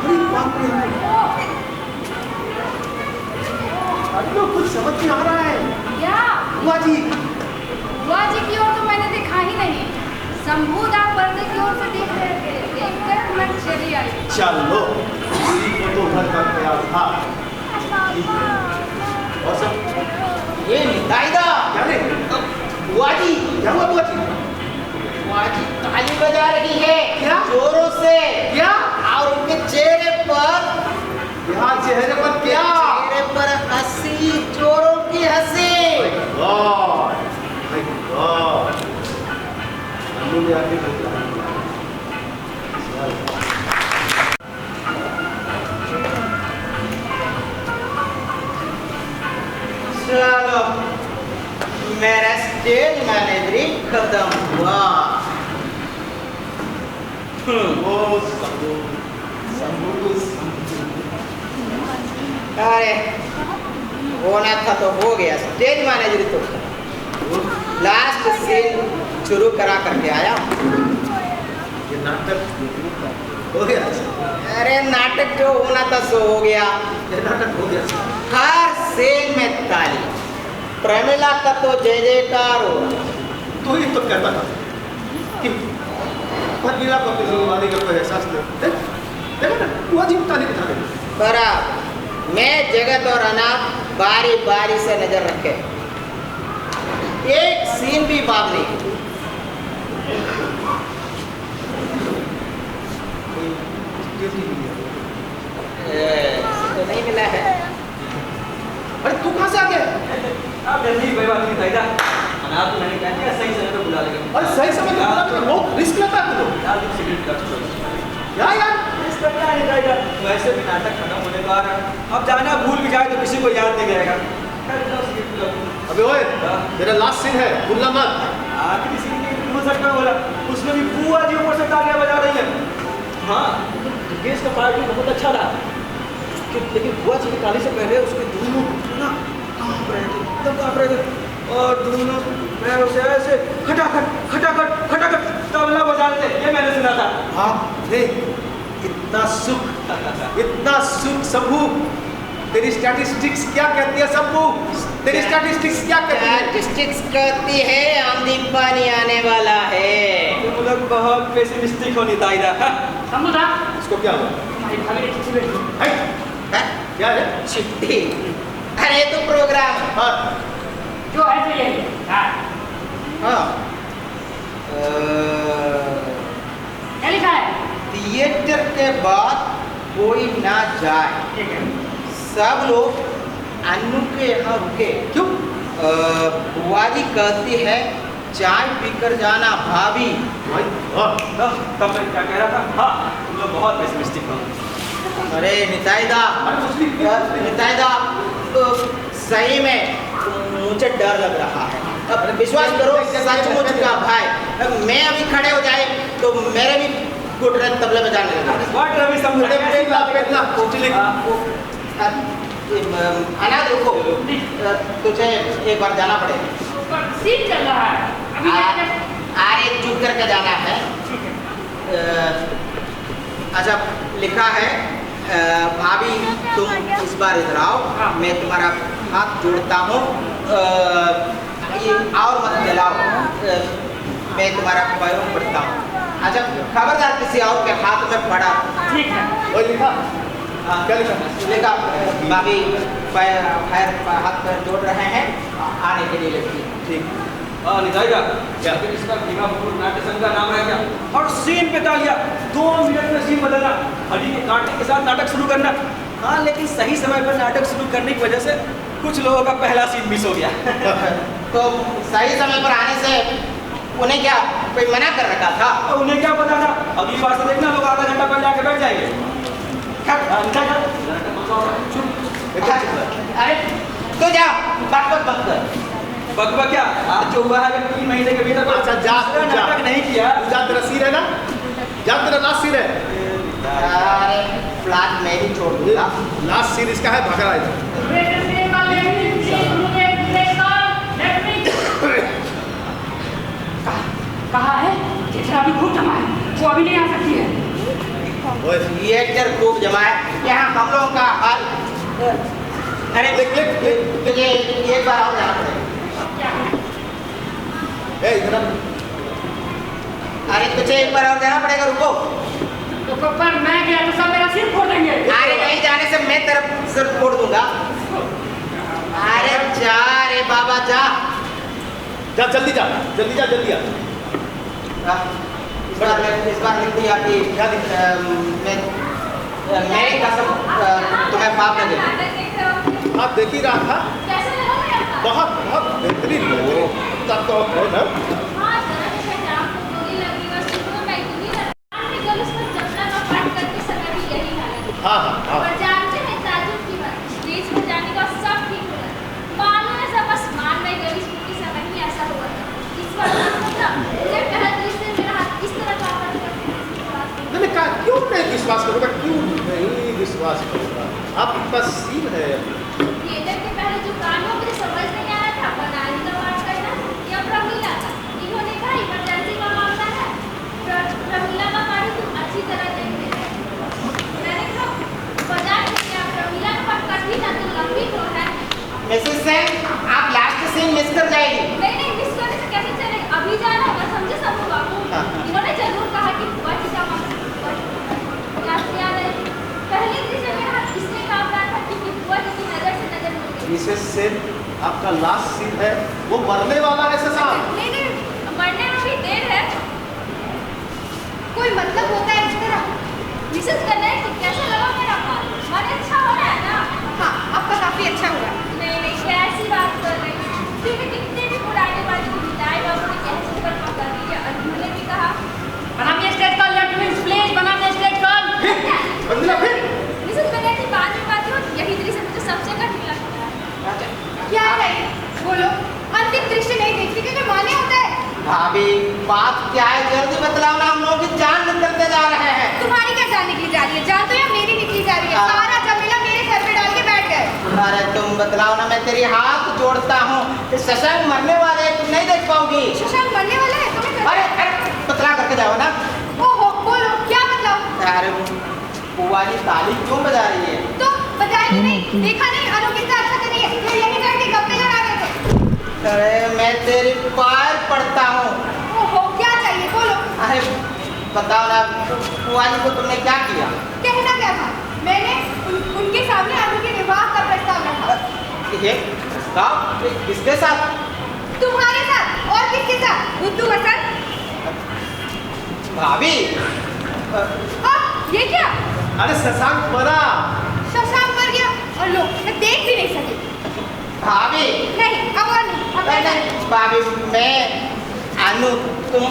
अरे बाप रे अन्नू, कुछ समझ नहीं आ रहा है। क्या बुआ जी बुआ जी की ओर तो मैंने देखा ही नहीं। शंभूदा पर्दे की ओर से देख रहे थे, देखकर मैं चली आई। चलो इसी को तो घर का ख्याल था। और सब ये निताईदा क्या रे? बुआ जी, क्या हुआ बुआ जी? बुआ जी ताली बजा रही है क्या? जोरों से। क्या? और उनके चेहरे पर यहाँ चेहरे पर क्या? चेहरे पर हंसी, जोरों की हंसी। गॉड माय गॉड, अन्नू ने आके बता चलो मेरा स्टेज मैनेजरिंग खत्म हुआ। वो शंभू अरे होना था तो हो गया, स्टेज मैनेजर तो लास्ट सीन शुरू करा करके आया। ये नाटक हो गया। अरे नाटक जो होना था सो हो गया। ये नाटक हो गया। हर सीन में ताली, प्रमिला का तो जय जयकार हो। तो ही तो कहता था कि प्रमिला को अपनी जिम्मेदारी का कोई एहसास नहीं। देखो ना बुआ जी ताली बजा रही। बरा मैं जगत और अनाथ बारी बारी से नजर रखे, एक सीन भी बात नहीं। तो नहीं मिला है। अरे तू कहाँ से आ गया? आप जल्दी कोई बात नहीं दाईदा, अनाथ तो मैंने क्या किया, सही समय पे बुला लेंगे। अरे सही समय पे बुला लेंगे, बहुत रिस्क लेता है तू। यार एक सिगरेट का छोड़। यार इसका क्या है दाईदा, वैसे भी नाटक खत्म होने को आ रहा है। अब जाना भूल भी जाए तो किसी को याद नहीं रहेगा। अबे ओए, मेरा लास्ट सीन है, भूलना मत। आखिरी सीन में हो सकता बोला, उसमें भी बुआ जी ऊपर से तालियां बजा रही है। हाँ दुर्गेश का पार्ट भी बहुत अच्छा रहा, लेकिन बुआ जी की ताली से पहले उसके दोनों ना कांप रहे थे, एकदम कांप रहे थे, और दोनों पैरों से ऐसे खटाखट खटाखट खटाखट तबला बजा रहे थे। ये मैंने सुना था। हाँ देख, इतना सुख शंभू। तेरी स्टैटिस्टिक्स क्या कहती है शंभू? तेरी स्टैटिस्टिक्स क्या कहती है? स्टैटिस्टिक्स कहती है आंधी पानी आने वाला है। तुम लोग बहुत पेसिमिस्टिक हो निताईदा। शंभूदा, इसको क्या हुआ? तुम्हारी भाभी ने चिट्ठी भेजी। है? हैं? क्या है? चिट्ठी? अरे तो प्रोग्राम। हाँ जो है तो यही है। हाँ, हाँ क्या लिखा है? थिएटर के बाद कोई ना जाए, ठीक है। सब लोग अन्नू के यहाँ रुके। क्यों? बुआ जी कहती है चाय पीकर जाना भाभी। माय गॉड, तब मैं क्या कह रहा था? हाँ तुम लोग बहुत पेसिमिस्टिक हो। अरे निताईदा, निताईदा सही में मुझे डर लग रहा है। अब विश्वास करो सचमुच का भाई, मैं अभी खड़े हो जाए तो मेरे भी गुटरे तबले बजाने लगे। व्हाट रवि अनाथ रुको, तुझे एक बार जाना पड़ेगा। सीन चल रहा है अभी। अरे चुप करके जाना है। अच्छा लिखा है भाभी तुम इस बार इधर आओ, मैं तुम्हारा हाथ जोड़ता हूँ, और मत जलाओ। मैं तुम्हारा पैरों पड़ता हूँ। अच्छा खबरदार किसी और के हाथ में पड़ा। ठीक है। ओए लिखा क्या लिखा? देखा भाभी पैर हाथ पैर जोड़ रहे हैं, आने के लिए लड़की। ठीक हाँ लिखाएगा क्या? लेकिन इसका भीमा बबूल नाट्य संघ का नाम रह गया। और सीन पे डाल दिया, 2 मिनट में सीन बदलना, हड्डी के काटने के साथ नाटक शुरू करना। हाँ लेकिन सही समय पर नाटक शुरू करने की वजह से कुछ लोगों का पहला सीन मिस हो गया। तो सही समय पर आने से उन्हें क्या कोई मना कर रखा था? और उन्हें क्या पता था? अगली बार से देखना लोग आधा घंटा पहले आके बैठ जाएंगे। अरे तो जा बक कर। बकबक क्या? आज जो हुआ है अगर 3 महीने के भीतर अच्छा जा नाटक नहीं किया। जा तेरा सीन है ना, जा तेरा लास्ट सीन है। अरे प्लाट मैं ही छोड़ दूंगा। लास्ट सीन इसका है भगड़ा इधर। कहा है चित्रा अभी खूब जमा है, वो अभी नहीं आ सकती है। ओए ये एक्टर खूब जमा है यहाँ हम लोगों का हाल। अरे देख तुझे एक बार और जाना पड़ेगा। ए इधर आ। अरे तुझे एक बार और जाना पड़ेगा, रुको। तो पर मैं गया तो सब मेरा सिर फोड़ देंगे। अरे नहीं जाने से मैं तेरा सिर फोड़ दूंगा। अरे जा रे बाबा जा। जा जल्दी जा जल्दी जा जल्दी आ। इस बार लिख दिया कि क्या लिख? मेरी कसम तुम्हें माफ न दे। नाटक देख रहे हो? आप देख ही रहा था, कैसा लगा मेरा काम? बहुत बहुत बेहतरीन तब तो है ना। हाँ, जरा सी पहचान को गोली लगी बस शुरू में मैं इतनी लड़ाई में गल उसमें जबना का पाठ करते समय भी यही हालत है। हाँ हाँ हाँ पर जानते हैं ताजुब की बात, स्टेज पर जाने का सब ठीक हो गया। मालूम है सब बस मान में गली के समय ही ऐसा हुआ था। इस बार मतलब मुझे पहले दृश्य से मेरा हाथ इस तरह का मैंने कहा क्यों नहीं विश्वास करूँगा, क्यों नहीं विश्वास करूँगा। आपका सीन है। थिएटर के पहले जो काम हो मुझे समझ नहीं आ रहा था, बनारसी का पाठ करना या प्रमिला का। इन्होंने कहा इमरजेंसी का मामला है, प्रमिला का पाठ तुम अच्छी तरह देखते हैं। मैंने कहा बजा क्या प्रमिला का पाठ कठिन है तो लंबी तो है। मिसेस सेन आप लास्ट सीन मिस कर जाएगी। नहीं मिस करने से कैसे चलेगा? अभी जाना होगा, समझे सब बाबू। इन्होंने जरूर कहा कि बुआ जी का मामला याद है पहले दृश्य में हाथ इसने काम रहा था क्योंकि बुआ जी की नजर से नजर मिल गई। मिसेस सेन आपका लास्ट सीन है, वो मरने वाला है ससा। नहीं मरने में भी देर है। कोई मतलब होता है इस तरह मिसेस करना है कि कैसा लगा मेरा काम? मन अच्छा हो रहा है ना? हाँ आपका काफी अच्छा हुआ। नहीं कैसी बात कर रही हैं? क्योंकि कितने भी पुराने वाले को बिताए बाबू ने कैसे पर पकड़ लिया। उन्होंने भी कहा बनाइए stage call, let means please बनाइए स्टेज कॉल। मिसेस बनने की बाद में बात हो, यही दृश्य मुझे सबसे कठिन लगता है। क्या चाहिए बोलो? अंतिम दृश्य नहीं देखती क्योंकि माने होता है। भाभी बात क्या है जल्दी बतलाओ ना, हम लोगों की जान निकलते जा रहे हैं। तुम्हारी क्या जान निकली जा रही है? जान तो या मेरी निकली जा रही है। सारा जमीला मेरे सर पे डाल के बैठ गए। अरे तुम बतलाओ ना, मैं तेरी हाथ जोड़ता हूँ। शशांक मरने वाले हैं, तुम नहीं देख पाओगी। शशांक मरने वाला है तुम्हें? अरे बतला करके जाओ ना। ओहो बोलो क्या बतलाओ? अरे बुआ जी ताली क्यों बजा रही है? तो बजाएगी नहीं? देखा नहीं अनु कितना अच्छा कर रही है? ये यही करके गप्पे लगा रहे थे। अरे मैं तेरी पैर पड़ता हूँ। ओहो क्या चाहिए बोलो? अरे बताओ ना बुआ जी को तुमने क्या किया? कहना क्या था? मैंने उनके सामने अनु के विवाह का प्रस्ताव रखा। ये कहा किसके साथ? तुम्हारे साथ और किसके साथ? बुद्धू हसन। भाभी ये क्या? अरे शशांक मरा। शशांक मर गया और लो मैं देख भी नहीं सकी। भाभी नहीं अब और नहीं, अब मैं नहीं भाभी मैं अनु तुम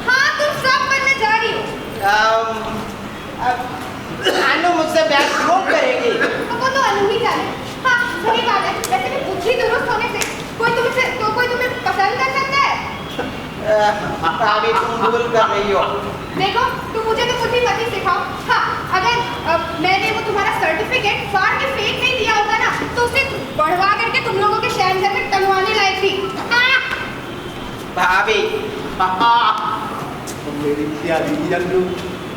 हाँ तुम सब बनने जा रही हो। अनु मुझसे ब्याह क्यों करेगी? अब वो तो अनु ही जाने। हाँ सही बात है, वैसे भी बुद्धि दुरुस्त होने से कोई तुम्हें पसंद कर सकता है? भाभी तुम भूल कर रही हो। देखो तुम मुझे तो बुद्धि मत ही सिखाओ। हाँ अगर मैंने वो तुम्हारा सर्टिफिकेट फाड़ के फेंक नहीं दिया होता ना तो उसे बढ़वा करके तुम लोगों के शहर घर में टंगवाने लायक थी। भाभी मेरी प्यारी अनु,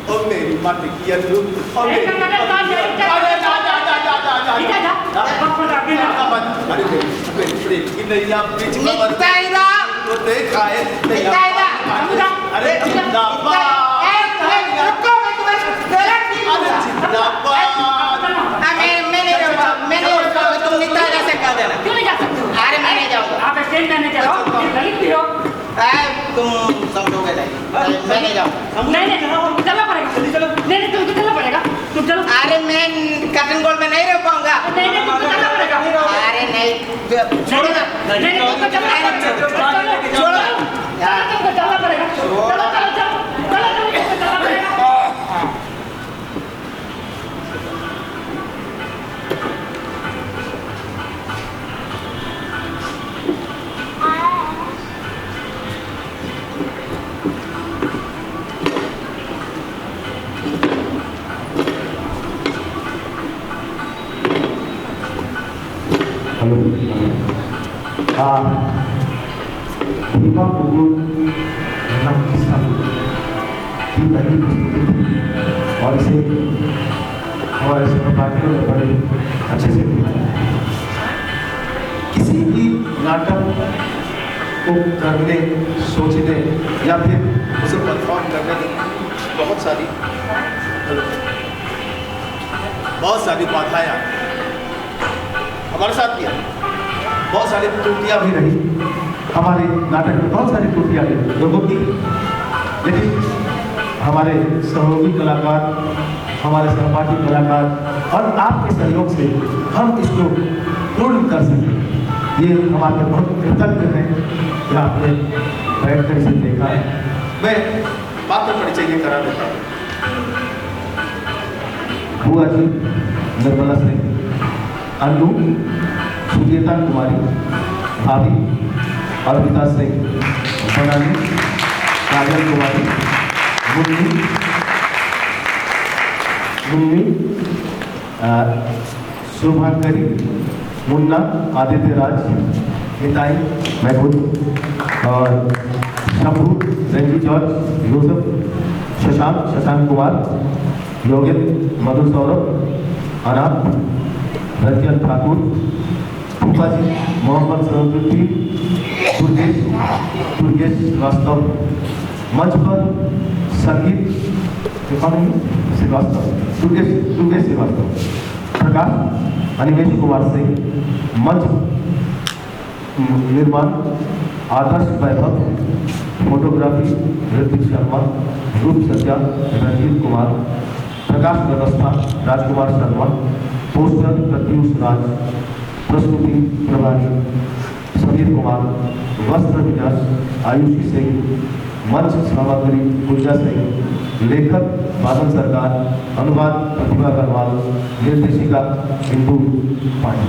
ओ मेरी मत की अनु, ओ मेरी अरे मेरी प्रेम की नैया बीच में नित्यानंद तो देखा है नित्यानंद अरे जिंदाबाद। रुको, मैं तुम्हें गलत नहीं बोला। मैं नहीं जाऊंगा, तुम निकल जा सकता देना। क्यों नहीं जा सकते हो? अरे मैं नहीं जाऊंगा। आप स्टेट मैनेजर हो, दलित भी हो। तुम समझोगे नहीं, मैं नहीं जाऊंगा। नहीं, तुमको चलना पड़ेगा। नहीं, तुमको चलना पड़ेगा। तुम चलो। अरे मैं कर्टन गोल्ड में नहीं रह पाऊंगा। नहीं, तुमको चलना पड़ेगा। अरे नहीं, छोड़ो ना। नहीं, तुमको चलना पड़ेगा। छोड़ो। तुमको चलना पड़ेगा। चलो, तुमको चलना पड़ेगा। हाँ, दीपा कुकुर नाम की पहली पुस्तक और इसे हमारे सहपाठियों ने बड़े अच्छे से लिखा। किसी भी नाटक को करने, सोचने या फिर उसे परफॉर्म करने की बहुत सारी बाधाएं आती हैं। हमारे साथ भी आई, बहुत सारी त्रुटियां भी रही। हमारे नाटक में बहुत सारी त्रुटियां लोगों की, लेकिन हमारे सहयोगी कलाकार, हमारे सहपाठी कलाकार और आपके सहयोग से हम इसको पूर्ण कर सके। ये हमारे बहुत कृतज्ञ हैं कि आपने बैठकर इसे देखा। मैं पात्र परिचय ये करा देता हूँ। बुआ जी निर्मला सिंह, अन्नू सुचेता कुमारी, भाभी अर्पिता सिंह, बनानी काजल कुमारी, मुन्नी शुभांकरी, मुन्ना आदित्य राज, मिताई महबूब और शंभू रंजी जॉर्ज, यूसुफ शशांक कुमार, योगेंद्र मधुर सौरभ, अनाथ रंजन ठाकुर, फूफा जी मोहम्मद सरद्दीन, दुर्गेश श्रीवास्तव, मंच पर संगीत श्रीवास्तव, दुर्गेश श्रीवास्तव, प्रकाश अनिमेश कुमार सिंह, मंच निर्माण आदर्श वैभव, फोटोग्राफी ऋतिक शर्मा, रूप सज्जा रंजीत कुमार, प्रकाश व्यवस्था राजकुमार शर्मा, पोस्टर प्रत्युष राज, प्रस्तुति प्रभारी समीर कुमार, वस्त्र विन्यास आयुषी सिंह, मंच सामग्री पूजा सिंह, लेखक बादल सरकार, अनुवाद प्रतिभा अग्रवाल, निर्देशिका इंदू पांडे।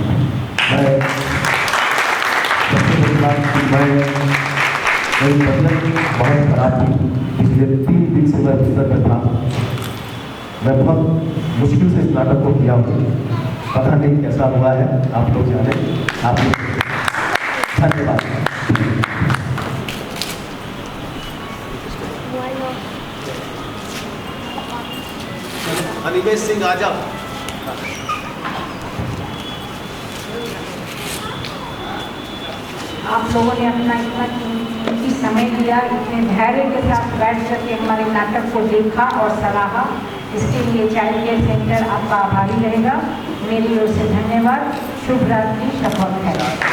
मेरी तबीयत बहुत खराब थी, पिछले 3 दिन से मैं बिस्तर में था। मैं बहुत मुश्किल से इस नाटक को किया हूँ, पता नहीं कैसा हुआ है, आप लोग जाने। आप धन्यवाद। अनिमेश सिंह आजा। आप लोगों ने अपना इतना कीमती समय दिया, इतने धैर्य के साथ बैठ करके हमारे नाटक को देखा और सराहा, इसके लिए चाइल्ड केयर सेंटर आपका आभारी रहेगा। मेरी ओर से धन्यवाद। शुभ रात्रि, शपथ है।